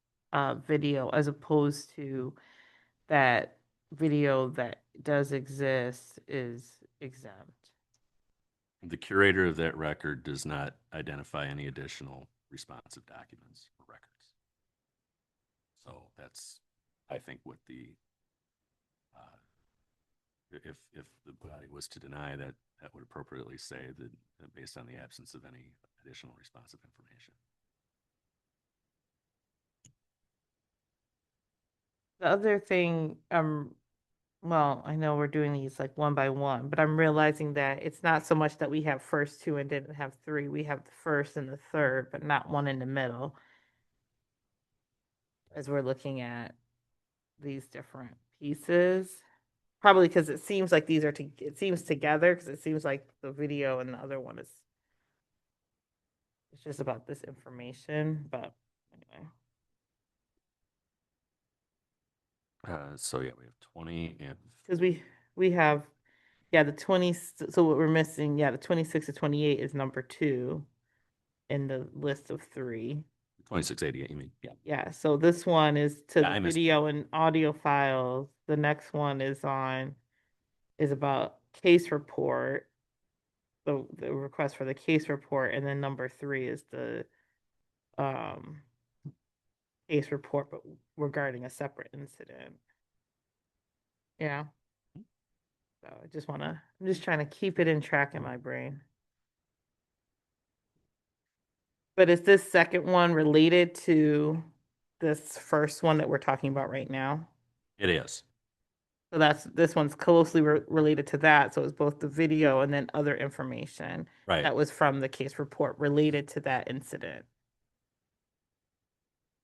video as opposed to that video that does exist is exempt. The curator of that record does not identify any additional responsive documents or records. So that's, I think, what the, if the body was to deny that, that would appropriately say that based on the absence of any additional responsive information. The other thing, well, I know we're doing these like one by one, but I'm realizing that it's not so much that we have first two and didn't have three. We have the first and the third, but not one in the middle. As we're looking at these different pieces, probably because it seems like these are it seems together because it seems like the video and the other one is it's just about this information, but anyway. So yeah, we have 20 and Because we have, yeah, the 20, so what we're missing, yeah, the 26 to 28 is number 2 in the list of 3. 2688, you mean? Yeah. Yeah, so this one is to Yeah, the I missed video and audio files. The next one is about case report, the request for the case report, and then number 3 is the case report, but regarding a separate incident. Yeah. So I'm just trying to keep it in track in my brain. But is this second one related to this first one that we're talking about right now? It is. So this one's closely related to that. So it's both the video and then other information Right. that was from the case report related to that incident.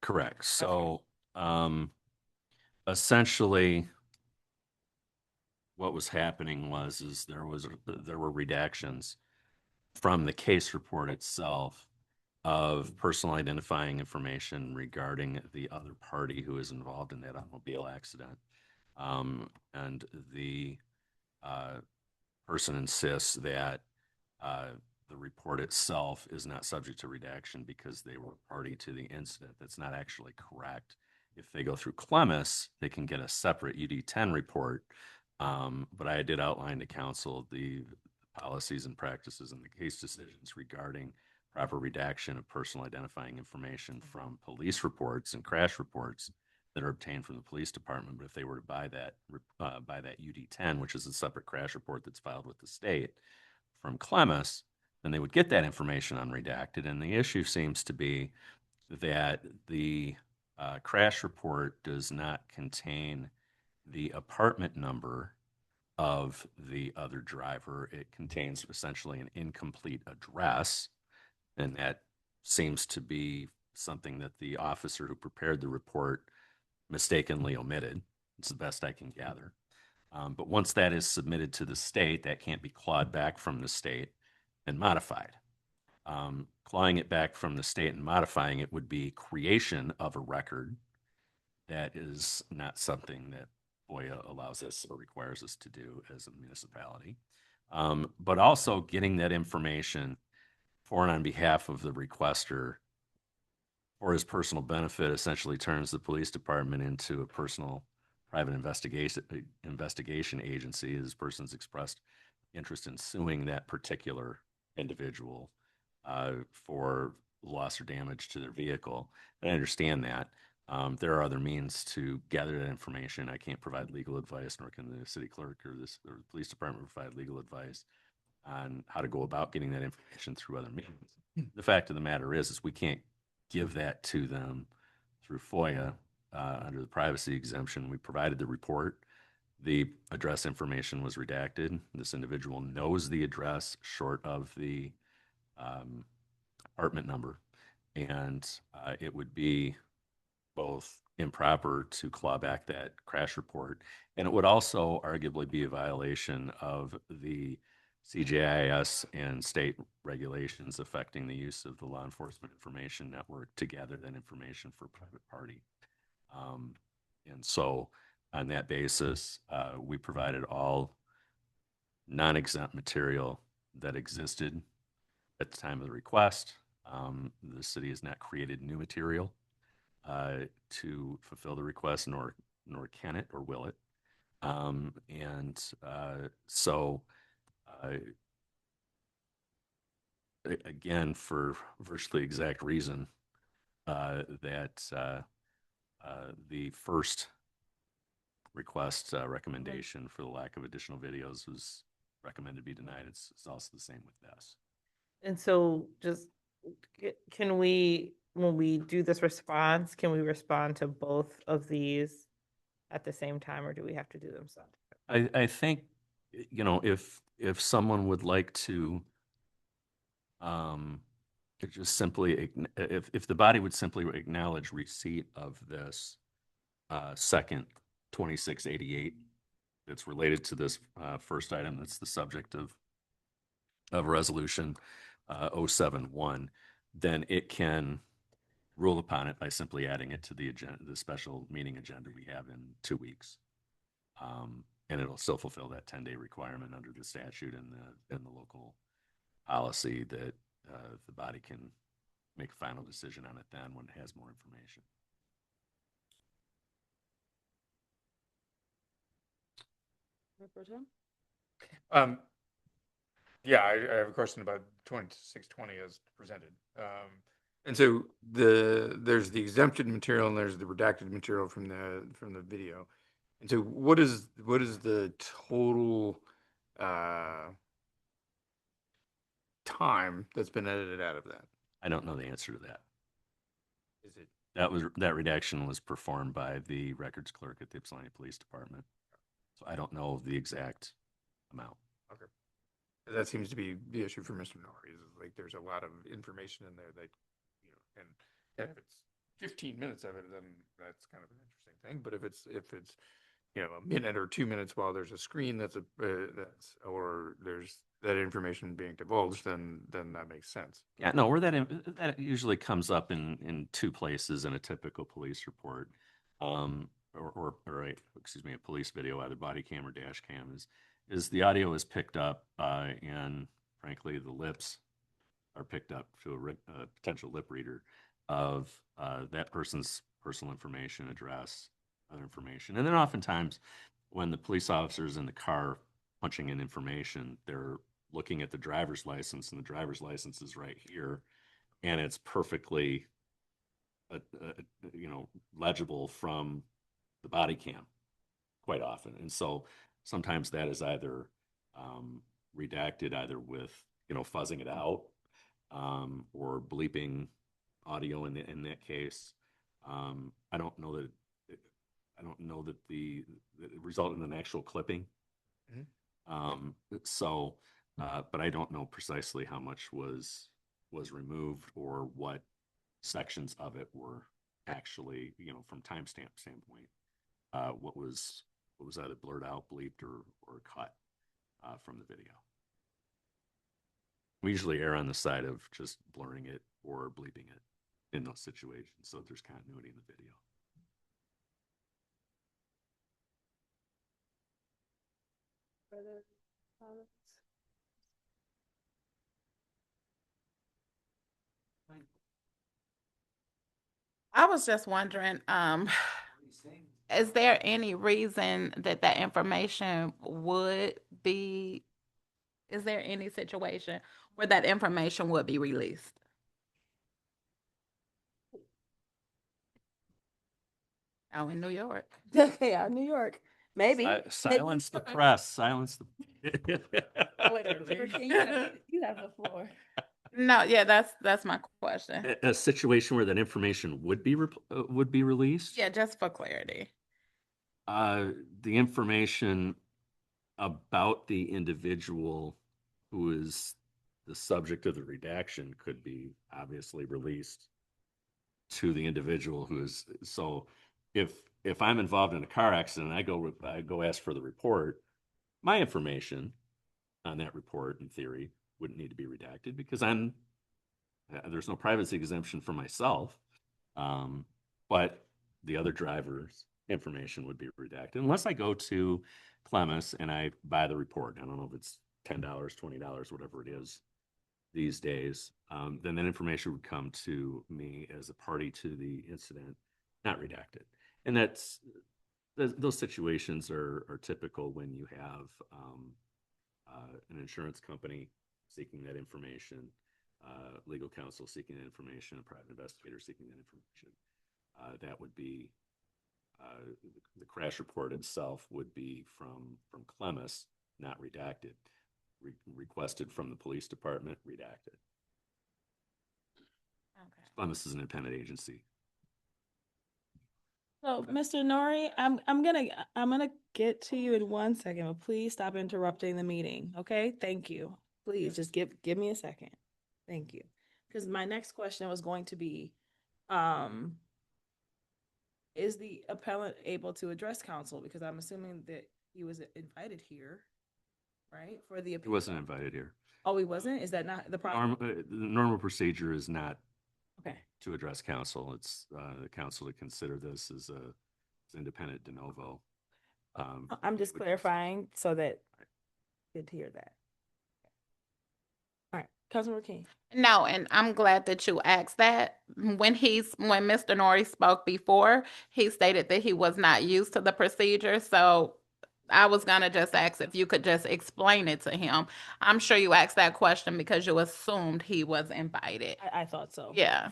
Correct. So, essentially, what was happening is there were redactions from the case report itself of personal identifying information regarding the other party who is involved in that automobile accident, and the person insists that the report itself is not subject to redaction because they were party to the incident. That's not actually correct. If they go through Clemis, they can get a separate UD-10 report. But I did outline to council the policies and practices and the case decisions regarding proper redaction of personal identifying information from police reports and crash reports that are obtained from the police department. But if they were to buy that UD-10, which is a separate crash report that's filed with the state from Clemis, then they would get that information unredacted. And the issue seems to be that the crash report does not contain the apartment number of the other driver. It contains essentially an incomplete address, and that seems to be something that the officer who prepared the report mistakenly omitted. It's the best I can gather. But once that is submitted to the state, that can't be clawed back from the state and modified. Clawing it back from the state and modifying it would be creation of a record. That is not something that FOIA allows us or requires us to do as a municipality. But also getting that information for and on behalf of the requester for his personal benefit, essentially turns the police department into a personal private investigation agency. This person's expressed interest in suing that particular individual for loss or damage to their vehicle. And I understand that. There are other means to gather that information. I can't provide legal advice, nor can the city clerk or or the police department provide legal advice on how to go about getting that information through other means. The fact of the matter is we can't give that to them through FOIA under the privacy exemption. We provided the report. The address information was redacted. This individual knows the address short of the apartment number, and it would be both improper to claw back that crash report, and it would also arguably be a violation of the CJIS and state regulations affecting the use of the law enforcement information network to gather that information for private party. And so on that basis, we provided all non-exempt material that existed at the time of the request. The city has not created new material to fulfill the request, nor can it or will it. So again, for virtually exact reason, that the first request recommendation for the lack of additional videos was recommended to be denied. It's also the same with this. And so just, can we, when we do this response, can we respond to both of these at the same time, or do we have to do them separately? I think, if someone would like to just simply, if the body would simply acknowledge receipt of this second 2688 that's related to this first item that's the subject of resolution 071, then it can rule upon it by simply adding it to the agenda, the special meeting agenda we have in 2 weeks. And it'll still fulfill that 10-day requirement under the statute and the local policy that the body can make a final decision on it then when it has more information. Yeah, I have a question about 2620 as presented. And so there's the exempted material and there's the redacted material from the video. And so what is the total time that's been edited out of that? I don't know the answer to that. Is it that redaction was performed by the records clerk at the Ypsilanti Police Department. So I don't know the exact amount. okay? That seems to be the issue for Mr. Norrie. Is like there's a lot of information in there that and if it's 15 minutes of it, then that's kind of an interesting thing. But if it's a minute or 2 minutes while there's a screen that's or there's that information being divulged, then that makes sense. Yeah, no, where that usually comes up in two places in a typical police report, or a police video, either body cam or dash cam, is the audio is picked up and frankly the lips are picked up to a potential lip reader of that person's personal information, address, other information, and then oftentimes when the police officer's in the car punching in information, they're looking at the driver's license, and the driver's license is right here, and it's perfectly, legible from the body cam quite often. And so sometimes that is either redacted, either with, fuzzing it out or bleeping audio in that case. I don't know that the result in an actual clipping. But I don't know precisely how much was removed or what sections of it were actually, from timestamp standpoint, what was either blurred out, bleeped, or cut from the video. We usually err on the side of just blurring it or bleeping it in those situations, so that there's continuity in the video. Further comments? was just wondering, is there any reason that that information would be, is there any situation where that information would be released? Oh, in New York. Yeah, New York, maybe. Silence the press, silence the. You have the floor. No, yeah, that's my question. A situation where that information would be released? Yeah, just for clarity. The information about the individual who is the subject of the redaction could be obviously released to the individual who is. So if I'm involved in a car accident, I go ask for the report, my information on that report in theory wouldn't need to be redacted because there's no privacy exemption for myself. But the other driver's information would be redacted unless I go to Clemis and I buy the report. I don't know if it's $10, $20, whatever it is these days. Then that information would come to me as a party to the incident, not redacted. And those situations are typical when you have an insurance company seeking that information, legal counsel seeking that information, a private investigator seeking that information. That would be the crash report itself would be from Clemis, not redacted. Requested from the police department, redacted. Okay. Clemis is an independent agency. So, Mr. Nori, I'm gonna get to you in 1 second, but please stop interrupting the meeting. Okay, thank you. Please just give me a second. Thank you. Because my next question was going to be, is the appellant able to address counsel? Because I'm assuming that he was invited here, right? For the He appeal. wasn't invited here. Oh, he wasn't? Is that not the problem? The normal procedure is not Okay. to address counsel. It's the council to consider this as an independent de novo. I'm just clarifying so that good to hear that. All right, Councilmember King. No, and I'm glad that you asked that. When Mr. Nori spoke before, he stated that he was not used to the procedure. So I was gonna just ask if you could just explain it to him. I'm sure you asked that question because you assumed he was invited. I thought so. Yeah.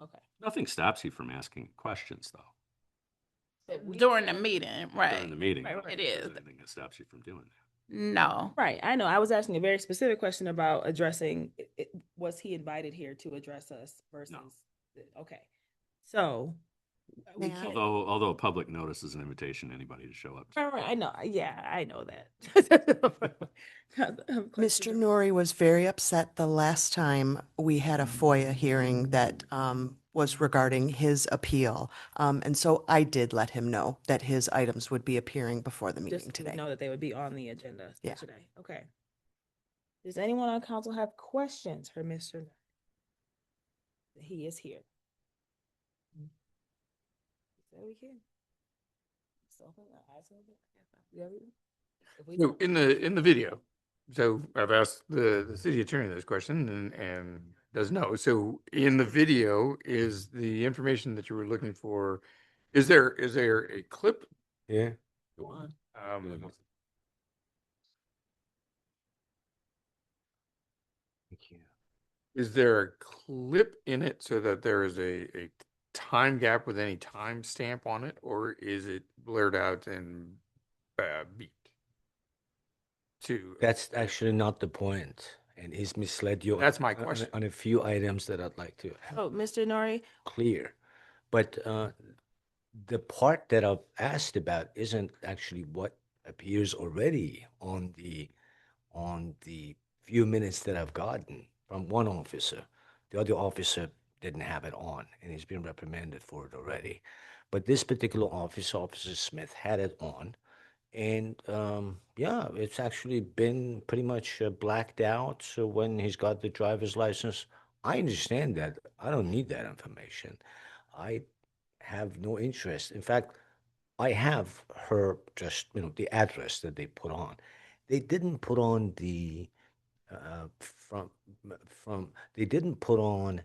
Okay. Nothing stops you from asking questions, though. During the meeting, right? During the meeting, Right. It is. There's anything that stops you from doing that. No. Right, I know. I was asking a very specific question about addressing, was he invited here to address us versus? Okay, so we Yeah. can't. Although a public notice is an invitation to anybody to show up. Right, I know. Yeah, I know that. Mr. Nori was very upset the last time we had a FOIA hearing that was regarding his appeal. And so I did let him know that his items would be appearing before the meeting Just to today. know that they would be on the agenda Yeah. today. Okay. Does anyone on council have questions for Mr. Nori? He is here. So we can. Just open our eyes open. You everything? If we So don't- in the video, so I've asked the city attorney this question and does know. So in the video, is the information that you were looking for, is there a clip? Yeah. Go on. Thank you. Is there a clip in it so that there is a time gap with any time stamp on it, or is it blurred out and beat? That's actually not the point, and he's misled you. That's my on- question. on a few items that I'd like to have Oh, Mr. Nori, clear. But the part that I've asked about isn't actually what appears already on the few minutes that I've gotten from one officer. The other officer didn't have it on, and he's been reprimanded for it already. But this particular officer, Officer Smith, had it on. And yeah, it's actually been pretty much blacked out. So when he's got the driver's license, I understand that. I don't need that information. I have no interest. In fact, I have her just, the address that they put on. They didn't put on the they didn't put on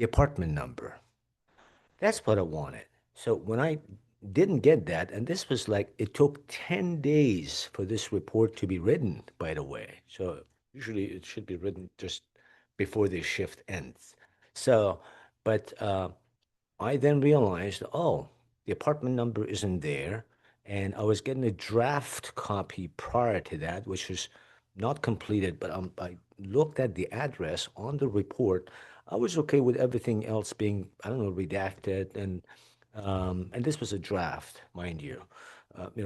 the apartment number. That's what I wanted. So when I didn't get that, and this was like, it took 10 days for this report to be written, by the way. So usually it should be written just before the shift ends. So, but I then realized, oh, the apartment number isn't there. And I was getting a draft copy prior to that, which was not completed, but I looked at the address on the report. I was okay with everything else being, I don't know, redacted, and this was a draft, mind you.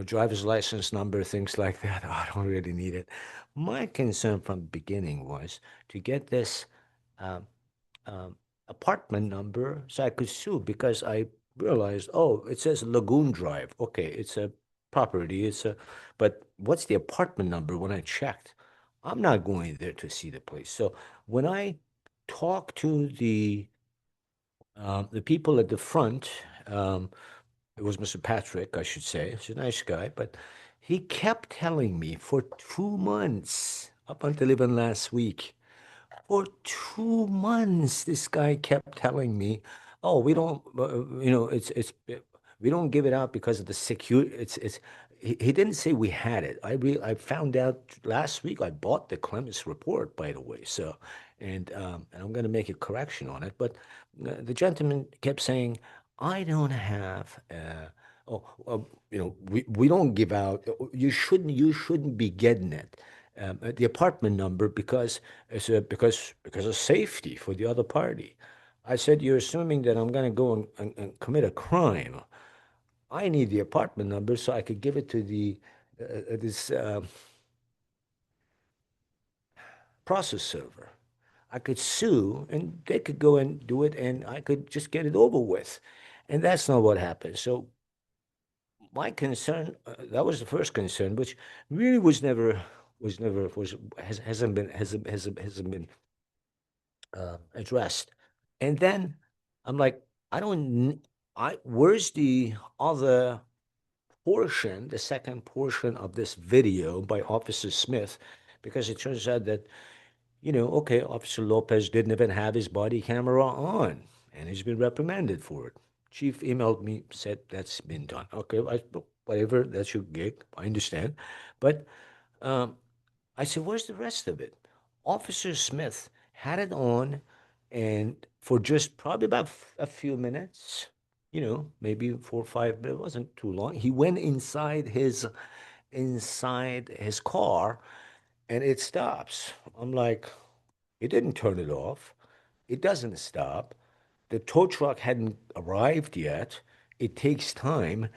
Driver's license number, things like that. I don't really need it. My concern from the beginning was to get this um, apartment number so I could sue, because I realized, oh, it says Lagoon Drive. Okay, it's a property. But what's the apartment number when I checked? I'm not going there to see the place. So when I talked to the people at the front, it was Mr. Patrick, I should say. He's a nice guy, but he kept telling me for 2 months, up until even last week, for 2 months, this guy kept telling me, "Oh, we don't, we don't give it out because of the security." He didn't say we had it. I found out last week. I bought the Clemens report, by the way. So, and I'm going to make a correction on it. But the gentleman kept saying, "I don't have." We don't give out. You shouldn't be getting it. The apartment number because of safety for the other party. I said, you're assuming that I'm going to go and commit a crime. I need the apartment number so I could give it to this process server. I could sue and they could go and do it and I could just get it over with. And that's not what happened. So my concern, that was the first concern, which really hasn't been addressed. And then I'm like, where's the other portion, the second portion of this video by Officer Smith? Because it turns out that, okay, Officer Lopez didn't even have his body camera on, and he's been reprimanded for it. Chief emailed me, said that's been done. Okay, whatever, that's your gig. I understand. But I said, where's the rest of it? Officer Smith had it on, and for just probably about a few minutes, maybe 4 or 5 minutes, it wasn't too long. He went inside his car, and it stops. I'm like, he didn't turn it off. It doesn't stop. The tow truck hadn't arrived yet. It takes time.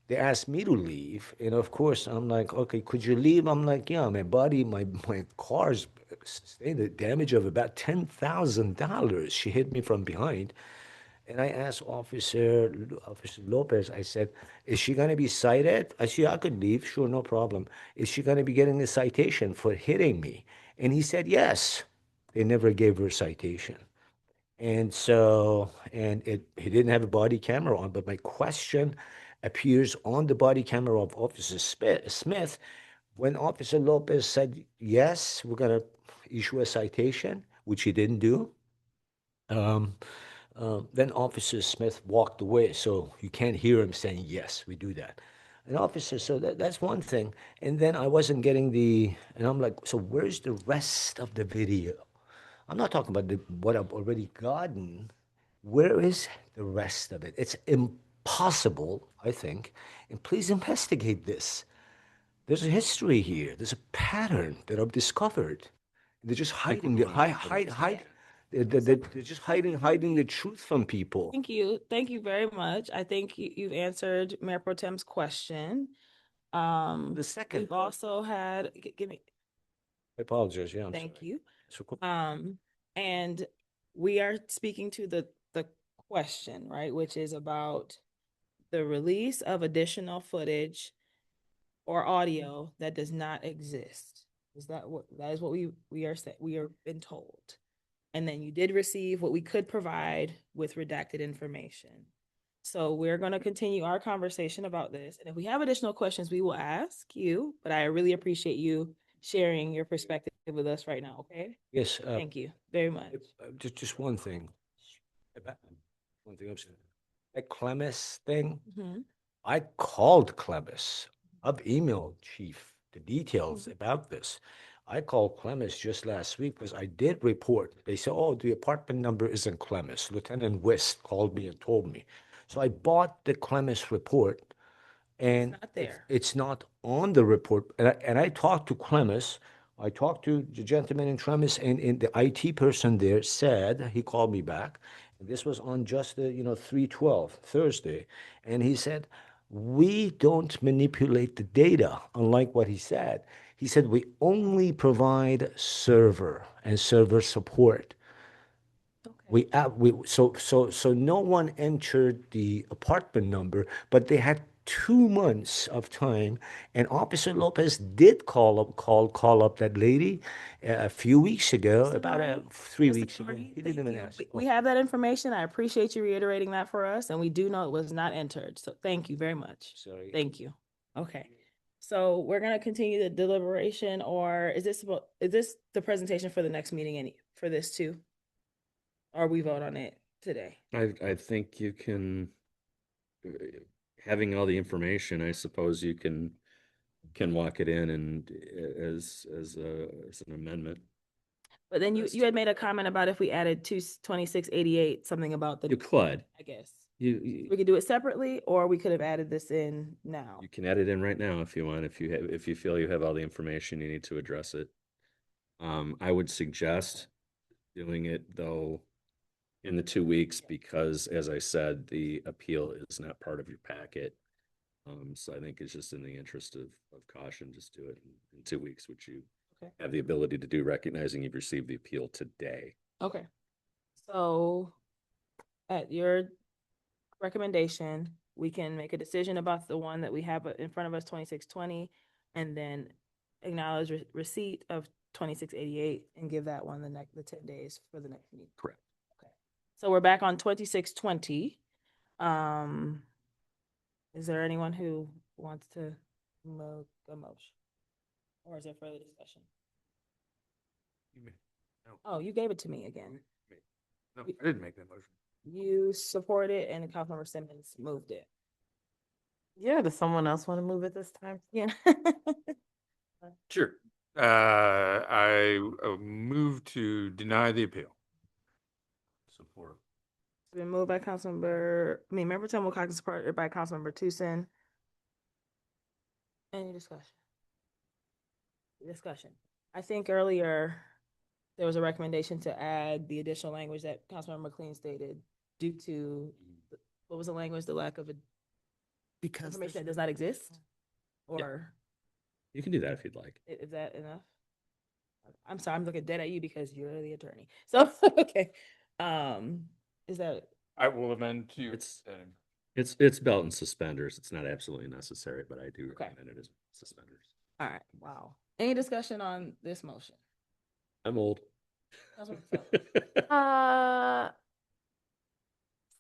They asked me to leave. And of course, I'm like, okay, could you leave? I'm like, yeah, my car's sustained a damage of about $10,000. She hit me from behind. And I asked Officer Lopez, I said, is she going to be cited? I said, I could leave. Sure, no problem. Is she going to be getting a citation for hitting me? And he said, yes. They never gave her a citation. And so, he didn't have a body camera on, but my question appears on the body camera of Officer Smith. When Officer Lopez said, yes, we're going to issue a citation, which he didn't do, then Officer Smith walked away. So you can't hear him saying, yes, we do that. And officer, so that's one thing. And then I wasn't getting and I'm like, so where's the rest of the video? I'm not talking about what I've already gotten. Where is the rest of it? It's impossible, I think. And please investigate this. There's a history here. There's a pattern that I've discovered. They're just hiding they're just hiding the truth from people. Thank you. Thank you very much. I think you've answered Mayor Pro Tem's question. The second, We've also had, give me, I apologize. Yeah, I'm thank sorry. you. So cool. And we are speaking to the question, right, which is about the release of additional footage or audio that does not exist. That is what we are been told. And then you did receive what we could provide with redacted information. So we're going to continue our conversation about this. And if we have additional questions, we will ask you, but I really appreciate you sharing your perspective with us right now. Okay. Yes. Thank you very much. Just one thing. One thing I'm saying, that Clemis thing, Mhm. I called Clemis. I've emailed Chief the details about this. I called Clemis just last week because I did report. They said, oh, the apartment number isn't Clemis. Lieutenant Wist called me and told me. So I bought the Clemis report and not there. it's not on the report. And I talked to Clemis. I talked to the gentleman in Clemis, and the IT person there said, he called me back. And this was on just the, 3/12, Thursday. And he said, we don't manipulate the data, unlike what he said. He said, we only provide server and server support. So no one entered the apartment number, but they had 2 months of time. And Officer Lopez did call up that lady a few weeks ago, about 3 weeks ago. He didn't even ask. We have that information. I appreciate you reiterating that for us, and we do know it was not entered. So thank you very much. Sorry. Thank you. Okay. So we're gonna continue the deliberation, or is this the presentation for the next meeting for this too? Or we vote on it today? I think you can, having all the information, I suppose you can walk it in and as an amendment. But then you had made a comment about if we added 2688, something about You could. I guess. You We could do it separately, or we could have added this in now. you can add it in right now if you want, if you feel you have all the information you need to address it. I would suggest doing it though in the 2 weeks because, as I said, the appeal is not part of your packet. So I think it's just in the interest of caution, just do it in 2 weeks, which you Okay. have the ability to do, recognizing you've received the appeal today. Okay. So at your recommendation, we can make a decision about the one that we have in front of us, 2620, and then acknowledge receipt of 2688 and give that one the 10 days for the next meeting. Correct. Okay. So we're back on 2620. Is there anyone who wants to make a motion? Or is there further discussion? No. Oh, you gave it to me again. No, I didn't make that motion. You supported and Councilmember Simmons moved it. Yeah, does someone else want to move it this time? Yeah. Sure. I move to deny the appeal. Support. It's been moved by Member Tim Wilcox, supported by Councilmember Tucson. Any discussion? I think earlier there was a recommendation to add the additional language that Councilmember McLean stated due to, what was the language, the lack of Because information that does not exist? Or You can do that if you'd like. is that enough? I'm sorry, I'm looking dead at you because you're the attorney. So, okay. Is that? I will amend to. It's belt and suspenders. It's not absolutely necessary, but I do Okay. recommend it as suspenders. All right, wow. Any discussion on this motion? I'm old. Councilmember Phillips.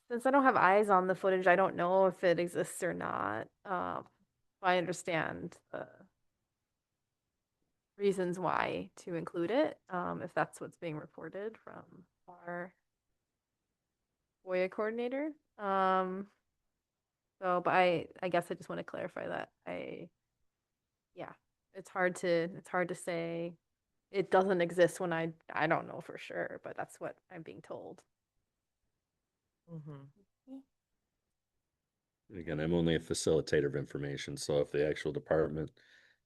Since I don't have eyes on the footage, I don't know if it exists or not. I understand the reasons why to include it, if that's what's being reported from our FOIA coordinator. But I guess I just want to clarify that it's hard to say it doesn't exist when I don't know for sure, but that's what I'm being told. And again, I'm only a facilitator of information, so if the actual department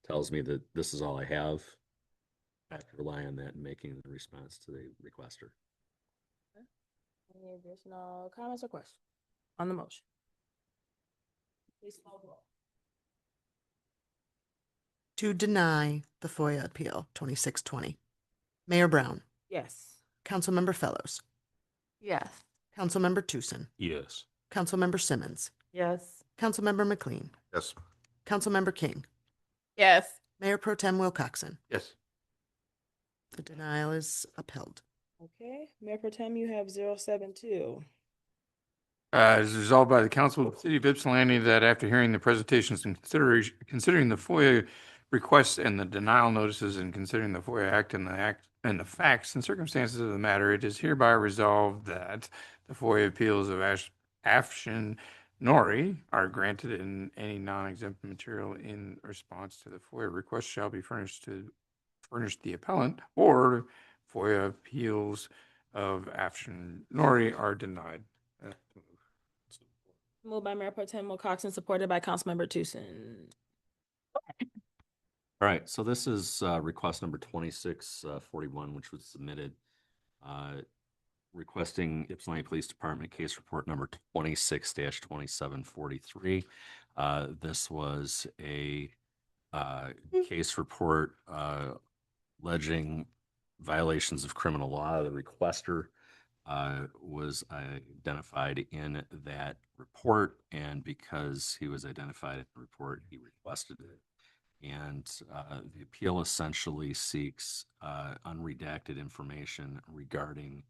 tells me that this is all I have, I have to rely on that in making the response to the requester. Any additional comments or questions on the motion? Please call the roll. To deny the FOIA appeal 2620. Mayor Brown, Yes. Councilmember Fellows, Yes. Councilmember Tucson, Yes. Councilmember Simmons, Yes. Councilmember McLean, Yes. Councilmember King, Yes. Mayor Pro Tem Wilcoxen. Yes. The denial is upheld. Okay, Mayor Pro Tem, you have 072. It is resolved by the Council of the City of Ypsilanti that after hearing the presentations and considering the FOIA requests and the denial notices and considering the FOIA Act and the facts and circumstances of the matter, it is hereby resolved that The FOIA appeals of Afshin Nori are granted in any non-exempt material in response to the FOIA request shall be furnished the appellant, or FOIA appeals of Afshin Nori are denied. Moved by Mayor Pro Tem Wilcoxen, supported by Councilmember Tucson. All right, so this is request number 2641, which was submitted, requesting Ypsilanti Police Department case report number 26-2743. This was a case report alleging violations of criminal law. The requester was identified in that report, and because he was identified in the report, he requested it. And the appeal essentially seeks unredacted information regarding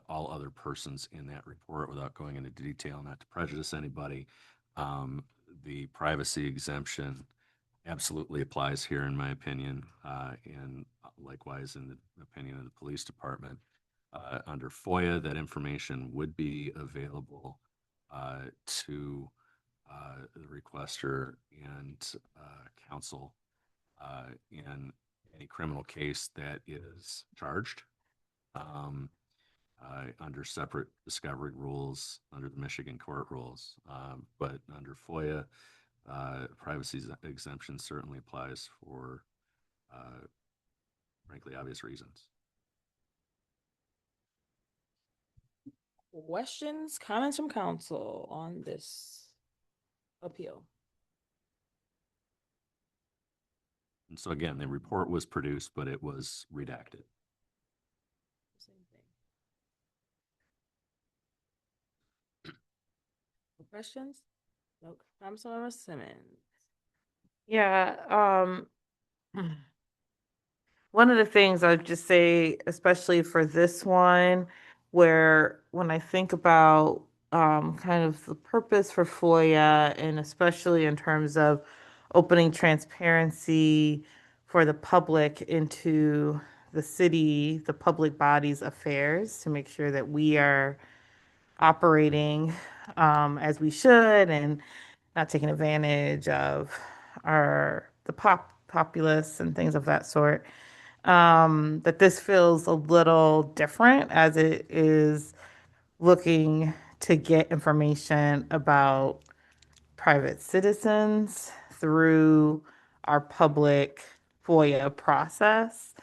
all other persons in that report without going into detail, not to prejudice anybody. The privacy exemption absolutely applies here, in my opinion, and likewise in the opinion of the police department. Under FOIA, that information would be available to the requester and counsel in any criminal case that is charged under separate discovery rules under the Michigan court rules. But under FOIA, privacy exemption certainly applies for frankly obvious reasons. Questions, comments from council on this appeal? And so again, the report was produced, but it was redacted. Same thing. Questions? No. Councilmember Simmons. Yeah, one of the things I'd just say, especially for this one, where when I think about kind of the purpose for FOIA, and especially in terms of opening transparency for the public into the city, the public body's affairs, to make sure that we are operating as we should and not taking advantage of the populace and things of that sort. That this feels a little different as it is looking to get information about private citizens through our public FOIA process,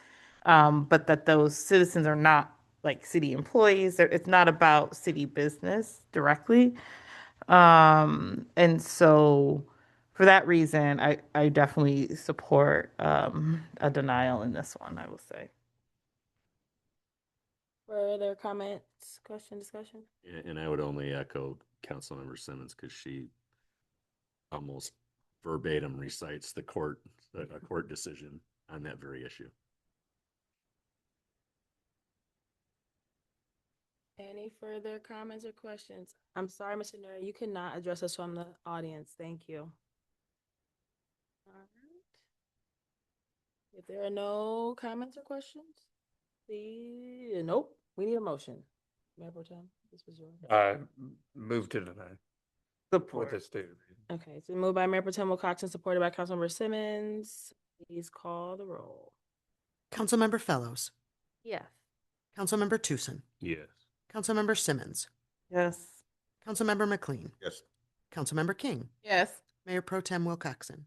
but that those citizens are not like city employees. It's not about city business directly. And so for that reason, I definitely support a denial in this one, I will say. Further comments, question, discussion? And I would only echo Councilmember Simmons because she almost verbatim recites a court decision on that very issue. Any further comments or questions? I'm sorry, Mr. Nuri, you cannot address us from the audience. Thank you. All right. If there are no comments or questions, nope, we need a motion. Mayor Pro Tem, this was yours. Move to deny. Support. With the state of it. Okay, so moved by Mayor Pro Tem Wilcoxen, supported by Councilmember Simmons. Please call the roll. Councilmember Fellows, Yes. Councilmember Tucson, Yes. Councilmember Simmons, Yes. Councilmember McLean, Yes. Councilmember King, Yes. Mayor Pro Tem Wilcoxen,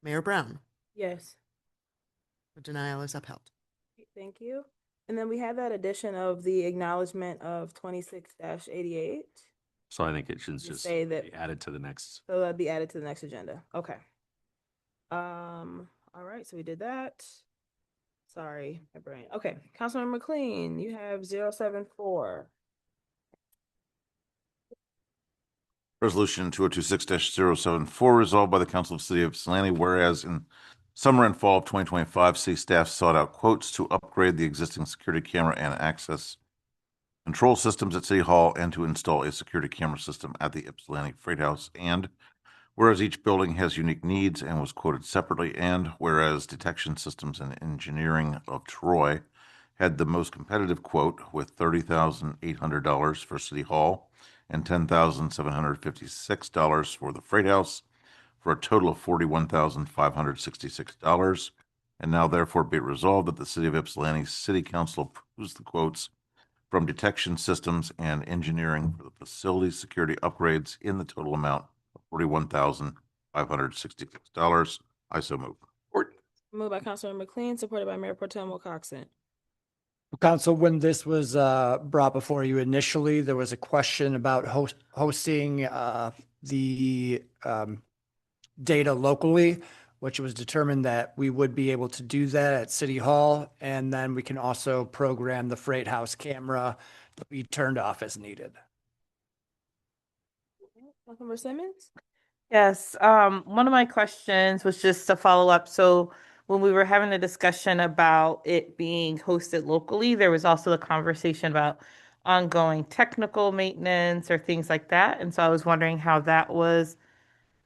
Mayor Brown. Yes. The denial is upheld. Thank you. And then we have that addition of the acknowledgement of 26-88. So I think it should Just just say that- be added to the next. So that'll be added to the next agenda. Okay. All right, so we did that. Sorry, my brain. Okay, Councilmember McLean, you have 074. Resolution 2026-074 resolved by the Council of the City of Ypsilanti, whereas in summer and fall of 2025, city staff sought out quotes to upgrade the existing security camera and access control systems at City Hall and to install a security camera system at the Ypsilanti Freight House. And whereas each building has unique needs and was quoted separately, and whereas Detection Systems and Engineering of Troy had the most competitive quote with $30,800 for City Hall and $10,756 for the Freight House, for a total of $41,566. And now therefore be it resolved that the City of Ypsilanti City Council approves the quotes from Detection Systems and Engineering for the facility security upgrades in the total amount of $41,566. I so move. Moved by Councilmember McLean, supported by Mayor Pro Tem Wilcoxen. Council, when this was brought before you initially, there was a question about hosting the data locally, which was determined that we would be able to do that at City Hall. And then we can also program the Freight House camera to be turned off as needed. Councilmember Simmons? Yes, one of my questions was just to follow up. So when we were having a discussion about it being hosted locally, there was also a conversation about ongoing technical maintenance or things like that. And so I was wondering how that was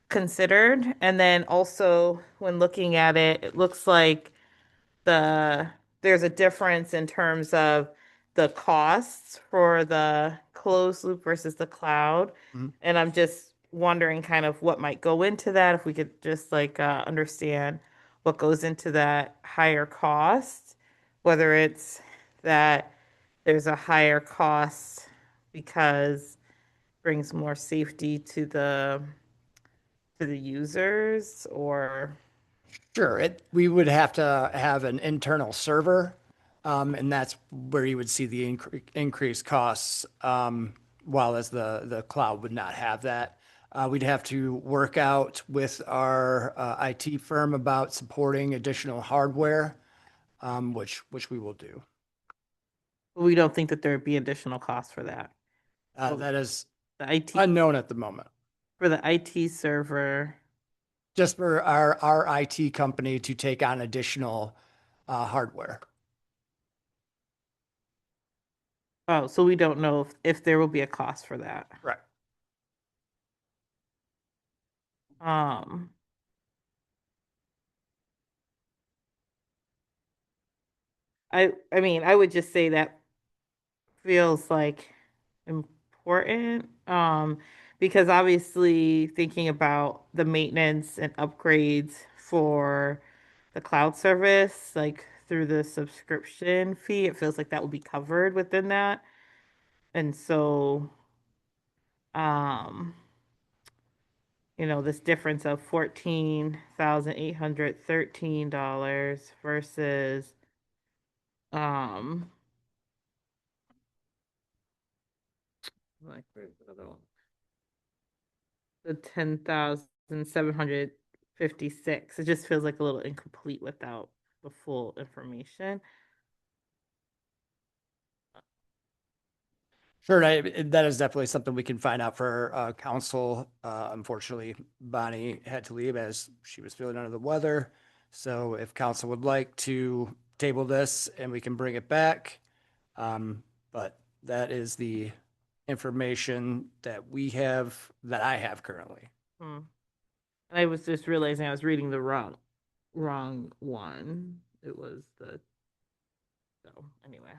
considered. And then also when looking at it, it looks like there's a difference in terms of the costs for the closed loop versus the cloud. Mhm. And I'm just wondering kind of what might go into that, if we could just understand what goes into that higher cost, whether it's that there's a higher cost because brings more safety to the users, or Sure, we would have to have an internal server, and that's where you would see the increased costs, while as the cloud would not have that. We'd have to work out with our IT firm about supporting additional hardware, which we will do. we don't think that there'd be additional costs for that. That is The IT unknown at the moment. for the IT server. Just for our IT company to take on additional hardware. Oh, so we don't know if there will be a cost for that. Right. I mean, I would just say that feels like important, because obviously thinking about the maintenance and upgrades for the cloud service, like through the subscription fee, it feels like that would be covered within that. And so, um, this difference of $14,813 versus, like, where's the other one? The 10,756. It just feels like a little incomplete without the full information. Sure, that is definitely something we can find out for council. Unfortunately, Bonnie had to leave as she was feeling under the weather. So if council would like to table this and we can bring it back. But that is the information that I have currently. And I was just realizing I was reading the wrong one. It was so anyway.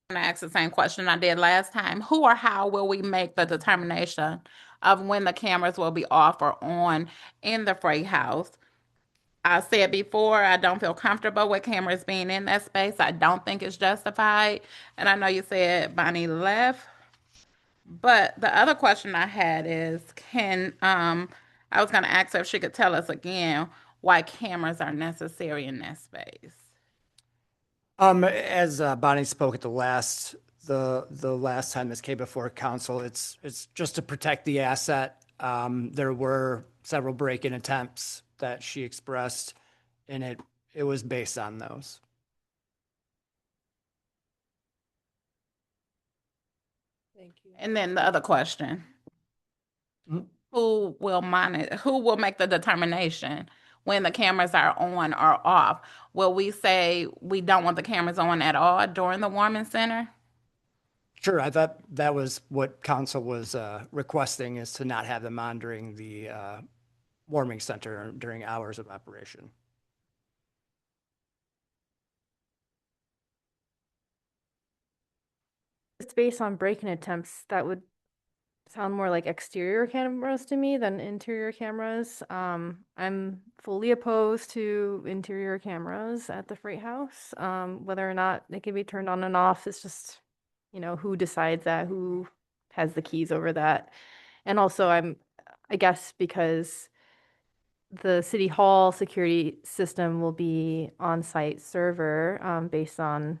To ask the same question I did last time. Who or how will we make the determination of when the cameras will be off or on in the Freight House? I said before, I don't feel comfortable with cameras being in that space. I don't think it's justified. And I know you said Bonnie left. But the other question I had is, I was going to ask her if she could tell us again why cameras are necessary in that space. As Bonnie spoke at the last time this came before council, it's just to protect the asset. There were several break-in attempts that she expressed, and it was based on those. Thank you. And then the other question. Who will make the determination when the cameras are on or off? Will we say we don't want the cameras on at all during the warming center? Sure, I thought that was what council was requesting, is to not have them on during the warming center during hours of operation. It's based on break-in attempts. That would sound more like exterior cameras to me than interior cameras. I'm fully opposed to interior cameras at the Freight House. Whether or not they can be turned on and off, it's just, who decides that, who has the keys over that. And also I guess because the City Hall security system will be on-site server, based on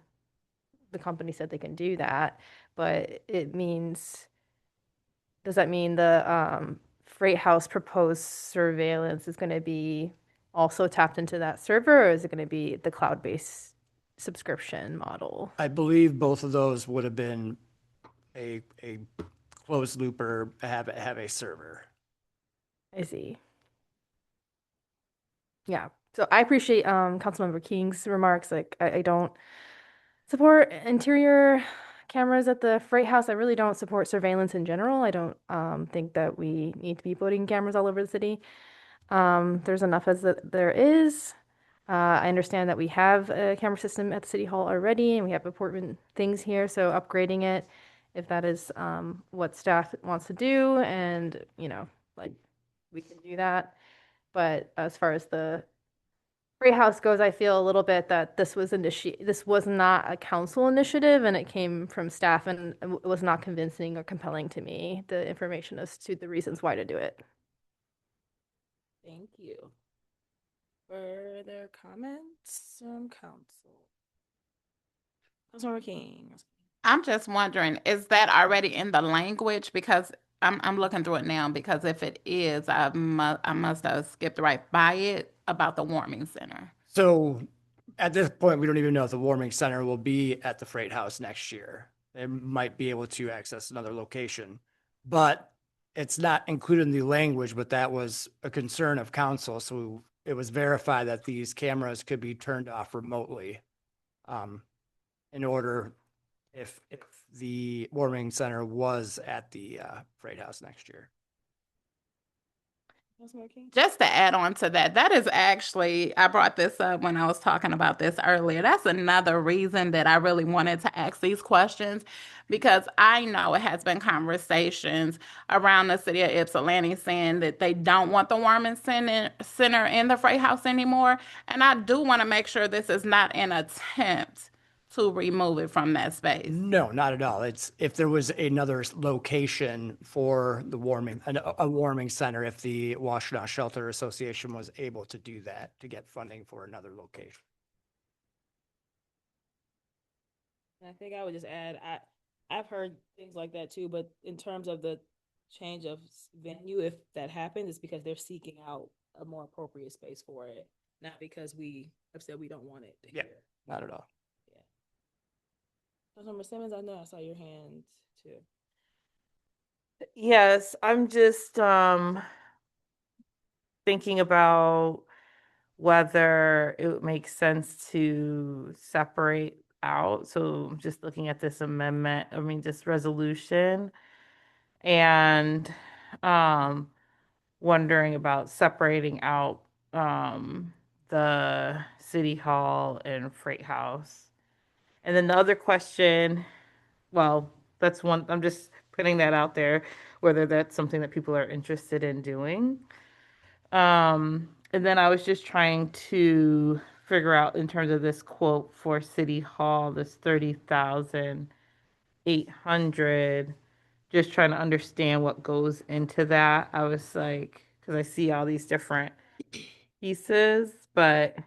the company said they can do that, but does that mean the Freight House proposed surveillance is going to be also tapped into that server, or is it going to be the cloud-based subscription model? I believe both of those would have been a closed loop or have a server. I see. Yeah. So I appreciate Councilmember King's remarks. Like I don't support interior cameras at the Freight House. I really don't support surveillance in general. I don't think that we need to be putting cameras all over the city. There's enough as there is. I understand that we have a camera system at the City Hall already, and we have important things here, so upgrading it, if that is what staff wants to do, and, like, we can do that. But as far as the Freight House goes, I feel a little bit that this was not a council initiative, and it came from staff, and it was not convincing or compelling to me, the information as to the reasons why to do it. Thank you. Further comments from council? Councilmember King. I'm just wondering, is that already in the language? Because I'm looking through it now, because if it is, I must have skipped right by it about the warming center. So at this point, we don't even know if the warming center will be at the Freight House next year. They might be able to access another location, but it's not included in the language, but that was a concern of council. So it was verified that these cameras could be turned off remotely in order if the warming center was at the Freight House next year. Just to add on to that, that is actually, I brought this up when I was talking about this earlier. That's another reason that I really wanted to ask these questions, because I know it has been conversations around the city of Ypsilanti saying that they don't want the warming center in the Freight House anymore. And I do want to make sure this is not an attempt to remove it from that space. No, not at all. It's if there was another location for the a warming center, if the Washtenaw Shelter Association was able to do that, to get funding for another location. I think I would just add, I've heard things like that too, but in terms of the change of venue, if that happens, it's because they're seeking out a more appropriate space for it, not because we have said we don't want it. Yeah, not at all. Councilmember Simmons, I know I saw your hand too. Yes, I'm just thinking about whether it would make sense to separate out. So I'm just looking at this this resolution, and wondering about separating out the City Hall and Freight House. And then the other question, well, that's one, I'm just putting that out there, whether that's something that people are interested in doing. And then I was just trying to figure out, in terms of this quote for City Hall, this 30,800, just trying to understand what goes into that. I was like, because I see all these different pieces, but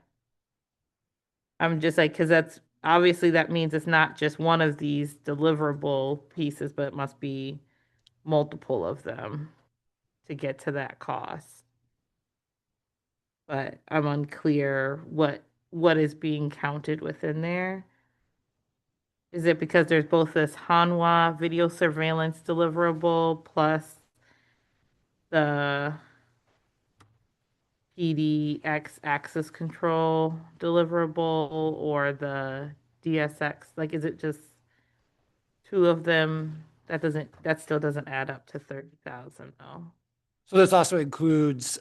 I'm just like, because that's obviously, that means it's not just one of these deliverable pieces, but it must be multiple of them to get to that cost. But I'm unclear what is being counted within there. Is it because there's both this Hanwha video surveillance deliverable plus the PDX access control deliverable, or the DSX? Like, is it just two of them? That still doesn't add up to 30,000 though. So this also includes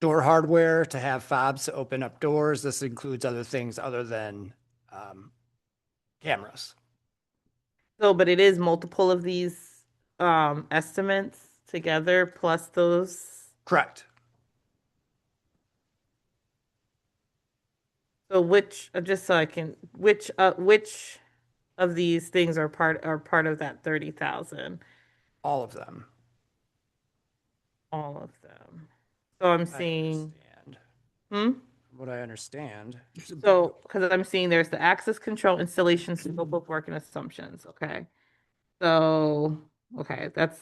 door hardware to have fobs to open up doors. This includes other things other than cameras. So, but it is multiple of these estimates together plus those. Correct. So which, just so I can, which of these things are part of that 30,000? All of them. All of them. So I'm seeing. Hmm? What I understand. So, because I'm seeing there's the access control, installation, scope of work, and assumptions. Okay. So, okay, that's.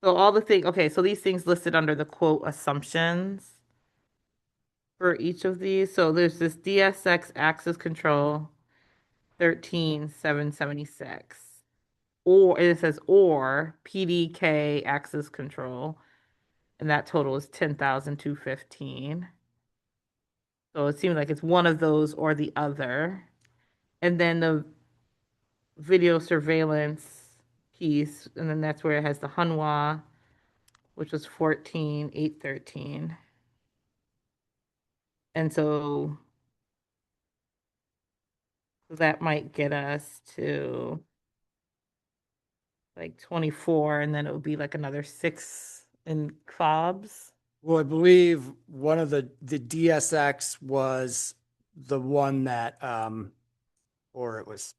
So all the things, okay, so these things listed under the quote assumptions for each of these. So there's this DSX access control 13,776. Or it says or PDK access control, and that total is 10,215. So it seems like it's one of those or the other. And then the video surveillance piece, and then that's where it has the Hanwha, which was 14,813. And so that might get us to like 24, and then it would be like another 6 in fobs. Well, I believe one of the DSX was the one that, or it was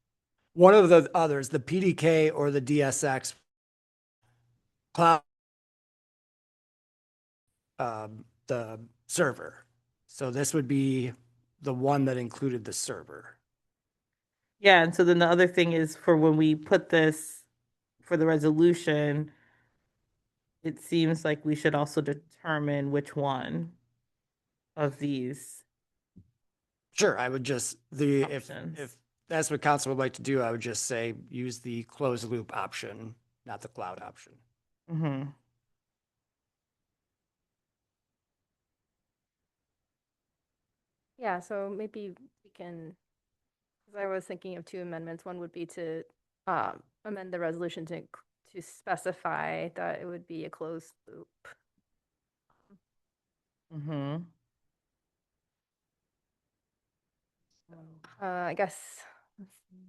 one of the others, the PDK or the DSX cloud, the server. So this would be the one that included the server. Yeah, and so then the other thing is for when we put this for the resolution, it seems like we should also determine which one of these. Sure, I would just, if that's what council would like to do, I would just say use the closed loop option, not the cloud option. Mm-hmm. Yeah, so maybe we can, because I was thinking of 2 amendments. One would be to amend the resolution to specify that it would be a closed loop. Mm-hmm. I guess. Let's see.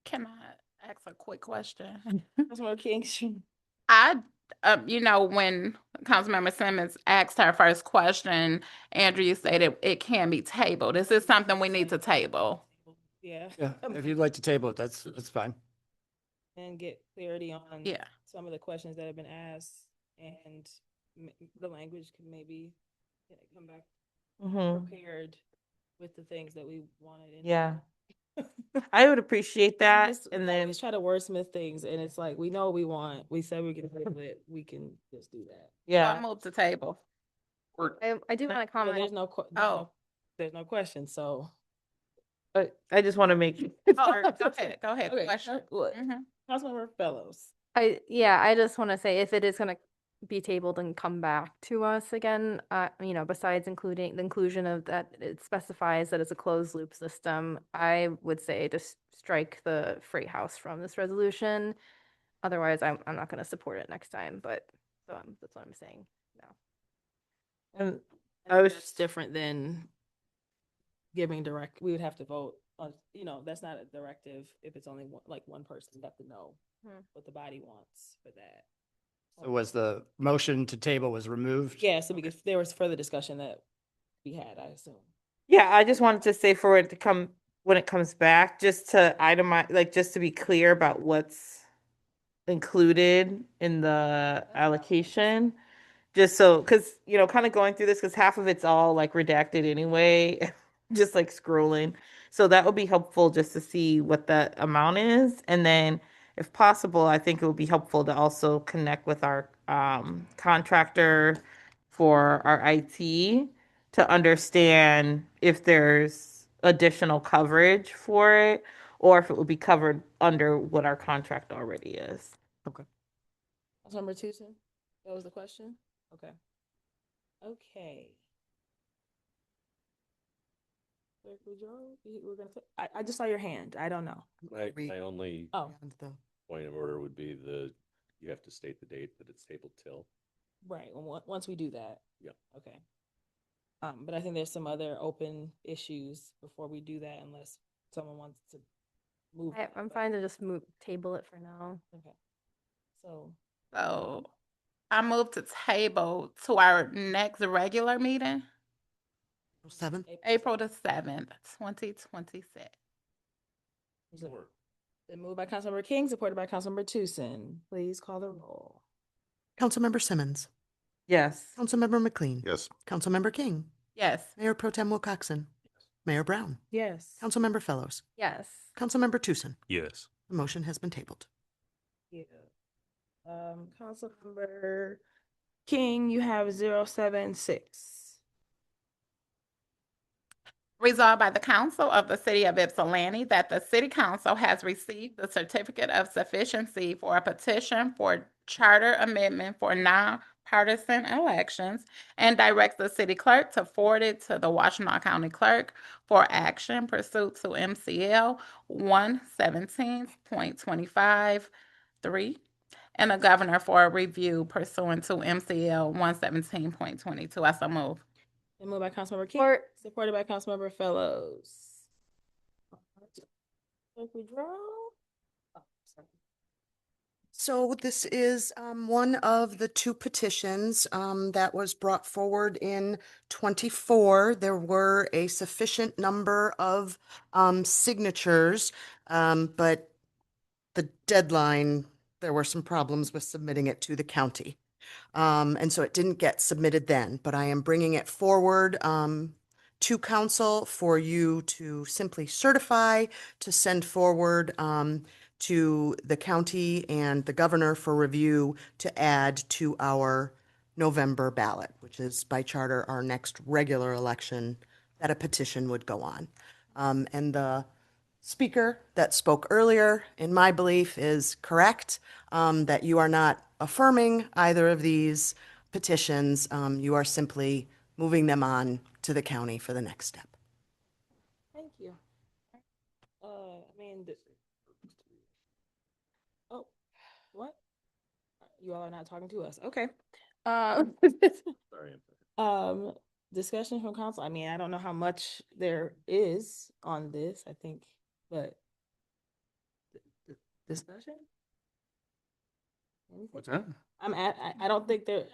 Can I ask a quick question? Councilmember King. When Councilmember Simmons asked her first question, Andrea stated it can be tabled. Is this something we need to table? Yeah. Yeah, if you'd like to table it, that's fine. And get clarity on some of the questions that have been asked, and the language can maybe come back prepared with the things that we wanted. Yeah. I would appreciate that. And then try to wordsmith things, and it's like, we know what we want. We said we can table it. We can just do that. Yeah. I move to table. I do want to comment. There's no question. So I just want to make. Oh, go ahead. Okay. Question. Councilmember Fellows. I just want to say, if it is going to be tabled and come back to us again, besides including the inclusion of that, it specifies that it's a closed loop system, I would say just strike the freight house from this resolution. Otherwise, I'm not going to support it next time, but that's what I'm saying now. And I was just different than giving direct. We would have to vote on, that's not a directive if it's only one person. You have to know what the body wants for that. So was the motion to table was removed? Yeah, so because there was further discussion that we had, I assume. Yeah, I just wanted to say for it to come when it comes back, just to itemize, just to be clear about what's included in the allocation. Just so, because, kind of going through this, because half of it's all redacted anyway, just scrolling. So that would be helpful just to see what that amount is. And then if possible, I think it would be helpful to also connect with our contractor for our IT to understand if there's additional coverage for it, or if it would be covered under what our contract already is. Okay. Councilmember Tucson, that was the question? Okay. I just saw your hand. I don't know. My only Oh, point of order would be you have to state the date that it's tabled till. right. Once we do that. Yeah. Okay. But I think there's some other open issues before we do that, unless someone wants to move. I'm fine to just table it for now. Okay. So So I move to table to our next regular meeting, 7th. April the 7th, 2026. Then moved by Councilmember King, supported by Councilmember Tucson. Please call the roll. Councilmember Simmons. Yes. Councilmember McLean. Yes. Councilmember King. Yes. Mayor Pro Tem Wilcoxen. Mayor Brown. Yes. Councilmember Fellows. Yes. Councilmember Tucson. Yes. The motion has been tabled. Yeah. Councilmember King, you have 076. Resolved by the Council of the City of Ypsilanti that the City Council has received the certificate of sufficiency for a petition for charter amendment for nonpartisan elections and directs the city clerk to forward it to the Washtenaw County Clerk for action pursuant to MCL 117.25(3) and the Governor for a review pursuant to MCL 117.22. I so move. Then moved by Councilmember King, supported by Councilmember Fellows. So this is one of the two petitions that was brought forward in 24. There were a sufficient number of signatures, but the deadline, there were some problems with submitting it to the county. And so it didn't get submitted then, but I am bringing it forward to council for you to simply certify, to send forward to the county and the governor for review to add to our November ballot, which is by charter our next regular election that a petition would go on. And the speaker that spoke earlier, in my belief, is correct, that you are not affirming either of these petitions. You are simply moving them on to the county for the next step. Thank you. Oh, what? You all are not talking to us. Okay. Sorry. Discussion from council. I mean, I don't know how much there is on this, I think, but discussion? Anything? What's that? I don't think there,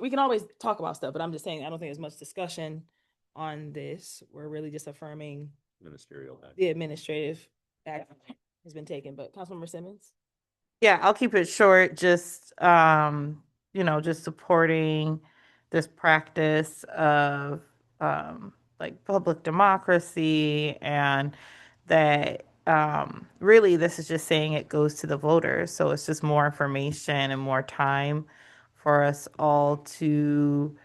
we can always talk about stuff, but I'm just saying, I don't think there's much discussion on this. We're really just affirming Ministerial act. the administrative act has been taken, but Councilmember Simmons? Yeah, I'll keep it short. Just just supporting this practice of like public democracy, and that really this is just saying it goes to the voters. So it's just more information and more time for us all to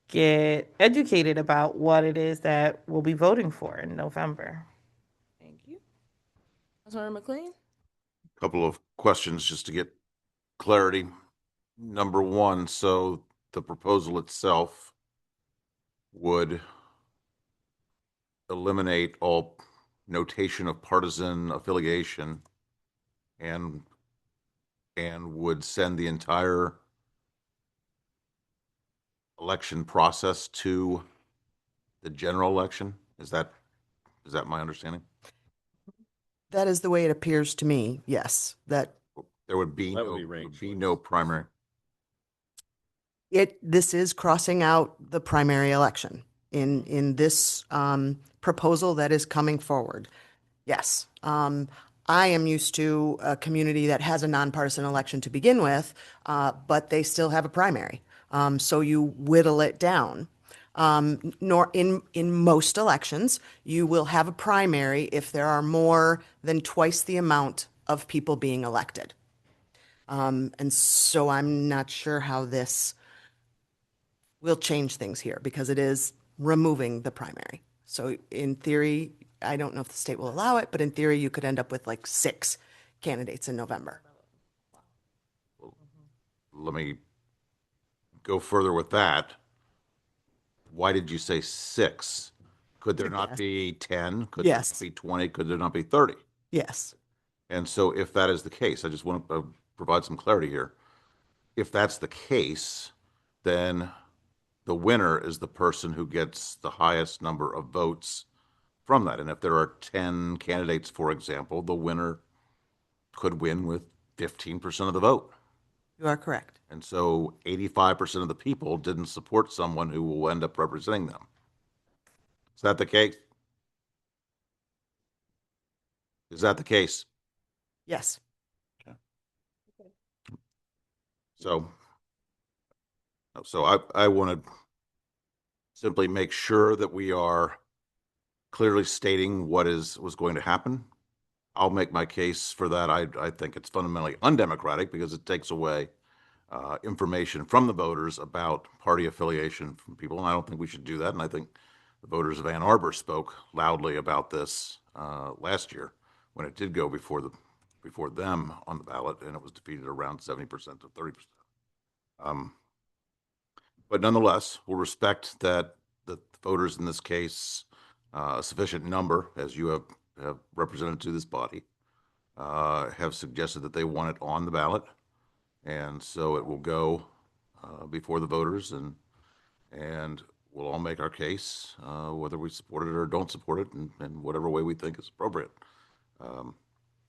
get educated about what it is that we'll be voting for in November. Thank you. Councilmember McLean? Couple of questions just to get clarity. Number one, so the proposal itself would eliminate all notation of partisan affiliation and would send the entire election process to the general election? Is that my understanding? That is the way it appears to me, yes, that there would be no primary. This is crossing out the primary election in this proposal that is coming forward. Yes. I am used to a community that has a nonpartisan election to begin with, but they still have a primary. So you whittle it down. Nor in most elections, you will have a primary if there are more than twice the amount of people being elected. And so I'm not sure how this will change things here because it is removing the primary. So in theory, I don't know if the state will allow it, but in theory, you could end up with like 6 candidates in November. Let me go further with that. Why did you say 6? Could there not Yes. be 10? Could there Yes. not be 20? Could there not be 30? Yes. And so if that is the case, I just want to provide some clarity here. If that's the case, then the winner is the person who gets the highest number of votes from that. And if there are 10 candidates, for example, the winner could win with 15% of the vote. You are correct. And so 85% of the people didn't support someone who will end up representing them. Is that the case? Is that the case? Yes. So, I want to simply make sure that we are clearly stating what was going to happen. I'll make my case for that. I think it's fundamentally undemocratic because it takes away information from the voters about party affiliation from people, and I don't think we should do that. And I think the voters of Ann Arbor spoke loudly about this last year when it did go before them on the ballot, and it was defeated around 70% to 30%. But nonetheless, we'll respect that the voters in this case, a sufficient number, as you have represented to this body, have suggested that they want it on the ballot. And so it will go before the voters, and we'll all make our case, whether we support it or don't support it, in whatever way we think is appropriate.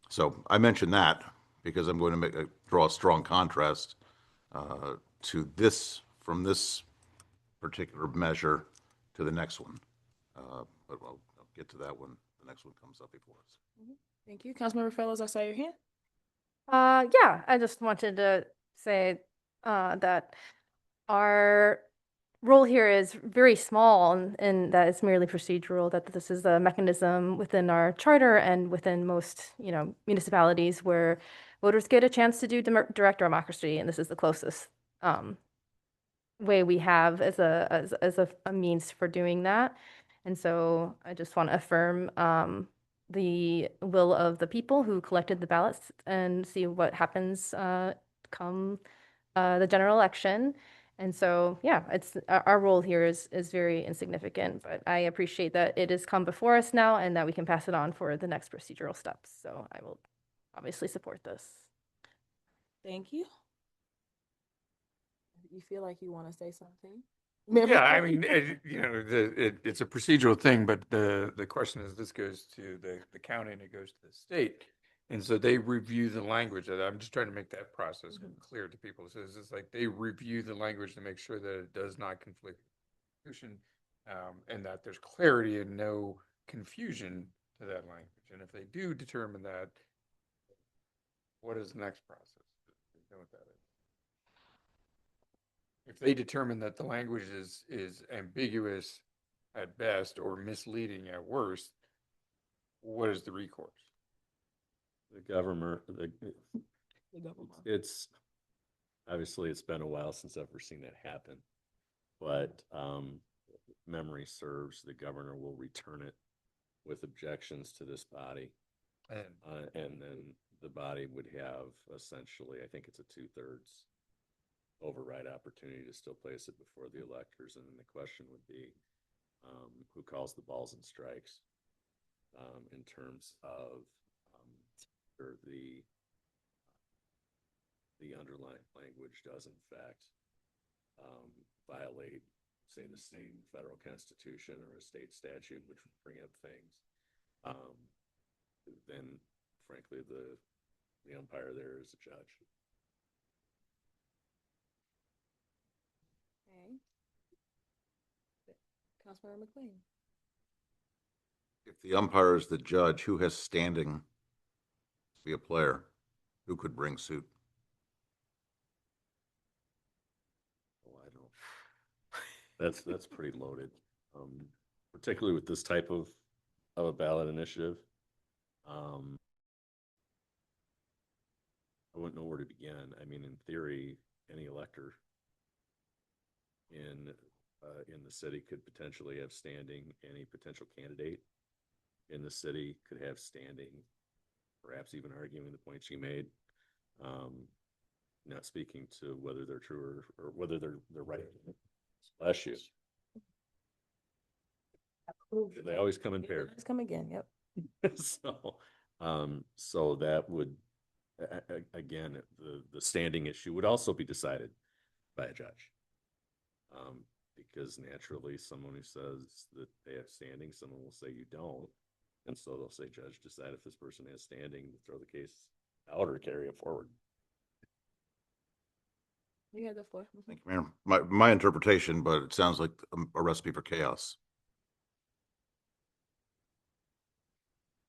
So I mention that because I'm going to draw a strong contrast to this, from this particular measure to the next one. But I'll get to that when the next one comes up before us. Thank you. Councilmember Fellows, I saw your hand. Yeah, I just wanted to say that our role here is very small and that it's merely procedural, that this is a mechanism within our charter and within most, municipalities where voters get a chance to do direct democracy, and this is the closest way we have as a means for doing that. And so I just want to affirm the will of the people who collected the ballots and see what happens come the general election. And so, yeah, it's our role here is very insignificant, but I appreciate that it has come before us now and that we can pass it on for the next procedural steps. So I will obviously support this. Thank you. You feel like you want to say something? Yeah, I mean, it's a procedural thing, but the question is, this goes to the county and it goes to the state. And so they review the language. I'm just trying to make that process clear to people. So it's just like they review the language to make sure that it does not conflict with the Constitution, and that there's clarity and no confusion to that language. And if they do determine that, what is the next process? You know what that is. If they determine that the language is ambiguous at best or misleading at worst, what is the recourse? The government, it's obviously it's been a while since I've ever seen that happen, but memory serves, the governor will return it with objections to this body, and then the body would have essentially, I think it's a 2/3 override opportunity to still place it before the electors, and then the question would be who calls the balls and strikes in terms of or the underlying language does in fact violate, say, the state and federal constitution or a state statute, which would bring up things. Then, frankly, the umpire there is a judge. Okay. Councilmember McLean. If the umpire is the judge, who has standing to be a player? Who could bring suit? Oh, I don't. That's pretty loaded, particularly with this type of a ballot initiative. I wouldn't know where to begin. I mean, in theory, any elector in the city could potentially have standing. Any potential candidate in the city could have standing, perhaps even arguing the points she made. Not speaking to whether they're true or whether they're right. Bless you. They always come in pairs. Let's come again, yep. So that would, again, the standing issue would also be decided by a judge. Because naturally, someone who says that they have standing, someone will say you don't. And so they'll say, judge, decide if this person has standing to throw the case out or carry it forward. You had the floor. Thank you, Mayor. My interpretation, but it sounds like a recipe for chaos.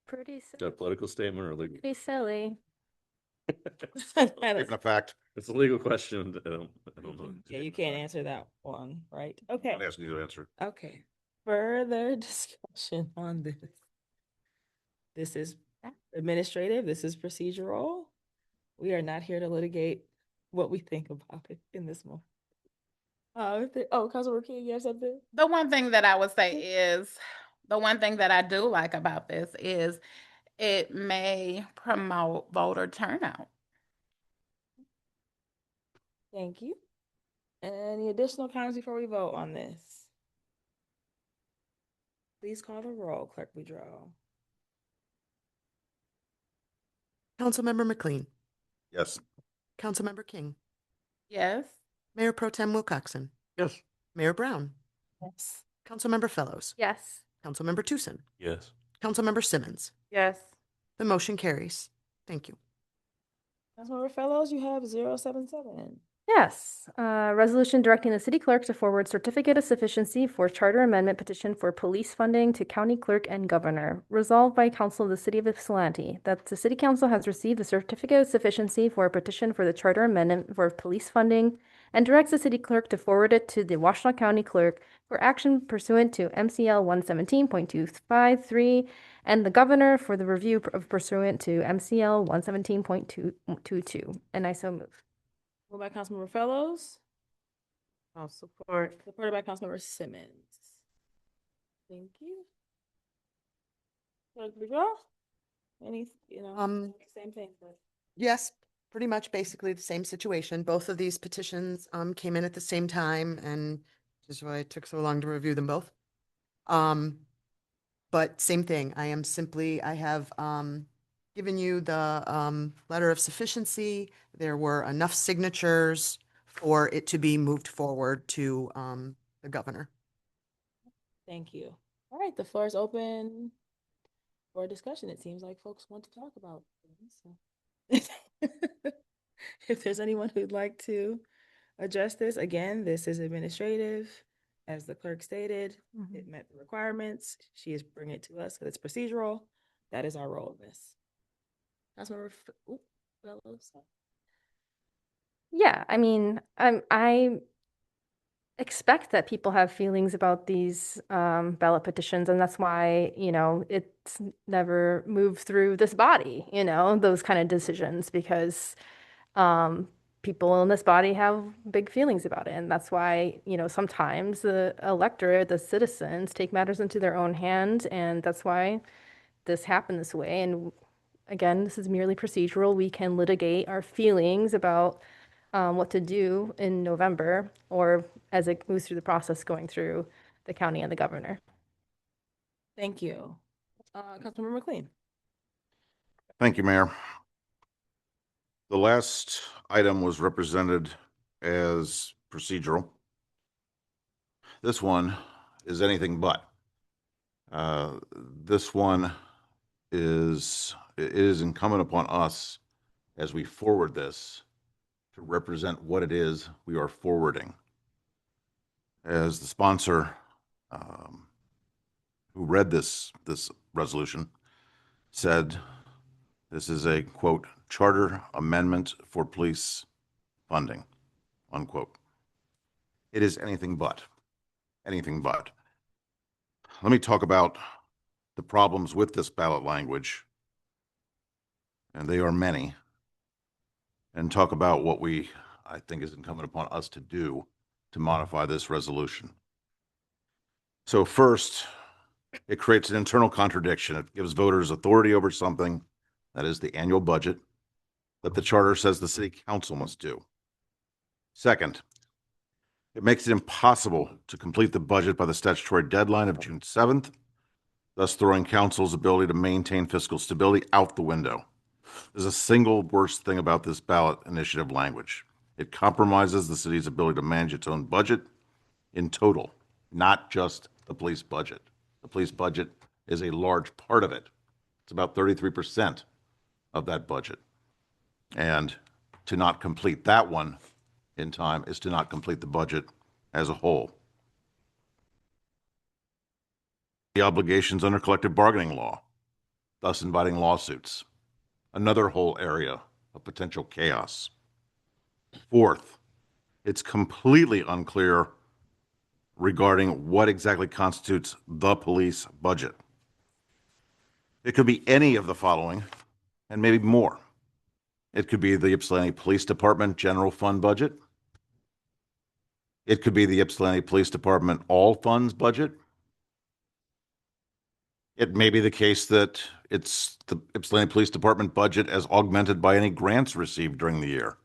Pretty, Is that a political statement or legal? pretty silly. Statement of fact. It's a legal question. I don't know. Yeah, you can't answer that one, right? Okay. I'm asking you to answer. Okay. Further discussion on this. This is administrative. This is procedural. We are not here to litigate what we think about it in this moment. Councilor King, you have something? The one thing that I would say is, the one thing that I do like about this is it may promote voter turnout. Thank you. Any additional comments before we vote on this? Please call the roll, Clerk Boudreaux. Councilmember McLean, Yes. Councilmember King, Yes. Mayor Pro Tem Wilcoxen, Yes. Mayor Brown, Yes. Councilmember Fellows, Yes. Councilmember Tucson, Yes. Councilmember Simmons. Yes. The motion carries. Thank you. Councilmember Fellows, you have 077. Yes, resolution directing the city clerk to forward certificate of sufficiency for charter amendment petition for police funding to county clerk and governor. Resolved by council of the city of Ypsilanti that the city council has received the certificate of sufficiency for a petition for the charter amendment for police funding and directs the city clerk to forward it to the Washtenaw County clerk for action pursuant to MCL 117.253 and the governor for the review of pursuant to MCL 117.222. And I so move. Moved by Councilmember Fellows, I'll support. supported by Councilmember Simmons. Thank you. Clerk Boudreaux? Same thing, but. Yes, pretty much basically the same situation. Both of these petitions came in at the same time, and which is why it took so long to review them both. But same thing. I have given you the letter of sufficiency. There were enough signatures for it to be moved forward to the governor. Thank you. All right, the floor is open for discussion. It seems like folks want to talk about things. So. If there's anyone who'd like to address this, again, this is administrative. As the clerk stated, it met the requirements. She is bringing it to us because it's procedural. That is our role in this. Councilmember Fellows. Yeah, I mean, I expect that people have feelings about these ballot petitions, and that's why, it's never moved through this body, those kind of decisions, because people in this body have big feelings about it. And that's why, sometimes the electorate, the citizens, take matters into their own hand, and that's why this happened this way. And again, this is merely procedural. We can litigate our feelings about what to do in November, or as it moves through the process going through the county and the governor. Thank you. Councilmember McLean. Thank you, Mayor. The last item was represented as procedural. This one is anything but. This one it is incumbent upon us as we forward this to represent what it is we are forwarding. As the sponsor who read this resolution said, this is a, quote, charter amendment for police funding, unquote. It is anything but. Anything but. Let me talk about the problems with this ballot language, and they are many, and talk about what I think is incumbent upon us to do to modify this resolution. So first, it creates an internal contradiction. It gives voters authority over something, that is the annual budget, that the charter says the city council must do. Second, It makes it impossible to complete the budget by the statutory deadline of June 7th, thus throwing council's ability to maintain fiscal stability out the window. There's a single worst thing about this ballot initiative language. It compromises the city's ability to manage its own budget in total, not just the police budget. The police budget is a large part of it. It's about 33% of that budget. And to not complete that one in time is to not complete the budget as a whole. The obligations under collective bargaining law, thus inviting lawsuits. Another whole area of potential chaos. Fourth, it's completely unclear regarding what exactly constitutes the police budget. It could be any of the following, and maybe more. It could be the Ypsilanti Police Department general fund budget. It could be the Ypsilanti Police Department all funds budget. It may be the case that it's the Ypsilanti Police Department budget as augmented by any grants received during the year.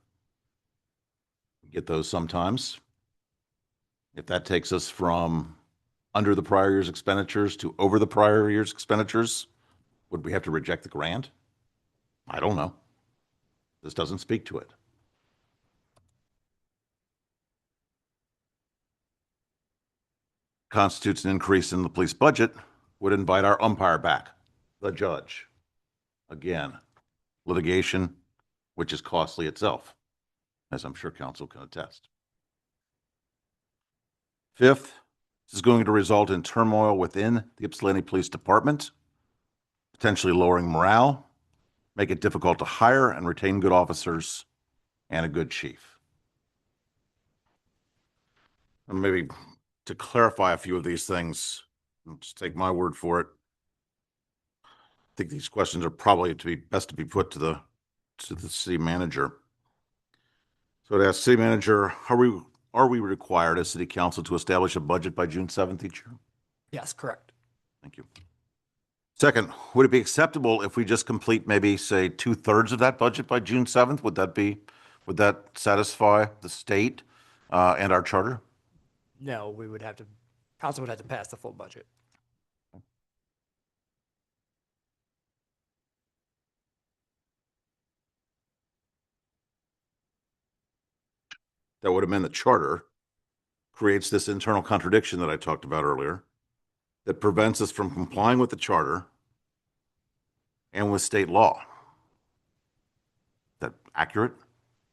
We get those sometimes. If that takes us from under the prior year's expenditures to over the prior year's expenditures, would we have to reject the grant? I don't know. This doesn't speak to it. Constitutes an increase in the police budget would invite our umpire back, the judge. Again, litigation, which is costly itself, as I'm sure counsel can attest. Fifth, this is going to result in turmoil within the Ypsilanti Police Department, potentially lowering morale, make it difficult to hire and retain good officers and a good chief. And maybe to clarify a few of these things, just take my word for it. I think these questions are probably best to be put to the city manager. So to ask city manager, are we required as city council to establish a budget by June 7th each year? Yes, correct. Thank you. Second, would it be acceptable if we just complete maybe say 2/3 of that budget by June 7th? Would that satisfy the state and our charter? No, council would have to pass the full budget. That would amend the charter, creates this internal contradiction that I talked about earlier, that prevents us from complying with the charter and with state law. Is that accurate?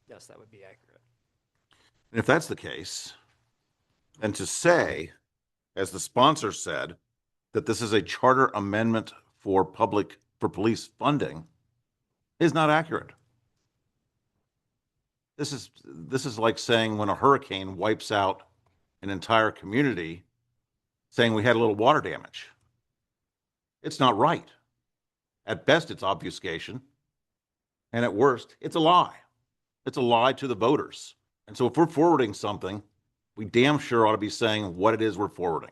Yes, that would be accurate. And if that's the case, then to say, as the sponsor said, that this is a charter amendment for police funding is not accurate. This is like saying when a hurricane wipes out an entire community, saying we had a little water damage. It's not right. At best, it's obfuscation. And at worst, it's a lie. It's a lie to the voters. And so if we're forwarding something, we damn sure ought to be saying what it is we're forwarding.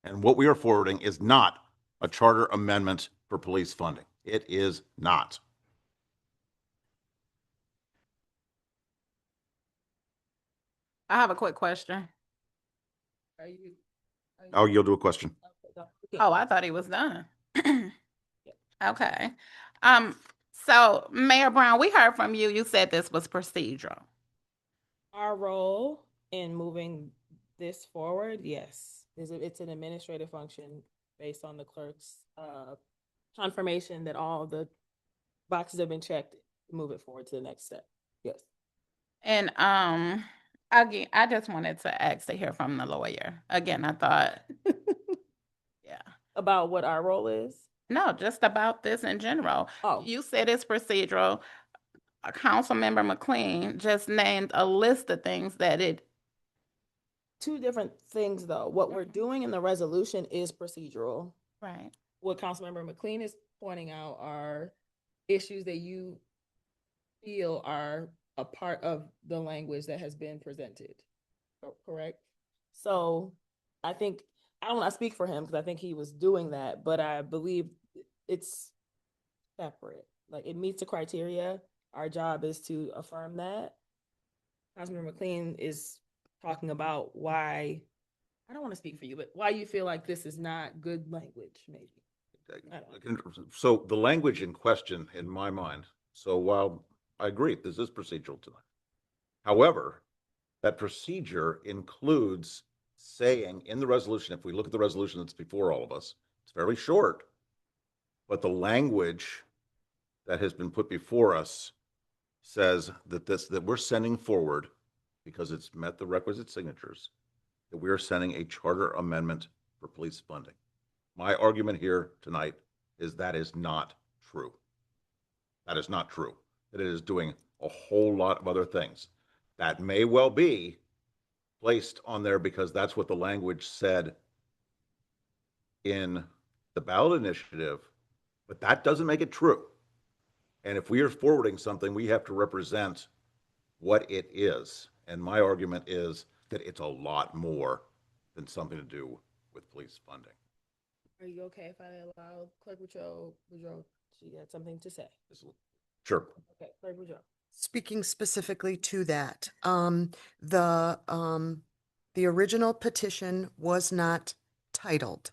And what we are forwarding is not a charter amendment for police funding. It is not. I have a quick question. Oh, you'll do a question. Oh, I thought he was done. Okay. So Mayor Brown, we heard from you. You said this was procedural. Our role in moving this forward, yes, it's an administrative function based on the clerk's confirmation that all the boxes have been checked, move it forward to the next step. Yes. And again, I just wanted to ask to hear from the lawyer. Again, I thought, yeah. About what our role is? No, just about this in general. Oh. You said it's procedural. Councilmember McLean just named a list of things that it. Two different things though. What we're doing in the resolution is procedural. Right. What Councilmember McLean is pointing out are issues that you feel are a part of the language that has been presented. Correct? So I think, I don't want to speak for him because I think he was doing that, but I believe it's separate. Like it meets the criteria. Our job is to affirm that. Councilmember McLean is talking about why, I don't want to speak for you, but why you feel like this is not good language, maybe. I don't So the language in question, in my mind, so while I agree, this is procedural tonight. However, that procedure includes saying in the resolution, if we look at the resolution that's before all of us, it's fairly short, but the language that has been put before us says that that we're sending forward, because it's met the requisite signatures, that we are sending a charter amendment for police funding. My argument here tonight is that is not true. That is not true. That it is doing a whole lot of other things. That may well be placed on there because that's what the language said in the ballot initiative, but that doesn't make it true. And if we are forwarding something, we have to represent what it is. And my argument is that it's a lot more than something to do with police funding. Are you okay if I allow Clerk Boudreaux, she had something to say? Sure. Okay, Clerk Boudreaux. Speaking specifically to that, the original petition was not titled.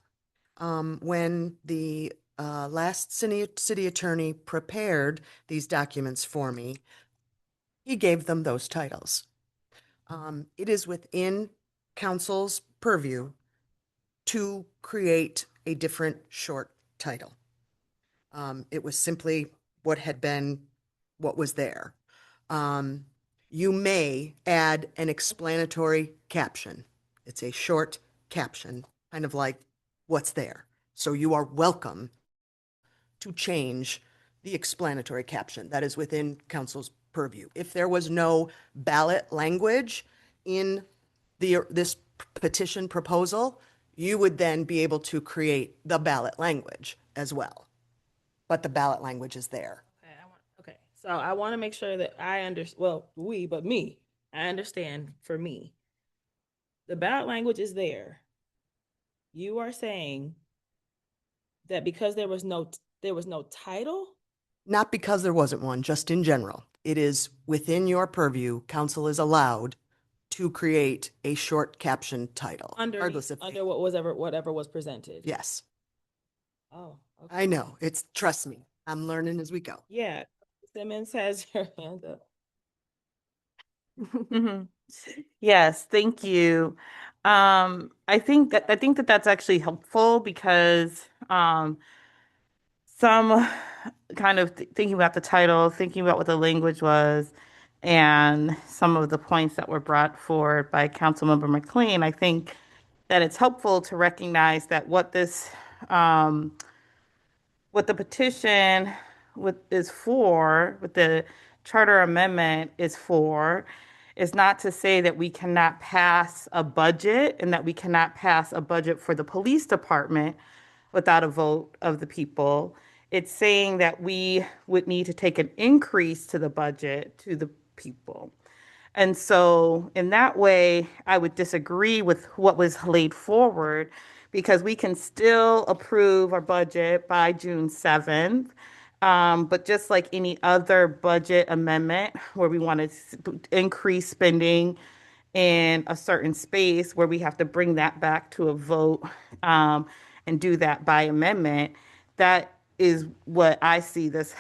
When the last city attorney prepared these documents for me, he gave them those titles. It is within council's purview to create a different short title. It was simply what was there. You may add an explanatory caption. It's a short caption, kind of like what's there. So you are welcome to change the explanatory caption. That is within council's purview. If there was no ballot language in this petition proposal, you would then be able to create the ballot language as well. But the ballot language is there. So I want to make sure that I understand, well, I understand for me. The ballot language is there. You are saying that because there was no title? Not because there wasn't one, just in general. It is within your purview. Council is allowed to create a short caption title. Under whatever was presented. Yes. Oh, okay. I know. Trust me, I'm learning as we go. Yeah. Simmons has her hand up. Yes, thank you. I think that that's actually helpful because some kind of thinking about the title, thinking about what the language was, and some of the points that were brought forward by Councilmember McLean, I think that it's helpful to recognize that what the petition is for, what the charter amendment is for, is not to say that we cannot pass a budget and that we cannot pass a budget for the police department without a vote of the people. It's saying that we would need to take an increase to the budget to the people. And so in that way, I would disagree with what was laid forward because we can still approve our budget by June 7th. But just like any other budget amendment where we want to increase spending in a certain space where we have to bring that back to a vote and do that by amendment, that is what I see this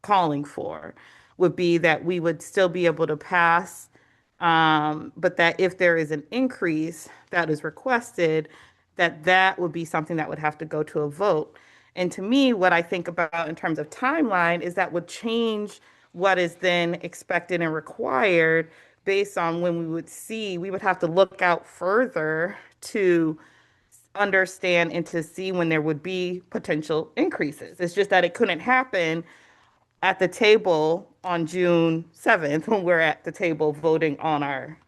calling for, would be that we would still be able to pass, but that if there is an increase that is requested, that would be something that would have to go to a vote. And to me, what I think about in terms of timeline is that would change what is then expected and required based on when we would have to look out further to understand and to see when there would be potential increases. It's just that it couldn't happen at the table on June 7th when we're at the table voting on our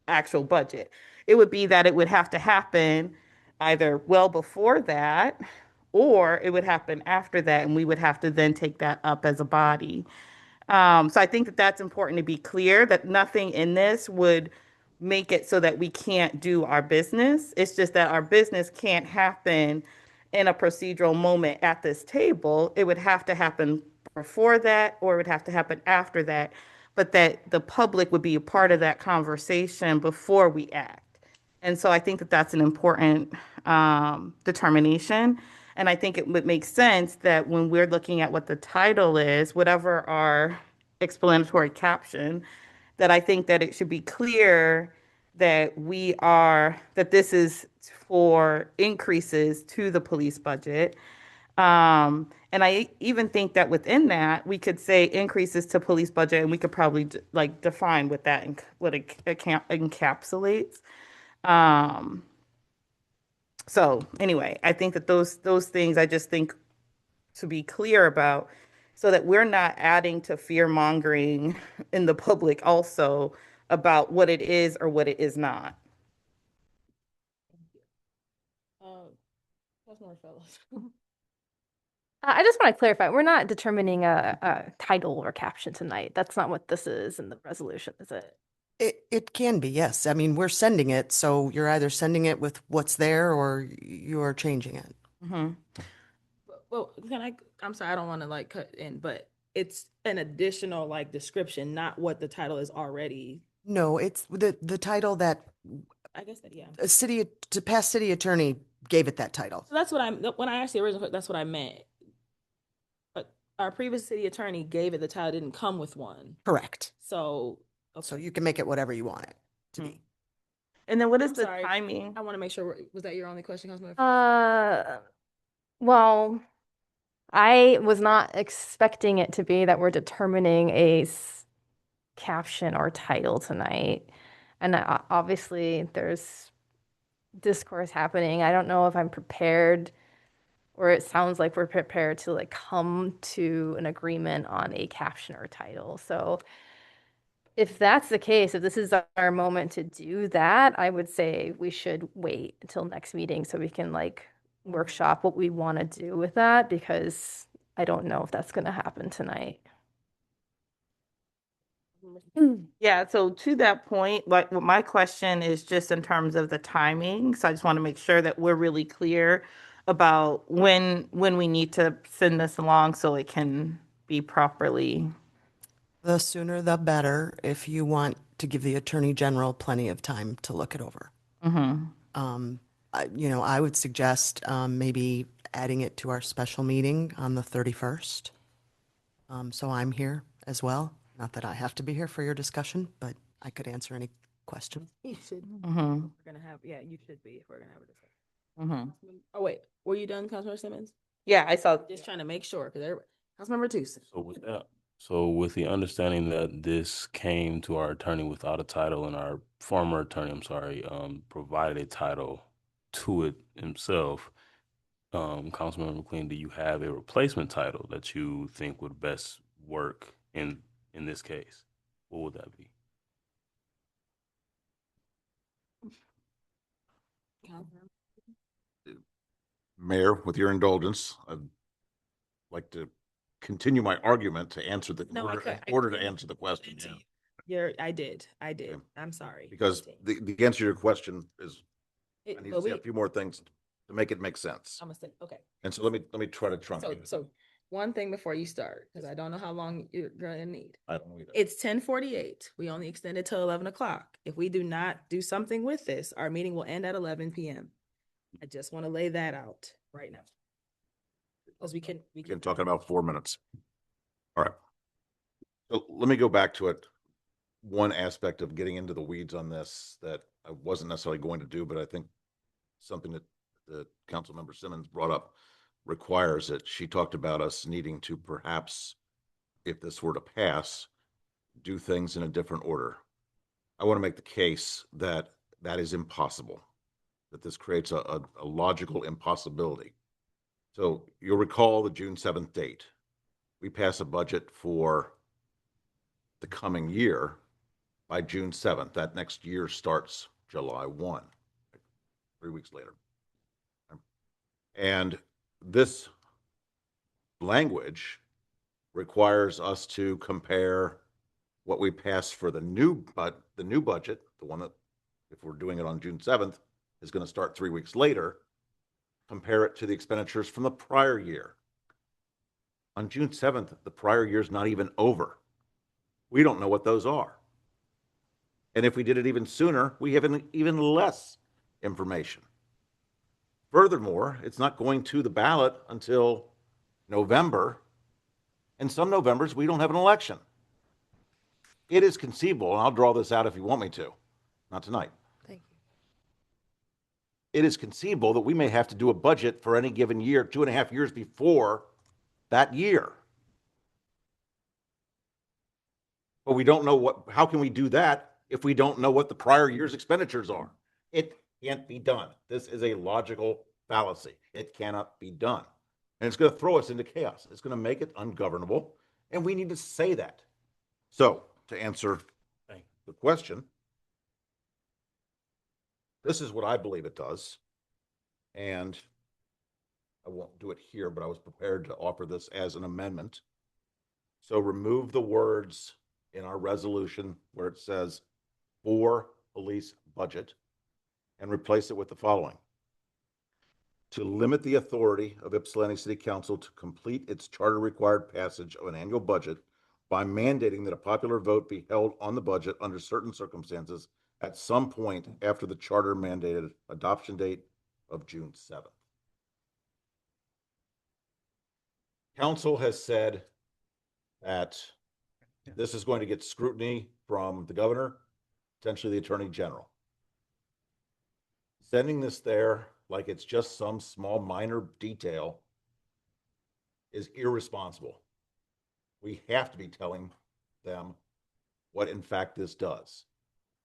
actual budget. It would be that it would have to happen either well before that, or it would happen after that, and we would have to then take that up as a body. So I think that that's important to be clear, that nothing in this would make it so that we can't do our business. It's just that our business can't happen in a procedural moment at this table. It would have to happen before that, or it would have to happen after that. but that the public would be a part of that conversation before we act. And so I think that that's an important determination. And I think it would make sense that when we're looking at what the title is, whatever our explanatory caption, that I think that it should be clear that that this is for increases to the police budget. And I even think that within that, we could say increases to police budget, and we could probably like define what that, what it encapsulates. So anyway, I think that those things I just think to be clear about, so that we're not adding to fear mongering in the public also about what it is or what it is not. I just want to clarify, we're not determining a title or caption tonight. That's not what this is in the resolution, is it? It can be, yes. I mean, we're sending it, so you're either sending it with what's there or you're changing it. Mm-hmm. Well, I'm sorry, I don't want to like cut in, but it's an additional like description, not what the title is already. No, it's the title that I guess that, yeah. Past city attorney gave it that title. So that's what when I asked the original, that's what I meant. But our previous city attorney gave it the title, didn't come with one. Correct. So. Okay. So you can make it whatever you want it to be. And then what is I'm the sorry. timing? I want to make sure, was that your only question, Councilmember? Well, I was not expecting it to be that we're determining a caption or title tonight. And obviously there's discourse happening. I don't know if I'm prepared, or it sounds like we're prepared to like come to an agreement on a caption or title. So if that's the case, if this is our moment to do that, I would say we should wait until next meeting so we can like workshop what we want to do with that, because I don't know if that's going to happen tonight. Yeah, so to that point, like my question is just in terms of the timing. So I just want to make sure that we're really clear about when we need to send this along so it can be properly. The sooner the better, if you want to give the Attorney General plenty of time to look it over. Mm-hmm. I would suggest maybe adding it to our special meeting on the 31st. So I'm here as well. Not that I have to be here for your discussion, but I could answer any questions. You should. Mm-hmm. We're gonna have, yeah, you should be if we're gonna have a discussion. Mm-hmm. Oh wait, were you done, Councilmember Simmons? Yeah, I saw. Just trying to make sure, because Councilmember Tucson. So with the understanding that this came to our attorney without a title, and our former attorney, provided a title to it himself, Councilmember McLean, do you have a replacement title that you think would best work in this case? What would that be? Mayor, with your indulgence, I'd like to continue my argument to answer the, No, in order to answer the question. Yeah. I did. I'm sorry. Because the answer to your question is, I need to say a Wait, few more things to make it make sense. I'm gonna say, okay. And so let me try to truncate it. So one thing before you start, because I don't know how long you're gonna need. I don't know either. It's 10:48. We only extended till 11 o'clock. If we do not do something with this, our meeting will end at 11 p.m. I just want to lay that out right now. Because we can talk about 4 minutes. All right. So let me go back to it. One aspect of getting into the weeds on this that I wasn't necessarily going to do, but I think something that the Councilmember Simmons brought up requires it. She talked about us needing to perhaps, if this were to pass, do things in a different order. I want to make the case that that is impossible, that this creates a logical impossibility. So you'll recall the June 7th date. We pass a budget for the coming year by June 7th. That next year starts July 1, 3 weeks later. And this language requires us to compare what we pass for the new budget, the one that, if we're doing it on June 7th, is going to start 3 weeks later, compare it to the expenditures from the prior year. On June 7th, the prior year is not even over. We don't know what those are. And if we did it even sooner, we have even less information. Furthermore, it's not going to the ballot until November, and some Novembers we don't have an election. It is conceivable, and I'll draw this out if you want me to, not tonight. Thank you. It is conceivable that we may have to do a budget for any given year, 2.5 years before that year. But we don't know how can we do that if we don't know what the prior year's expenditures are? It can't be done. This is a logical fallacy. It cannot be done. And it's going to throw us into chaos. It's going to make it ungovernable. And we need to say that. So, to answer the question, this is what I believe it does. And I won't do it here, but I was prepared to offer this as an amendment. So remove the words in our resolution where it says for police budget and replace it with the following. To limit the authority of Ypsilanti City Council to complete its charter required passage of an annual budget by mandating that a popular vote be held on the budget under certain circumstances at some point after the charter mandated adoption date of June 7th. Council has said that this is going to get scrutiny from the governor, potentially the attorney general. Sending this there like it's just some small minor detail is irresponsible. We have to be telling them what in fact this does.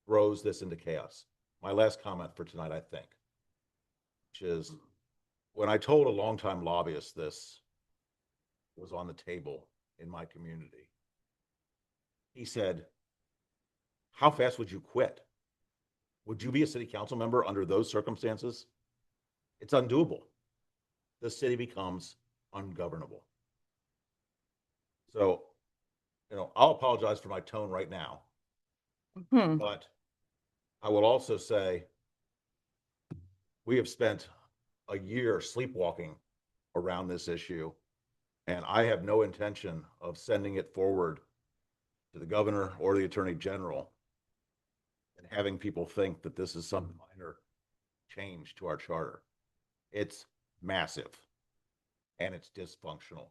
Throws this into chaos. My last comment for tonight, I think, which is when I told a longtime lobbyist this was on the table in my community, he said, how fast would you quit? Would you be a city council member under those circumstances? It's undoable. The city becomes ungovernable. So, I'll apologize for my tone right now, but I will also say we have spent a year sleepwalking around this issue, and I have no intention of sending it forward to the governor or the attorney general and having people think that this is some minor change to our charter. It's massive and it's dysfunctional,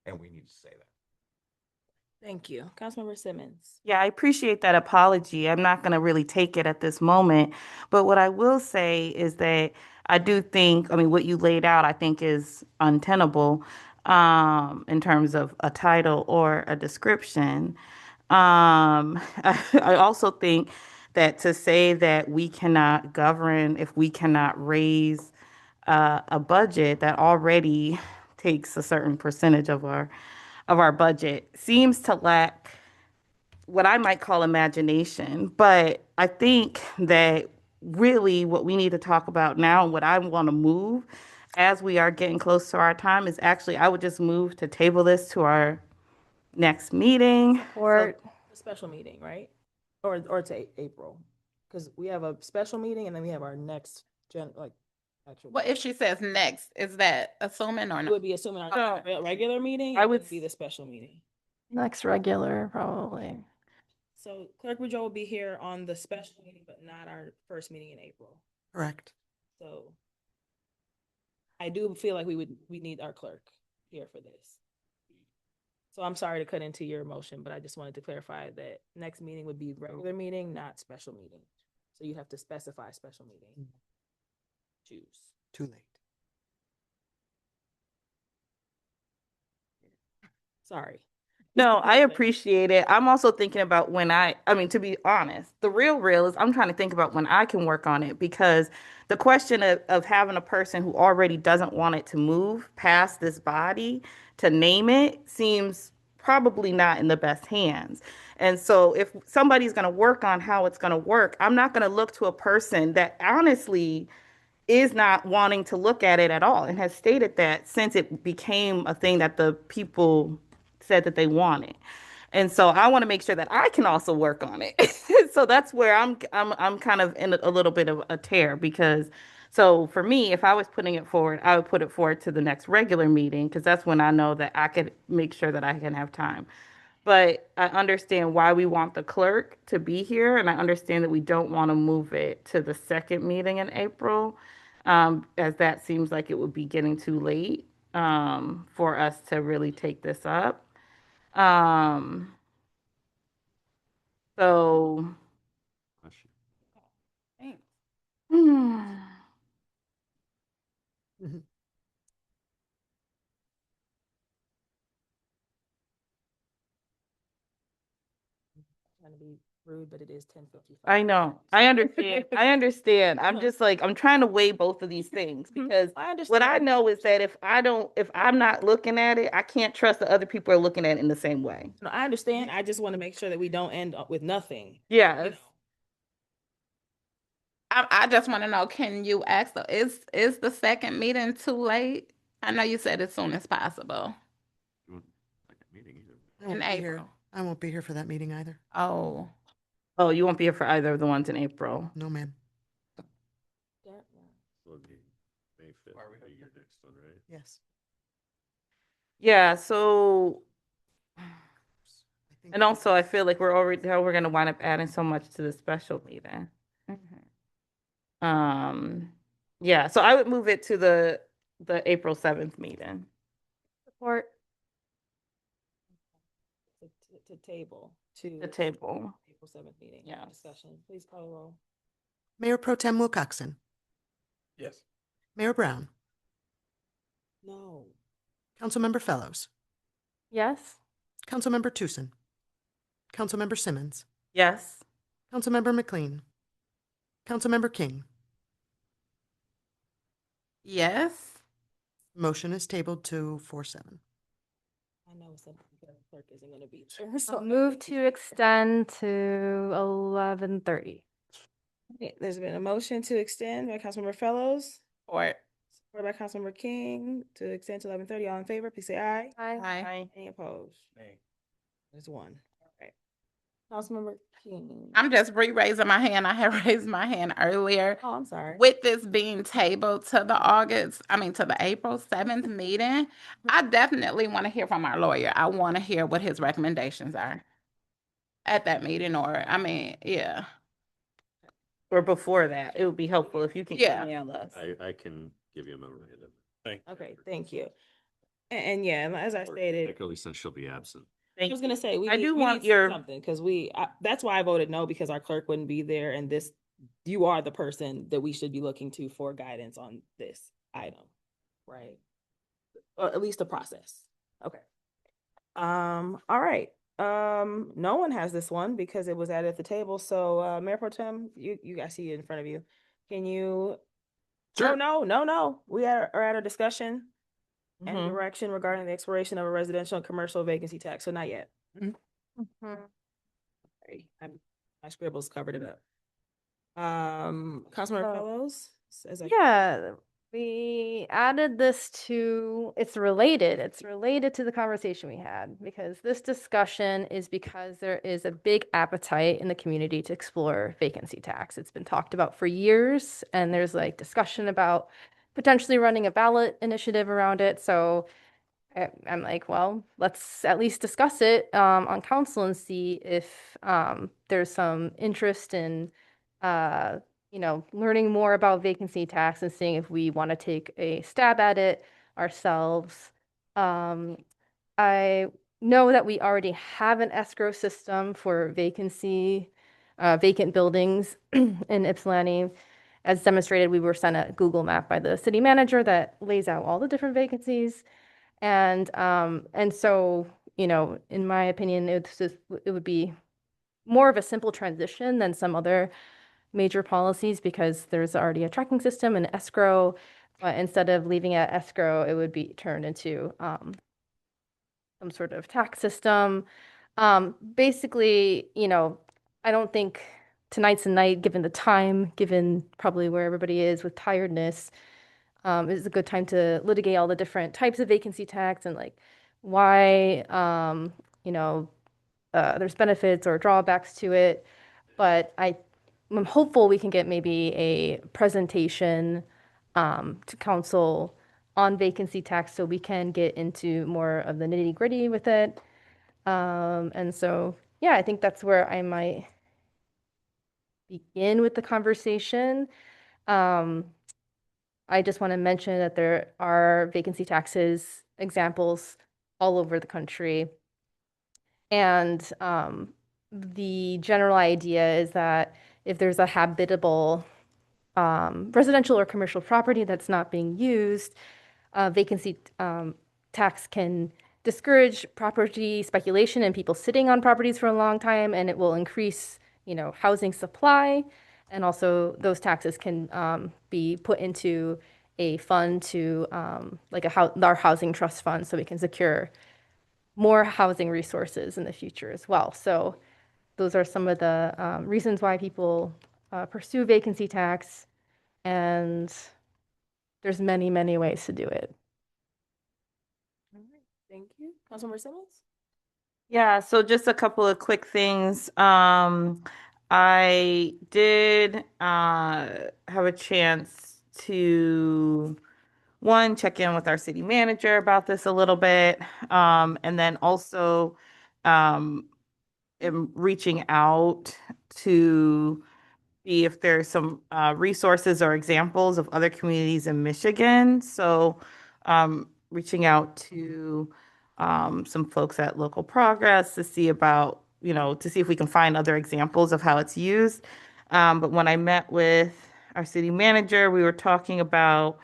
and we need to say that. Thank you. Councilmember Simmons. Yeah, I appreciate that apology. I'm not going to really take it at this moment. But what I will say is that I do think, what you laid out, I think is untenable in terms of a title or a description. I also think that to say that we cannot govern if we cannot raise a budget that already takes a certain percentage of our budget seems to lack what I might call imagination. But I think that really what we need to talk about now and what I want to move as we are getting close to our time is actually, I would just move to table this to our next meeting. Or a special meeting, right? Or to April, because we have a special meeting and then we have our next actual. Well, if she says next, is that assuming or It not? would be assuming our regular meeting. I it would be the special meeting. Next regular, probably. So Clerk Boudreaux will be here on the special meeting, but not our first meeting in April. Correct. So I do feel like we need our clerk here for this. So I'm sorry to cut into your motion, but I just wanted to clarify that next meeting would be regular meeting, not special meeting. So you have to specify special meeting. Choose. Too late. Sorry. No, I appreciate it. I'm also thinking about when to be honest, the real is I'm trying to think about when I can work on it, because the question of having a person who already doesn't want it to move past this body to name it seems probably not in the best hands. And so if somebody's going to work on how it's going to work, I'm not going to look to a person that honestly is not wanting to look at it at all and has stated that since it became a thing that the people said that they wanted. And so I want to make sure that I can also work on it. So that's where I'm kind of in a little bit of a tear, because so for me, if I was putting it forward, I would put it forward to the next regular meeting, because that's when I know that I could make sure that I can have time. But I understand why we want the clerk to be here, and I understand that we don't want to move it to the second meeting in April, as that seems like it would be getting too late, for us to really take this up. Um, so. Thanks. Mhm. Trying to be rude, but it is 10:55. I know. I understand. I understand. I'm just like, I'm trying to weigh both of these things because I what I understand. know is that if I'm not looking at it, I can't trust that other people are looking at it in the same way. No, I understand. I just want to make sure that we don't end up with nothing. Yes. I just want to know, can you ask, is the second meeting too late? I know you said as soon as possible. I won't In be here. April. I won't be here for that meeting either. Oh, Oh, you won't be here for either of the ones in April. No, ma'am. Yes. Yeah, so and also I feel like we're gonna wind up adding so much to the special meeting. Yeah, so I would move it to the April 7th meeting. Support. To table to The table. April 7th meeting. Yeah. Discussion. Please call the roll. Mayor Pro Tem Wilcoxen, Yes. Mayor Brown, No. Councilmember Fellows, Yes. Councilmember Tucson, Councilmember Simmons, Yes. Councilmember McLean, Councilmember King. yes. Motion is tabled to 4-7. I know something the clerk isn't going to be there. So Move to extend to 11:30. Okay, there's been a motion to extend by Councilmember Fellows, Or supported by Councilmember King to extend to 11:30. All in favor, please say aye. Aye. Any opposed? There's one. All right. Councilmember King. I'm just re-raising my hand. I had raised my hand earlier. Oh, I'm sorry. With this being tabled to the April 7th meeting, I definitely want to hear from our lawyer. I want to hear what his recommendations are at that meeting, yeah. Or before that, it would be helpful if you can Yeah. email us. I can give you a memorandum. Okay, thank you. And yeah, as I stated, Particularly since she'll be absent. I was gonna say, I do want your something, because that's why I voted no, because our clerk wouldn't be there, and you are the person that we should be looking to for guidance on this item, right? Or at least the process. Okay. All right. No one has this one because it was added at the table. So, Mayor Pro Tem, you guys see it in front of you. Can you? Sure. No. We are at a discussion and Mhm. direction regarding the expiration of a residential and commercial vacancy tax. So not yet. Sorry, my scribbles covered it up. Councilmember So- Fellows? Yeah, we added this to, it's related to the conversation we had, because this discussion is because there is a big appetite in the community to explore vacancy tax. It's been talked about for years, and there's like discussion about potentially running a ballot initiative around it. So I'm like, well, let's at least discuss it on council and see if there's some interest in learning more about vacancy tax and seeing if we want to take a stab at it ourselves. I know that we already have an escrow system for vacant buildings in Ypsilanti. As demonstrated, we were sent a Google map by the city manager that lays out all the different vacancies. And so, in my opinion, it would be more of a simple transition than some other major policies because there's already a tracking system and escrow. But instead of leaving it at escrow, it would be turned into some sort of tax system. Basically, I don't think tonight's the night, given the time, given probably where everybody is with tiredness, is a good time to litigate all the different types of vacancy tax and like why there's benefits or drawbacks to it. But I'm hopeful we can get maybe a presentation to council on vacancy tax so we can get into more of the nitty gritty with it. And so, yeah, I think that's where I might begin with the conversation. I just want to mention that there are vacancy taxes examples all over the country. And the general idea is that if there's a habitable residential or commercial property that's not being used, vacancy tax can discourage property speculation and people sitting on properties for a long time, and it will increase, housing supply. And also those taxes can be put into a fund to like our housing trust fund, so we can secure more housing resources in the future as well. So those are some of the reasons why people pursue vacancy tax, and there's many, many ways to do it. All right, thank you. Councilmember Simmons? Yeah, so just a couple of quick things. I did have a chance to check in with our city manager about this a little bit, and then also am reaching out to see if there's some resources or examples of other communities in Michigan. So reaching out to some folks at Local Progress to see about, to see if we can find other examples of how it's used. But when I met with our city manager, we were talking about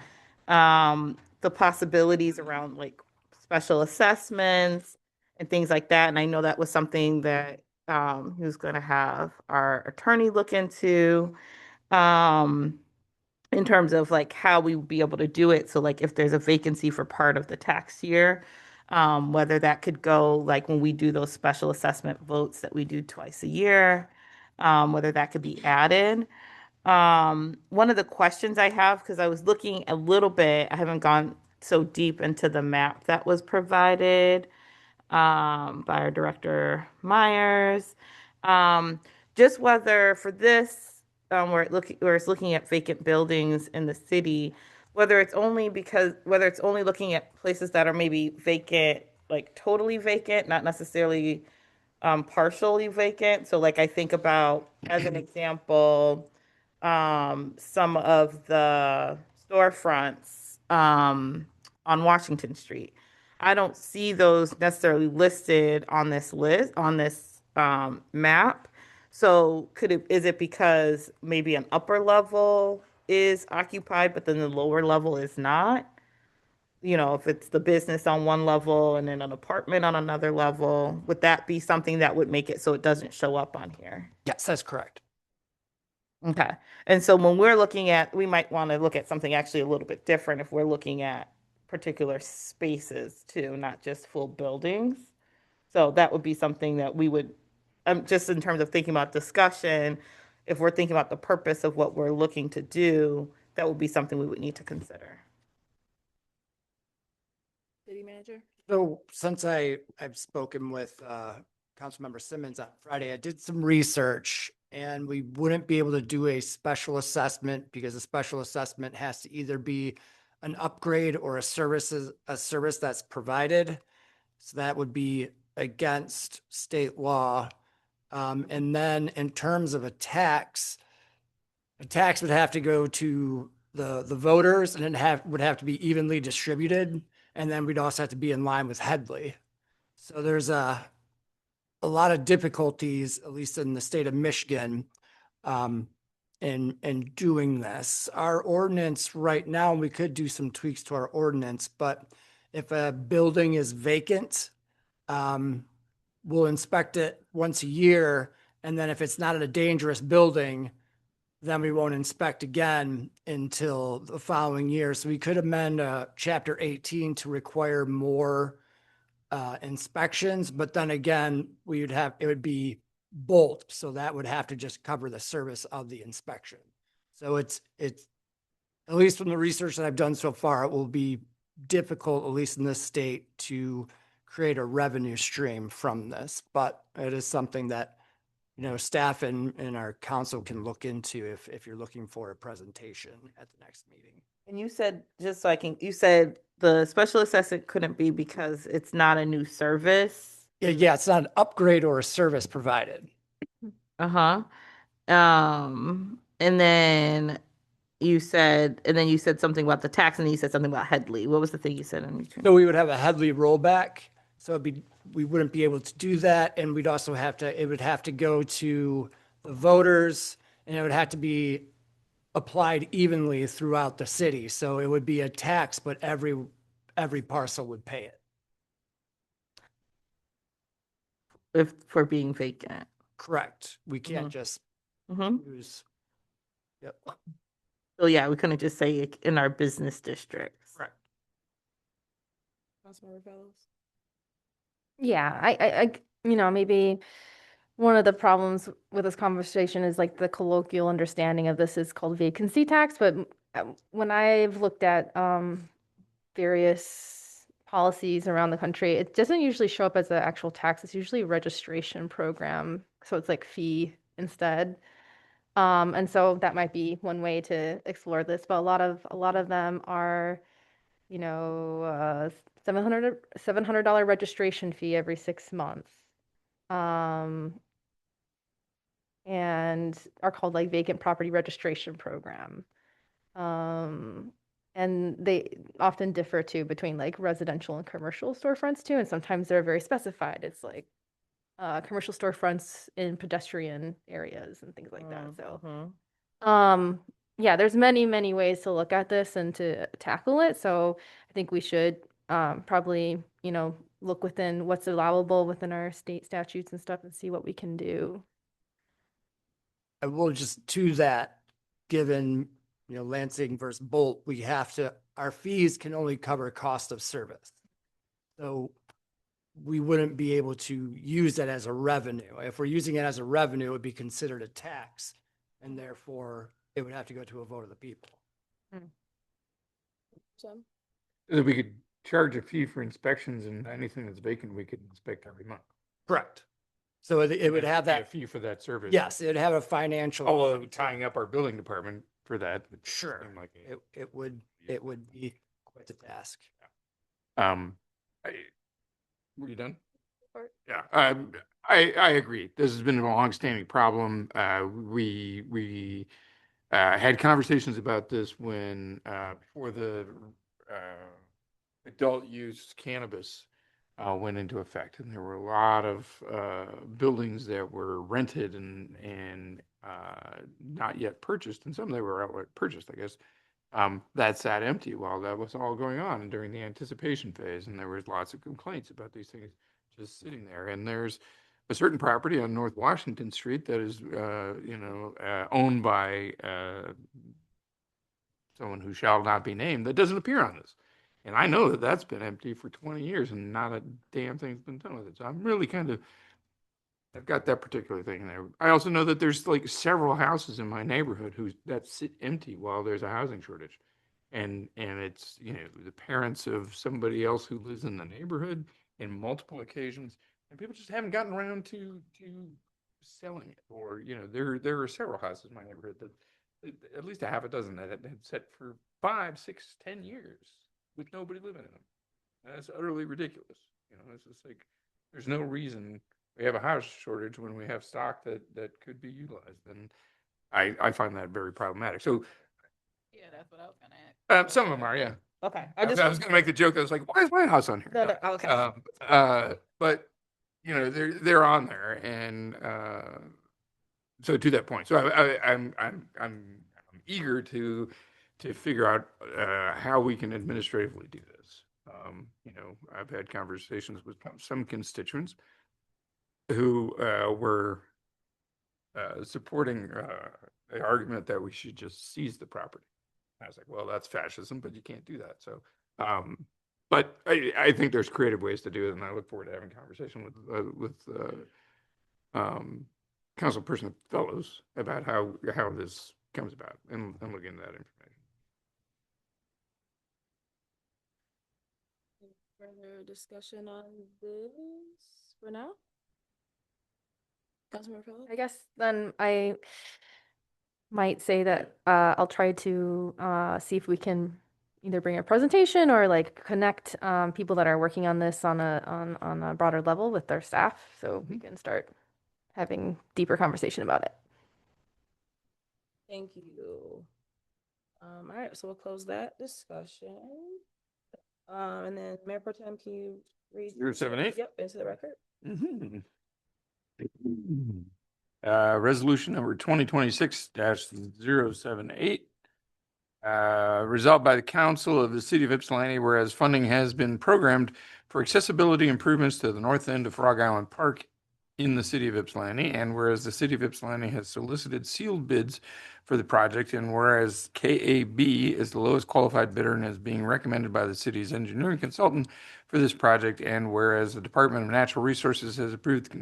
the possibilities around like special assessments and things like that. And I know that was something that he was going to have our attorney look into in terms of like how we would be able to do it. So like if there's a vacancy for part of the tax year, whether that could go like when we do those special assessment votes that we do twice a year, whether that could be added. One of the questions I have, because I was looking a little bit, I haven't gone so deep into the map that was provided by our director Myers. Just whether for this, where it's looking at vacant buildings in the city, whether it's only looking at places that are maybe vacant, like totally vacant, not necessarily partially vacant. So like I think about, as an example, some of the storefronts on Washington Street. I don't see those necessarily listed on this list, on this map. So is it because maybe an upper level is occupied, but then the lower level is not? If it's the business on one level and then an apartment on another level, would that be something that would make it so it doesn't show up on here? Yes, that's correct. Okay. And so when we're looking at, we might want to look at something actually a little bit different if we're looking at particular spaces too, not just full buildings. So that would be something that we would, just in terms of thinking about discussion, if we're thinking about the purpose of what we're looking to do, that would be something we would need to consider. City manager? So since I've spoken with Councilmember Simmons on Friday, I did some research, and we wouldn't be able to do a special assessment because a special assessment has to either be an upgrade or a service that's provided. So that would be against state law. And then in terms of a tax would have to go to the voters, and it would have to be evenly distributed. And then we'd also have to be in line with Headley. So there's a lot of difficulties, at least in the state of Michigan, in doing this. Our ordinance right now, we could do some tweaks to our ordinance, but if a building is vacant, we'll inspect it once a year. And then if it's not a dangerous building, then we won't inspect again until the following year. So we could amend Chapter 18 to require more inspections, but then again, it would be bolt. So that would have to just cover the service of the inspection. So it's at least from the research that I've done so far, it will be difficult, at least in this state, to create a revenue stream from this, but it is something that staff and our council can look into if you're looking for a presentation at the next meeting. And you said, you said the special assessment couldn't be because it's not a new service. Yeah, it's not an upgrade or a service provided. Uh-huh. And then you said something about the tax, and then you said something about Headley. What was the thing you said in between? So we would have a Headley rollback. So we wouldn't be able to do that. And we'd also it would have to go to the voters, and it would have to be applied evenly throughout the city. So it would be a tax, but every parcel would pay it. If for being vacant. Correct. We can't just Mm-hmm. use. Yep. So yeah, we couldn't just say it in our business districts. Correct. Councilmember Fellows? Yeah, maybe one of the problems with this conversation is like the colloquial understanding of this is called vacancy tax, but when I've looked at various policies around the country, it doesn't usually show up as an actual tax. It's usually a registration program, so it's like fee instead. And so that might be one way to explore this, but a lot of them are, $700 registration fee every 6 months. And are called like vacant property registration program. And they often differ too between like residential and commercial storefronts too. And sometimes they're very specified. It's like commercial storefronts in pedestrian areas and things like that. So, yeah, there's many ways to look at this and to tackle it. So I think we should probably, look within what's allowable within our state statutes and stuff and see what we can do. I will just to that, given, Lansing versus Bolt, our fees can only cover cost of service. So we wouldn't be able to use that as a revenue. If we're using it as a revenue, it would be considered a tax, and therefore it would have to go to a vote of the people. That we could charge a fee for inspections, and anything that's vacant, we could inspect every month. Correct. So it would have Pay a that. fee for that service. Yes, it'd have a financial. Although tying up our building department for that. would Sure. seem like It would be quite a task. Were you done? Yeah, I agree. This has been a longstanding problem. We had conversations about this when before the adult use cannabis went into effect, and there were a lot of buildings that were rented and not yet purchased, and some they were outright purchased, I guess. That sat empty while that was all going on and during the anticipation phase, and there was lots of complaints about these things just sitting there. And there's a certain property on North Washington Street that is, owned by someone who shall not be named that doesn't appear on this. And I know that that's been empty for 20 years and not a damn thing's been done with it. So I'm really I've got that particular thing in there. I also know that there's like several houses in my neighborhood that sit empty while there's a housing shortage. And it's, the parents of somebody else who lives in the neighborhood in multiple occasions, and people just haven't gotten around to selling it. Or, there are several houses in my neighborhood that at least a half a dozen that had sat for 5, 6, 10 years with nobody living in them. And that's utterly ridiculous. It's just like, there's no reason we have a house shortage when we have stock that could be utilized. And I find that very problematic. So Yeah, that's what I was gonna ask. some of them are, yeah. Okay. I was going to make the joke that I was like, why is my house on here? No, okay. But they're on there, and so to that point, so I'm eager to figure out how we can administratively do this. I've had conversations with some constituents who were supporting the argument that we should just seize the property. I was like, well, that's fascism, but you can't do that. So, but I think there's creative ways to do it, and I look forward to having a conversation with Councilperson Fellows about how this comes about and looking into that information. Further discussion on this for now? Councilmember Fellows? I guess then I might say that I'll try to see if we can, either bring a presentation or like connect people that are working on this on a broader level with their staff, so we can start having deeper conversation about it. Thank you. All right, so we'll close that discussion. And then Mayor Pro Tem, can you read? 078? Yep, into the record. Mhm. Resolution number 2026-078. Resolved by the Council of the City of Ypsilanti, whereas funding has been programmed for accessibility improvements to the north end of Frog Island Park in the City of Ypsilanti, and whereas the City of Ypsilanti has solicited sealed bids for the project, and whereas KAB is the lowest qualified bidder and is being recommended by the city's engineering consultant for this project, and whereas the Department of Natural Resources has approved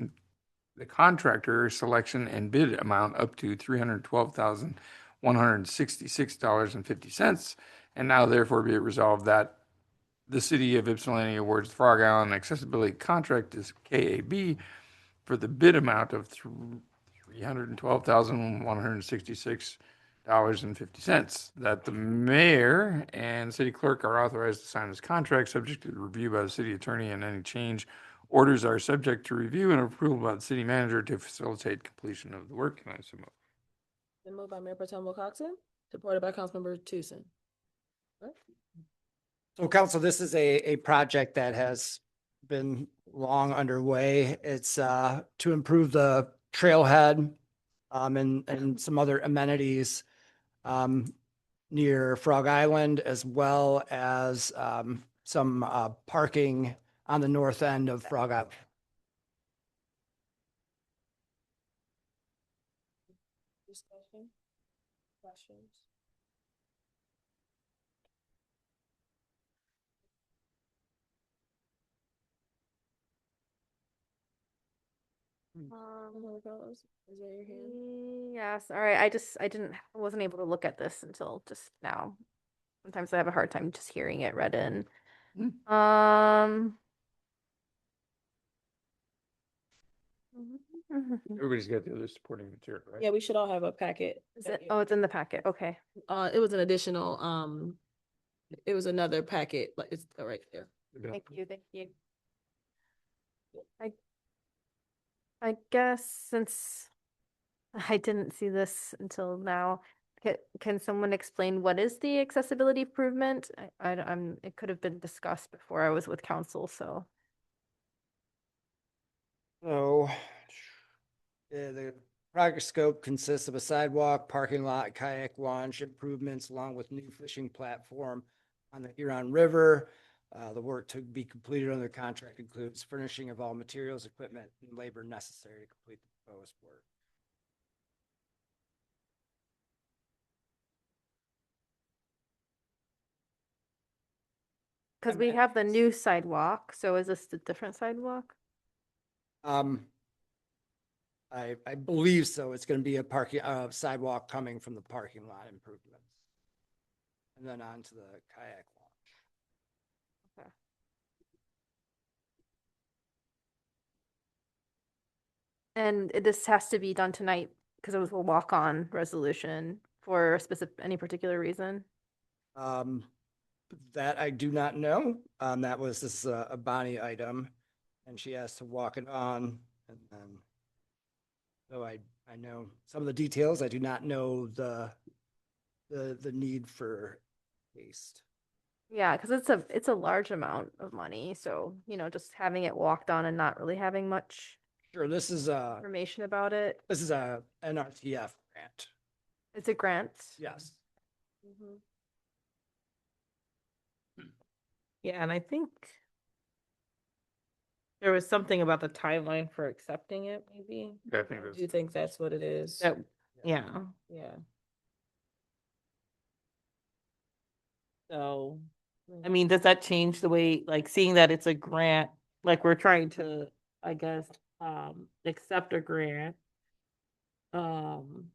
the contractor selection and bid amount up to $312,166.50. And now therefore be it resolved that the City of Ypsilanti awards the Frog Island accessibility contract to KAB for the bid amount of $312,166.50. That the mayor and city clerk are authorized to sign this contract subject to review by the city attorney, and any change orders are subject to review and approval by the city manager to facilitate completion of the work. Can I so move? Been moved by Mayor Pro Tem Wilcoxen, supported by Councilmember Tucson. So council, this is a project that has been long underway. It's to improve the trailhead and some other amenities near Frog Island, as well as some parking on the north end of Frog Island. Discussion? Questions? Is there your hand? Yes, all right. I wasn't able to look at this until just now. Sometimes I have a hard time just hearing it read in. Everybody's got the other supporting material, right? Yeah, we should all have a packet. Is it? Oh, it's in the packet. Okay. It was an additional, it was another packet, but it's right there. Thank you. Thank you. I guess since I didn't see this until now, can someone explain what is the accessibility improvement? It could have been discussed before I was with council, so. So the project scope consists of a sidewalk, parking lot, kayak launch improvements, along with new fishing platform on the Huron River. The work to be completed under the contract includes furnishing of all materials, equipment, and labor necessary to complete the proposed work. Because we have the new sidewalk, so is this a different sidewalk? I believe so. It's going to be a parking sidewalk coming from the parking lot improvements, and then on to the kayak launch. Okay. And this has to be done tonight because it was a walk-on resolution for any particular reason? That I do not know. This is a Bonnie item, and she has to walk it on, and then. So I know some of the details. I do not know the need for haste. Yeah, because it's a large amount of money, so just having it walked on and not really having much. Sure, this is information about it. This is a NRTF grant. It's a grant. Yes. Yeah, and I think there was something about the timeline for accepting it, maybe. I think Do you think that's what it is? Yeah. Yeah. So, I mean, does that change the way, like, seeing that it's a grant, like we're trying to, I guess, accept a grant, and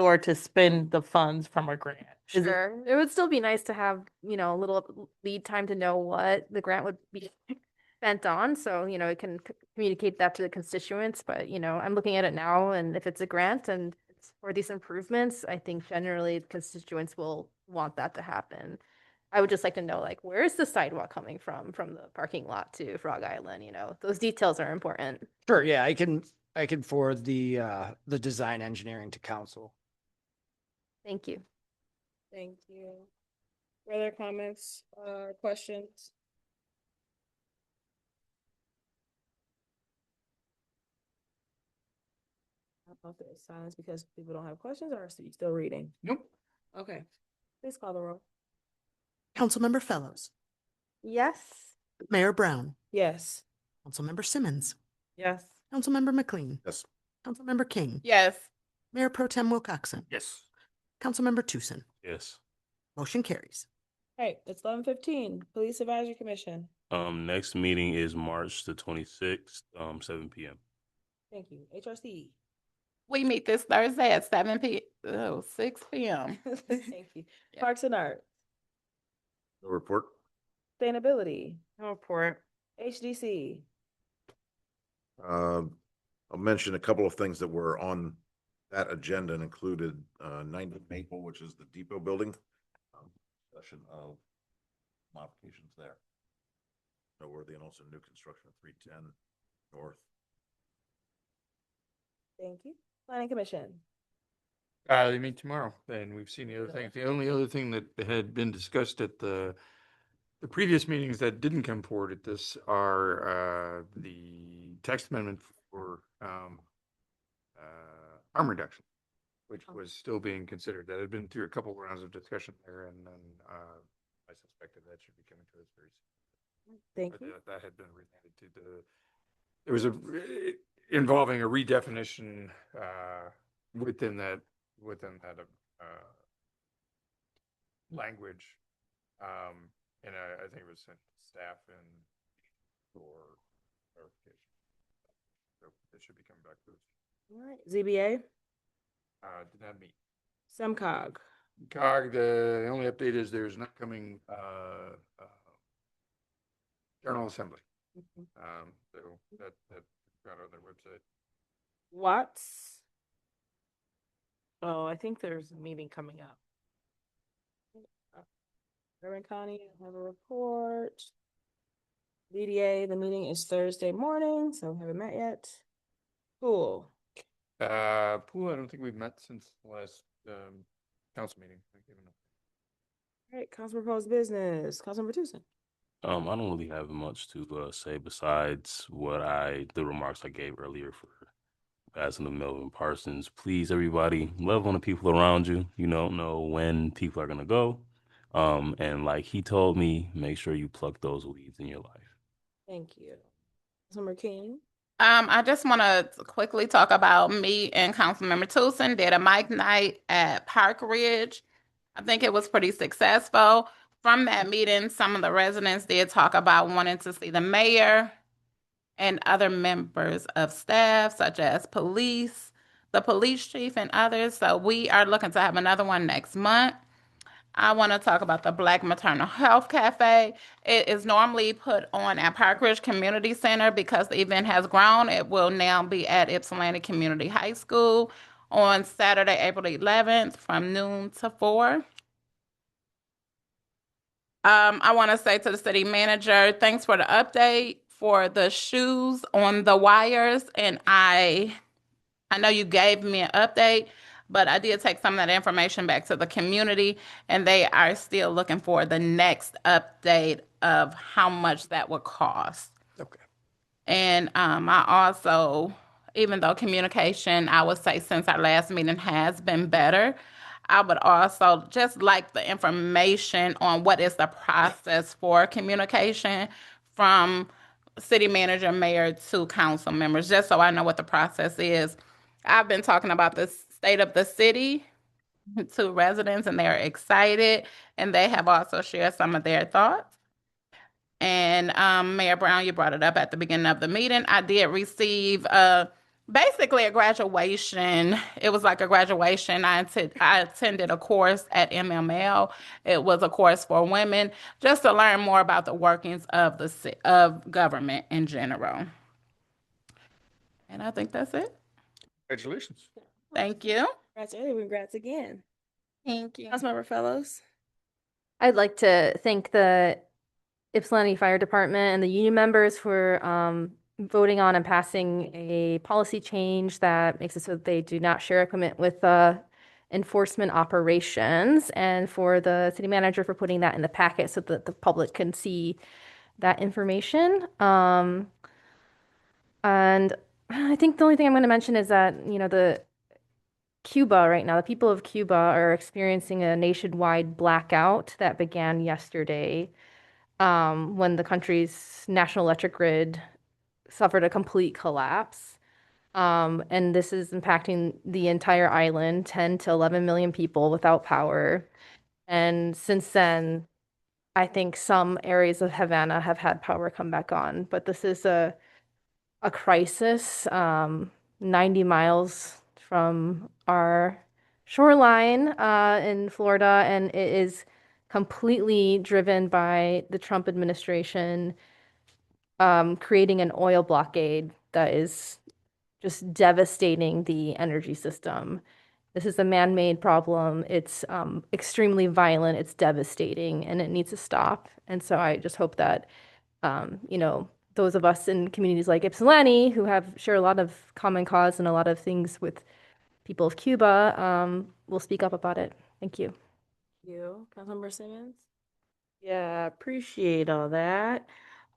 or to spend the funds from a grant? Sure. It would still be nice to have, a little lead time to know what the grant would be spent on. So, it can communicate that to the constituents. But, I'm looking at it now, and if it's a grant and it's for these improvements, I think generally the constituents will want that to happen. I would just like to know, like, where is the sidewalk coming from the parking lot to Frog Island? You know, those details are important. Sure, yeah, I can forward the design engineering to council. Thank you. Thank you. Further comments, questions? I don't know if there's silence because people don't have questions, or are you still reading? Nope. Okay, please call the roll. Councilmember Fellows, Yes. Mayor Brown, Yes. Councilmember Simmons, Yes. Councilmember McLean, Yes. Councilmember King, Yes. Mayor Pro Tem Wilcoxen, Yes. Councilmember Tucson. Yes. Motion carries. Hey, it's 11:15. Police Advisory Commission. Next meeting is March the 26th, 7 p.m. Thank you. HRC. We meet this Thursday at 6 p.m. Thank you. Parks and Art. No report. Sustainability. No report. HDC. I'll mention a couple of things that were on that agenda and included 90 Maple, which is the depot building. Discussion of modifications there. Noteworthy, and also new construction of 310 North. Thank you. Planning Commission. They meet tomorrow, and we've seen the other things. The only other thing that had been discussed at the previous meetings that didn't come forward at this are the text amendment for harm reduction, which was still being considered. That had been through a couple of rounds of discussion there, and then I suspected that should be coming to us very soon. Thank But you. that had been remanded to there was involving a redefinition within that language. And I think it was sent to staff and for clarification. So it should be coming back to us. All right. ZBA. Did not meet. SEMCOG. COG, the only update is there's an upcoming General Assembly. So that got on their website. Watts. Oh, I think there's a meeting coming up. Urban County, I have a report. BDA, the meeting is Thursday morning, so we haven't met yet. Cool. Pool, I don't think we've met since the last council meeting. All right, council proposed business. Councilmember Tucson. I don't really have much to say besides the remarks I gave earlier for President Melvin Parsons. Please, everybody, love on the people around you. You don't know when people are gonna go. And like he told me, make sure you pluck those weeds in your life. Thank you. Councilmember King. I just want to quickly talk about me and Councilmember Tucson did a mic night at Park Ridge. I think it was pretty successful. From that meeting, some of the residents did talk about wanting to see the mayor and other members of staff, such as police, the police chief, and others. So we are looking to have another one next month. I want to talk about the Black Maternal Health Cafe. It is normally put on at Park Ridge Community Center. Because the event has grown, it will now be at Ypsilanti Community High School on Saturday, April 11th from noon to 4. I want to say to the city manager, thanks for the update for the shoes on the wires. And I know you gave me an update, but I did take some of that information back to the community, and they are still looking for the next update of how much that would cost. Okay. And I also, even though communication, I would say since our last meeting has been better, I would also just like the information on what is the process for communication from city manager, mayor to council members, just so I know what the process is. I've been talking about the state of the city to residents, and they're excited, and they have also shared some of their thoughts. And Mayor Brown, you brought it up at the beginning of the meeting. I did receive basically a graduation. It was like a graduation. I attended a course at MML. It was a course for women, just to learn more about the workings of of government in general. And I think that's it. Congratulations. Thank you. Congrats, congrats again. Thank you. Councilmember Fellows. I'd like to thank the Ypsilanti Fire Department and the union members for voting on and passing a policy change that makes it so that they do not share equipment with enforcement operations, and for the city manager for putting that in the packet so that the public can see that information. And I think the only thing I'm going to mention is that, the Cuba right now, the people of Cuba are experiencing a nationwide blackout that began yesterday, when the country's national electric grid suffered a complete collapse. And this is impacting the entire island, 10 to 11 million people without power. And since then, I think some areas of Havana have had power come back on, but this is a crisis, 90 miles from our shoreline in Florida, and it is completely driven by the Trump administration creating an oil blockade that is just devastating the energy system. This is a man-made problem. It's extremely violent, it's devastating, and it needs to stop. And so I just hope that, those of us in communities like Ypsilanti who share a lot of common cause and a lot of things with people of Cuba will speak up about it. Thank you. Thank you. Councilmember Simmons? Yeah, appreciate all that.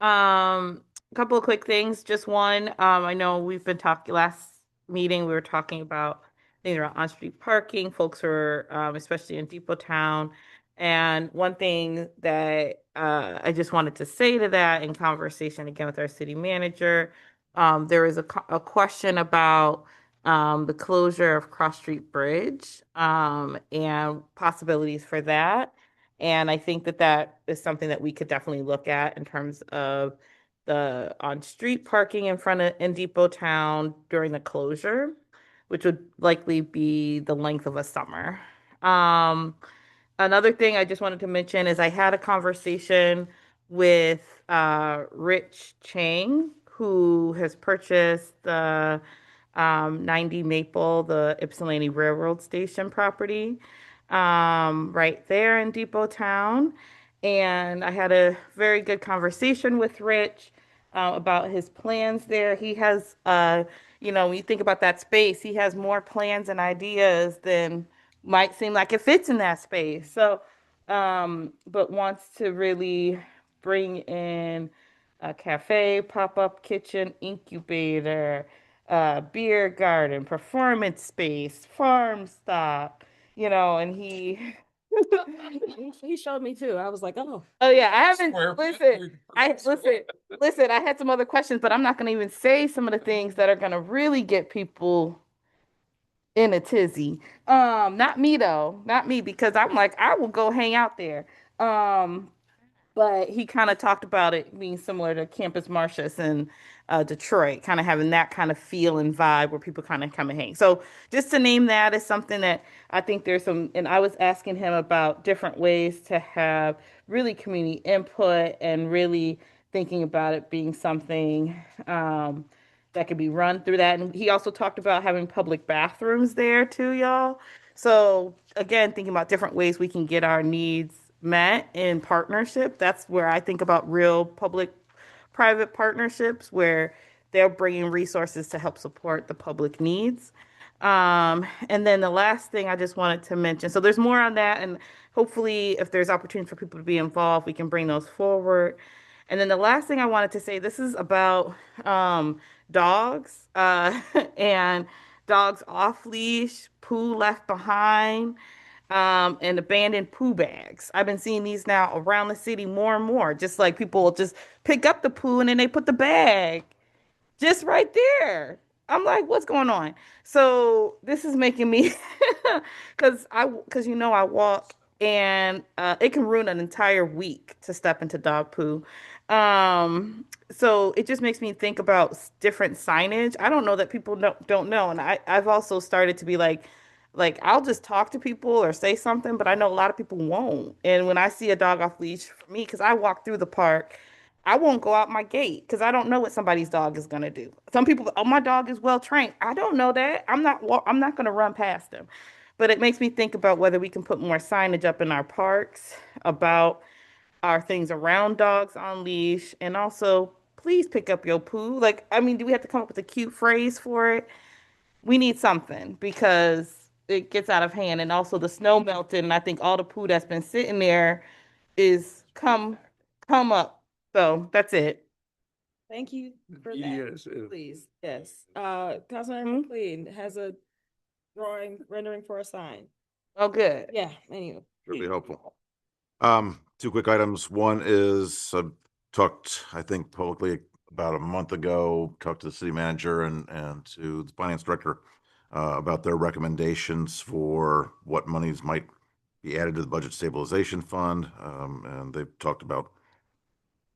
Couple of quick things. Just one, I know we've been talking last meeting, we were talking about things around on-street parking. Folks were, especially in Depot Town. And one thing that I just wanted to say to that in conversation again with our city manager, there is a question about the closure of Cross Street Bridge and possibilities for that. And I think that is something that we could definitely look at in terms of the on-street parking in Depot Town during the closure, which would likely be the length of a summer. Another thing I just wanted to mention is I had a conversation with Rich Chang, who has purchased the 90 Maple, the Ypsilanti Railroad Station property, right there in Depot Town. And I had a very good conversation with Rich about his plans there. He has, when you think about that space, he has more plans and ideas than might seem like it fits in that space. So, but wants to really bring in a cafe, pop-up kitchen, incubator, beer garden, performance space, farm stop, and he He showed me too. I was like, oh. Oh yeah, I haven't listen, I had some other questions, but I'm not gonna even say some of the things that are gonna really get people in a tizzy. Not me though, not me, because I'm like, I will go hang out there. But he kind of talked about it being similar to Campus Martius in Detroit, kind of having that kind of feel and vibe where people kind of come and hang. So just to name that is something that I think there's some, and I was asking him about different ways to have really community input and really thinking about it being something that could be run through that. And he also talked about having public bathrooms there too, y'all. So again, thinking about different ways we can get our needs met in partnership. That's where I think about real public-private partnerships where they're bringing resources to help support the public needs. And then the last thing I just wanted to mention, so there's more on that, and hopefully if there's opportunity for people to be involved, we can bring those forward. And then the last thing I wanted to say, this is about dogs and dogs off leash, poo left behind, and abandoned poo bags. I've been seeing these now around the city more and more. Just like people will just pick up the poo and then they put the bag just right there. I'm like, what's going on? So this is making me, because I walk, and it can ruin an entire week to step into dog poo. So it just makes me think about different signage. I don't know that people don't know, and I've also started to be like I'll just talk to people or say something, but I know a lot of people won't. And when I see a dog off leash, for me, because I walk through the park, I won't go out my gate because I don't know what somebody's dog is gonna do. Some people, oh, my dog is well trained. I don't know that. I'm not gonna run past them. but it makes me think about whether we can put more signage up in our parks about our things around dogs on leash, and also please pick up your poo. Like, I mean, do we have to come up with a cute phrase for it? We need something because it gets out of hand, and also the snow melted, and I think all the poo that's been sitting there is come up. So that's it. Thank you for that. Yes, Please, yes. Councilmember McLean has a drawing rendering for a sign. Oh, good. Yeah, anyway. Really helpful. Two quick items. One is I talked, I think, publicly about a month ago, talked to the city manager and to the finance director about their recommendations for what monies might be added to the budget stabilization fund. And they've talked about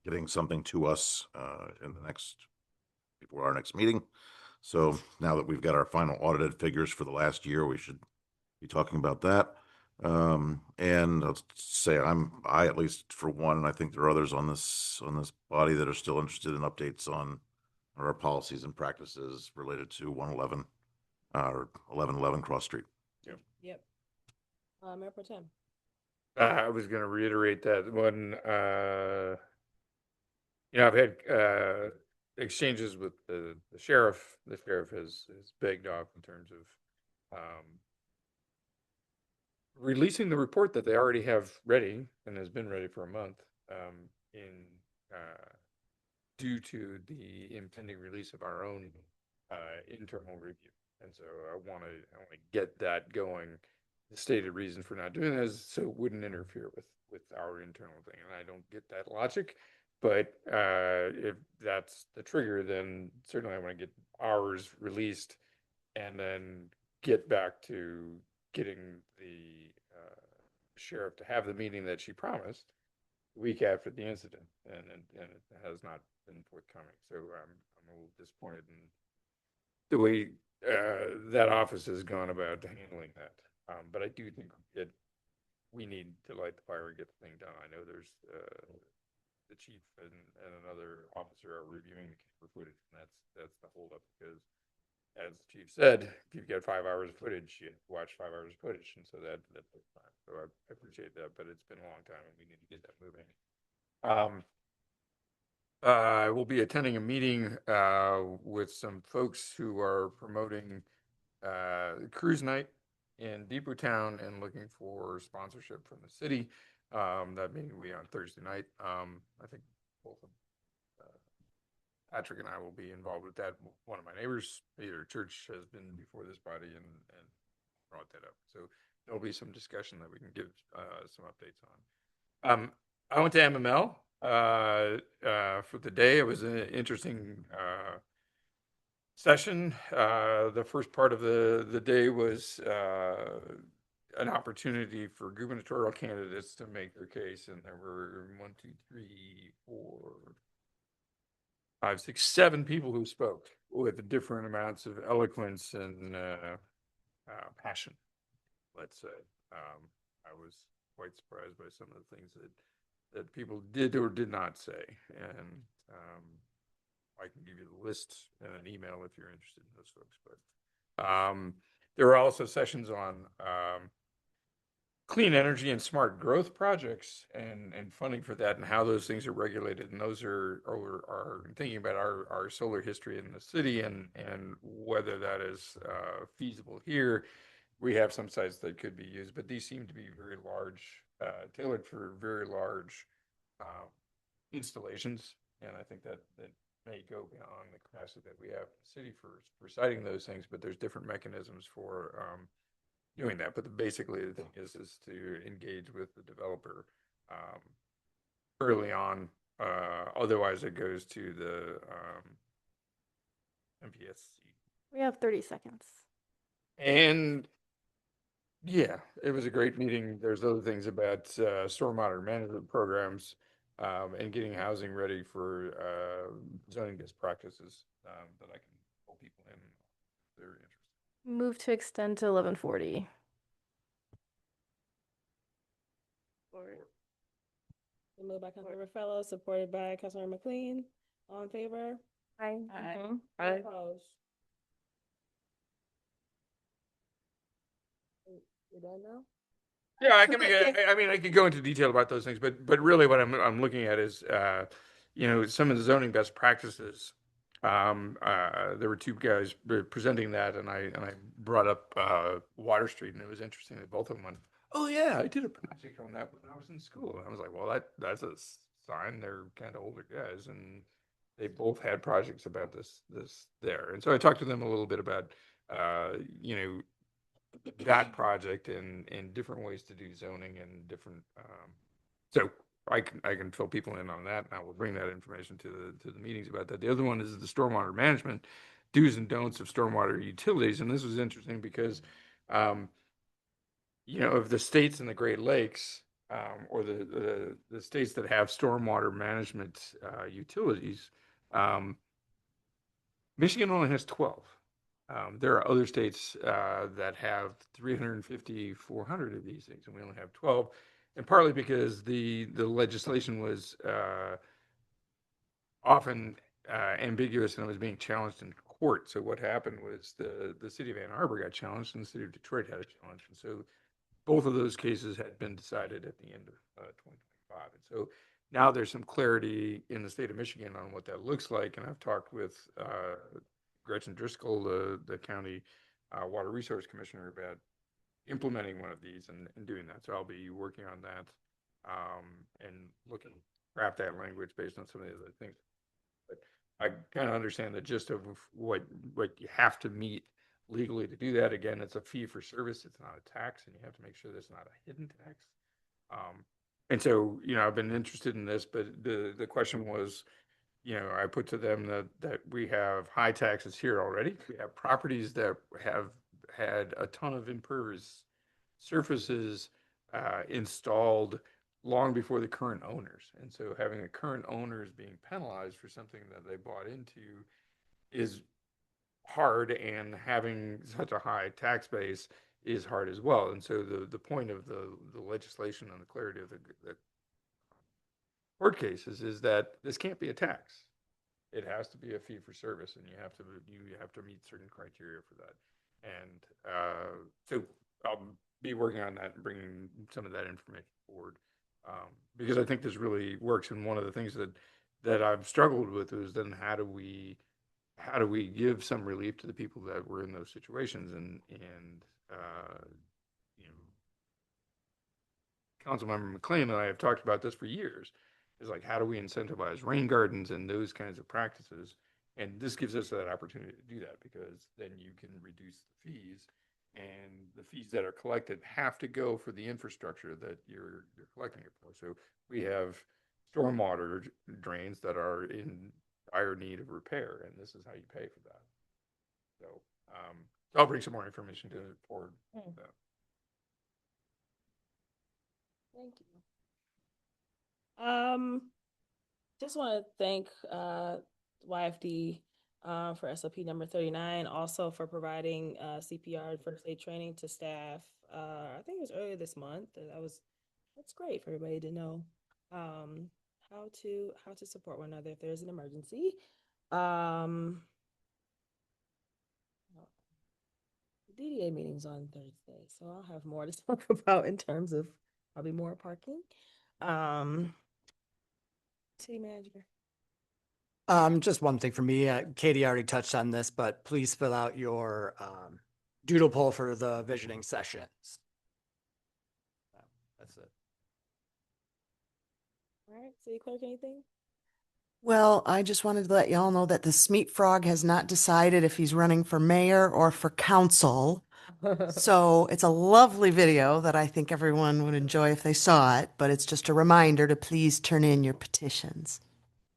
getting something to us before our next meeting. So now that we've got our final audited figures for the last year, we should be talking about that. And I'll say I at least for one, and I think there are others on this body that are still interested in updates on our policies and practices related to 111 or 1111 Cross Street. Yep. Mayor Pro Tem. I was going to reiterate that one. I've had exchanges with the sheriff. The sheriff has begged off in terms of releasing the report that they already have ready and has been ready for a month due to the impending release of our own internal review. And so I want to get that going. The stated reason for not doing that is so it wouldn't interfere with our internal thing. And I don't get that logic, but if that's the trigger, then certainly I want to get ours released and then get back to getting the sheriff to have the meeting that she promised the week after the incident, and it has not been forthcoming. So I'm a little disappointed in the way that office has gone about handling that. But I do think that we need to light the fire and get the thing done. I know there's the chief and another officer are reviewing the camera footage, and that's the holdup, because as the chief said, if you've got 5 hours of footage, you watch 5 hours of footage, and so that takes time. So I appreciate that, but it's been a long time, and we need to get that moving. I will be attending a meeting with some folks who are promoting cruise night in Depot Town and looking for sponsorship from the city. That meeting will be on Thursday night. I think both of Patrick and I will be involved with that. One of my neighbors, either church, has been before this body and brought that up. So there'll be some discussion that we can give some updates on. I went to MML for the day. It was an interesting session. The first part of the day was an opportunity for gubernatorial candidates to make their case, and there were 1, 2, 3, 4, 5, 6, 7 people who spoke with different amounts of eloquence and passion, let's say. I was quite surprised by some of the things that people did or did not say, and I can give you the list in an email if you're interested in those folks. But there were also sessions on clean energy and smart growth projects and funding for that and how those things are regulated. And those are thinking about our solar history in the city and whether that is feasible here. We have some sites that could be used, but these seem to be very large, tailored for very large installations. And I think that may go beyond the capacity that we have in the city for citing those things, but there's different mechanisms for doing that. But basically the thing is to engage with the developer early on. Otherwise it goes to the MPSC. We have 30 seconds. And yeah, it was a great meeting. There's other things about stormwater management programs and getting housing ready for zoning best practices that I can pull people in if they're interested. Move to extend to 11:40. Moved by Councilmember Fellows, supported by Councilmember McLean. All in favor? Aye. Opposed? You don't know? Yeah, I can. I mean, I could go into detail about those things, but really, what I'm looking at is, some of the zoning best practices. There were two guys presenting that, and I brought up Water Street, and it was interesting that both of them went, "Oh yeah, I did a project on that when I was in school." And I was like, "Well, that's a sign they're kind of older guys, and they both had projects about this there." And so I talked to them a little bit about, that project and different ways to do zoning and different, so I can fill people in on that, and I will bring that information to the meetings about that. The other one is the stormwater management do's and don'ts of stormwater utilities, and this was interesting because, of the states in the Great Lakes, or the states that have stormwater management utilities, Michigan only has 12. There are other states that have 350, 400 of these things, and we only have 12. And partly because the legislation was often ambiguous and it was being challenged in court. So what happened was the city of Ann Arbor got challenged and the city of Detroit had a challenge. And so both of those cases had been decided at the end of 2025. And so now there's some clarity in the state of Michigan on what that looks like. And I've talked with Gretchen Driscoll, the county water resource commissioner, about implementing one of these and doing that. So I'll be working on that and looking craft that language based on some of the other things. But I kind of understand the gist of what you have to meet legally to do that. Again, it's a fee for service. It's not a tax, and you have to make sure there's not a hidden tax. And so, I've been interested in this, but the question was, I put to them that we have high taxes here already. We have properties that have had a ton of impervious surfaces installed long before the current owners. And so having the current owners being penalized for something that they bought into is hard, and having such a high tax base is hard as well. And so the point of the legislation and the clarity of the court cases is that this can't be a tax. It has to be a fee for service, and you have to meet certain criteria for that. And so I'll be working on that and bringing some of that information forward, because I think this really works. And one of the things that I've struggled with is then how do we give some relief to the people that were in those situations? And Councilmember McLean and I have talked about this for years. Is like, how do we incentivize rain gardens and those kinds of practices? And this gives us that opportunity to do that, because then you can reduce the fees, and the fees that are collected have to go for the infrastructure that you're collecting it for. So we have stormwater drains that are in dire need of repair, and this is how you pay for that. So I'll bring some more information to it forward. Thank you. Just want to thank YFD for SOP number 39, also for providing CPR and first aid training to staff. I think it was earlier this month. That's great for everybody to know how to support one another if there's an emergency. The DDA meeting's on Thursday, so I'll have more to talk about in terms of probably more parking. City manager. Just one thing for me, Katie already touched on this, but please fill out your doodle poll for the visioning sessions. That's it. All right, city clerk, anything? Well, I just wanted to let y'all know that the Smeat Frog has not decided if he's running for mayor or for council. So it's a lovely video that I think everyone would enjoy if they saw it, but it's just a reminder to please turn in your petitions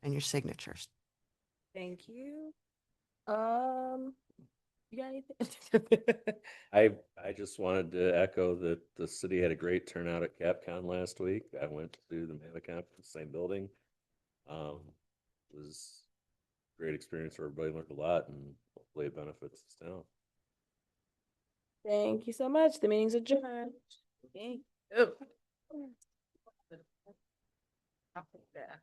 and your signatures. Thank you. You got anything? I just wanted to echo that the city had a great turnout at CapCon last week. I went to the Mava conference, same building. It was a great experience for everybody. Learned a lot, and hopefully it benefits us now. Thank you so much. The meeting's adjourned. Thank you. I'll take that.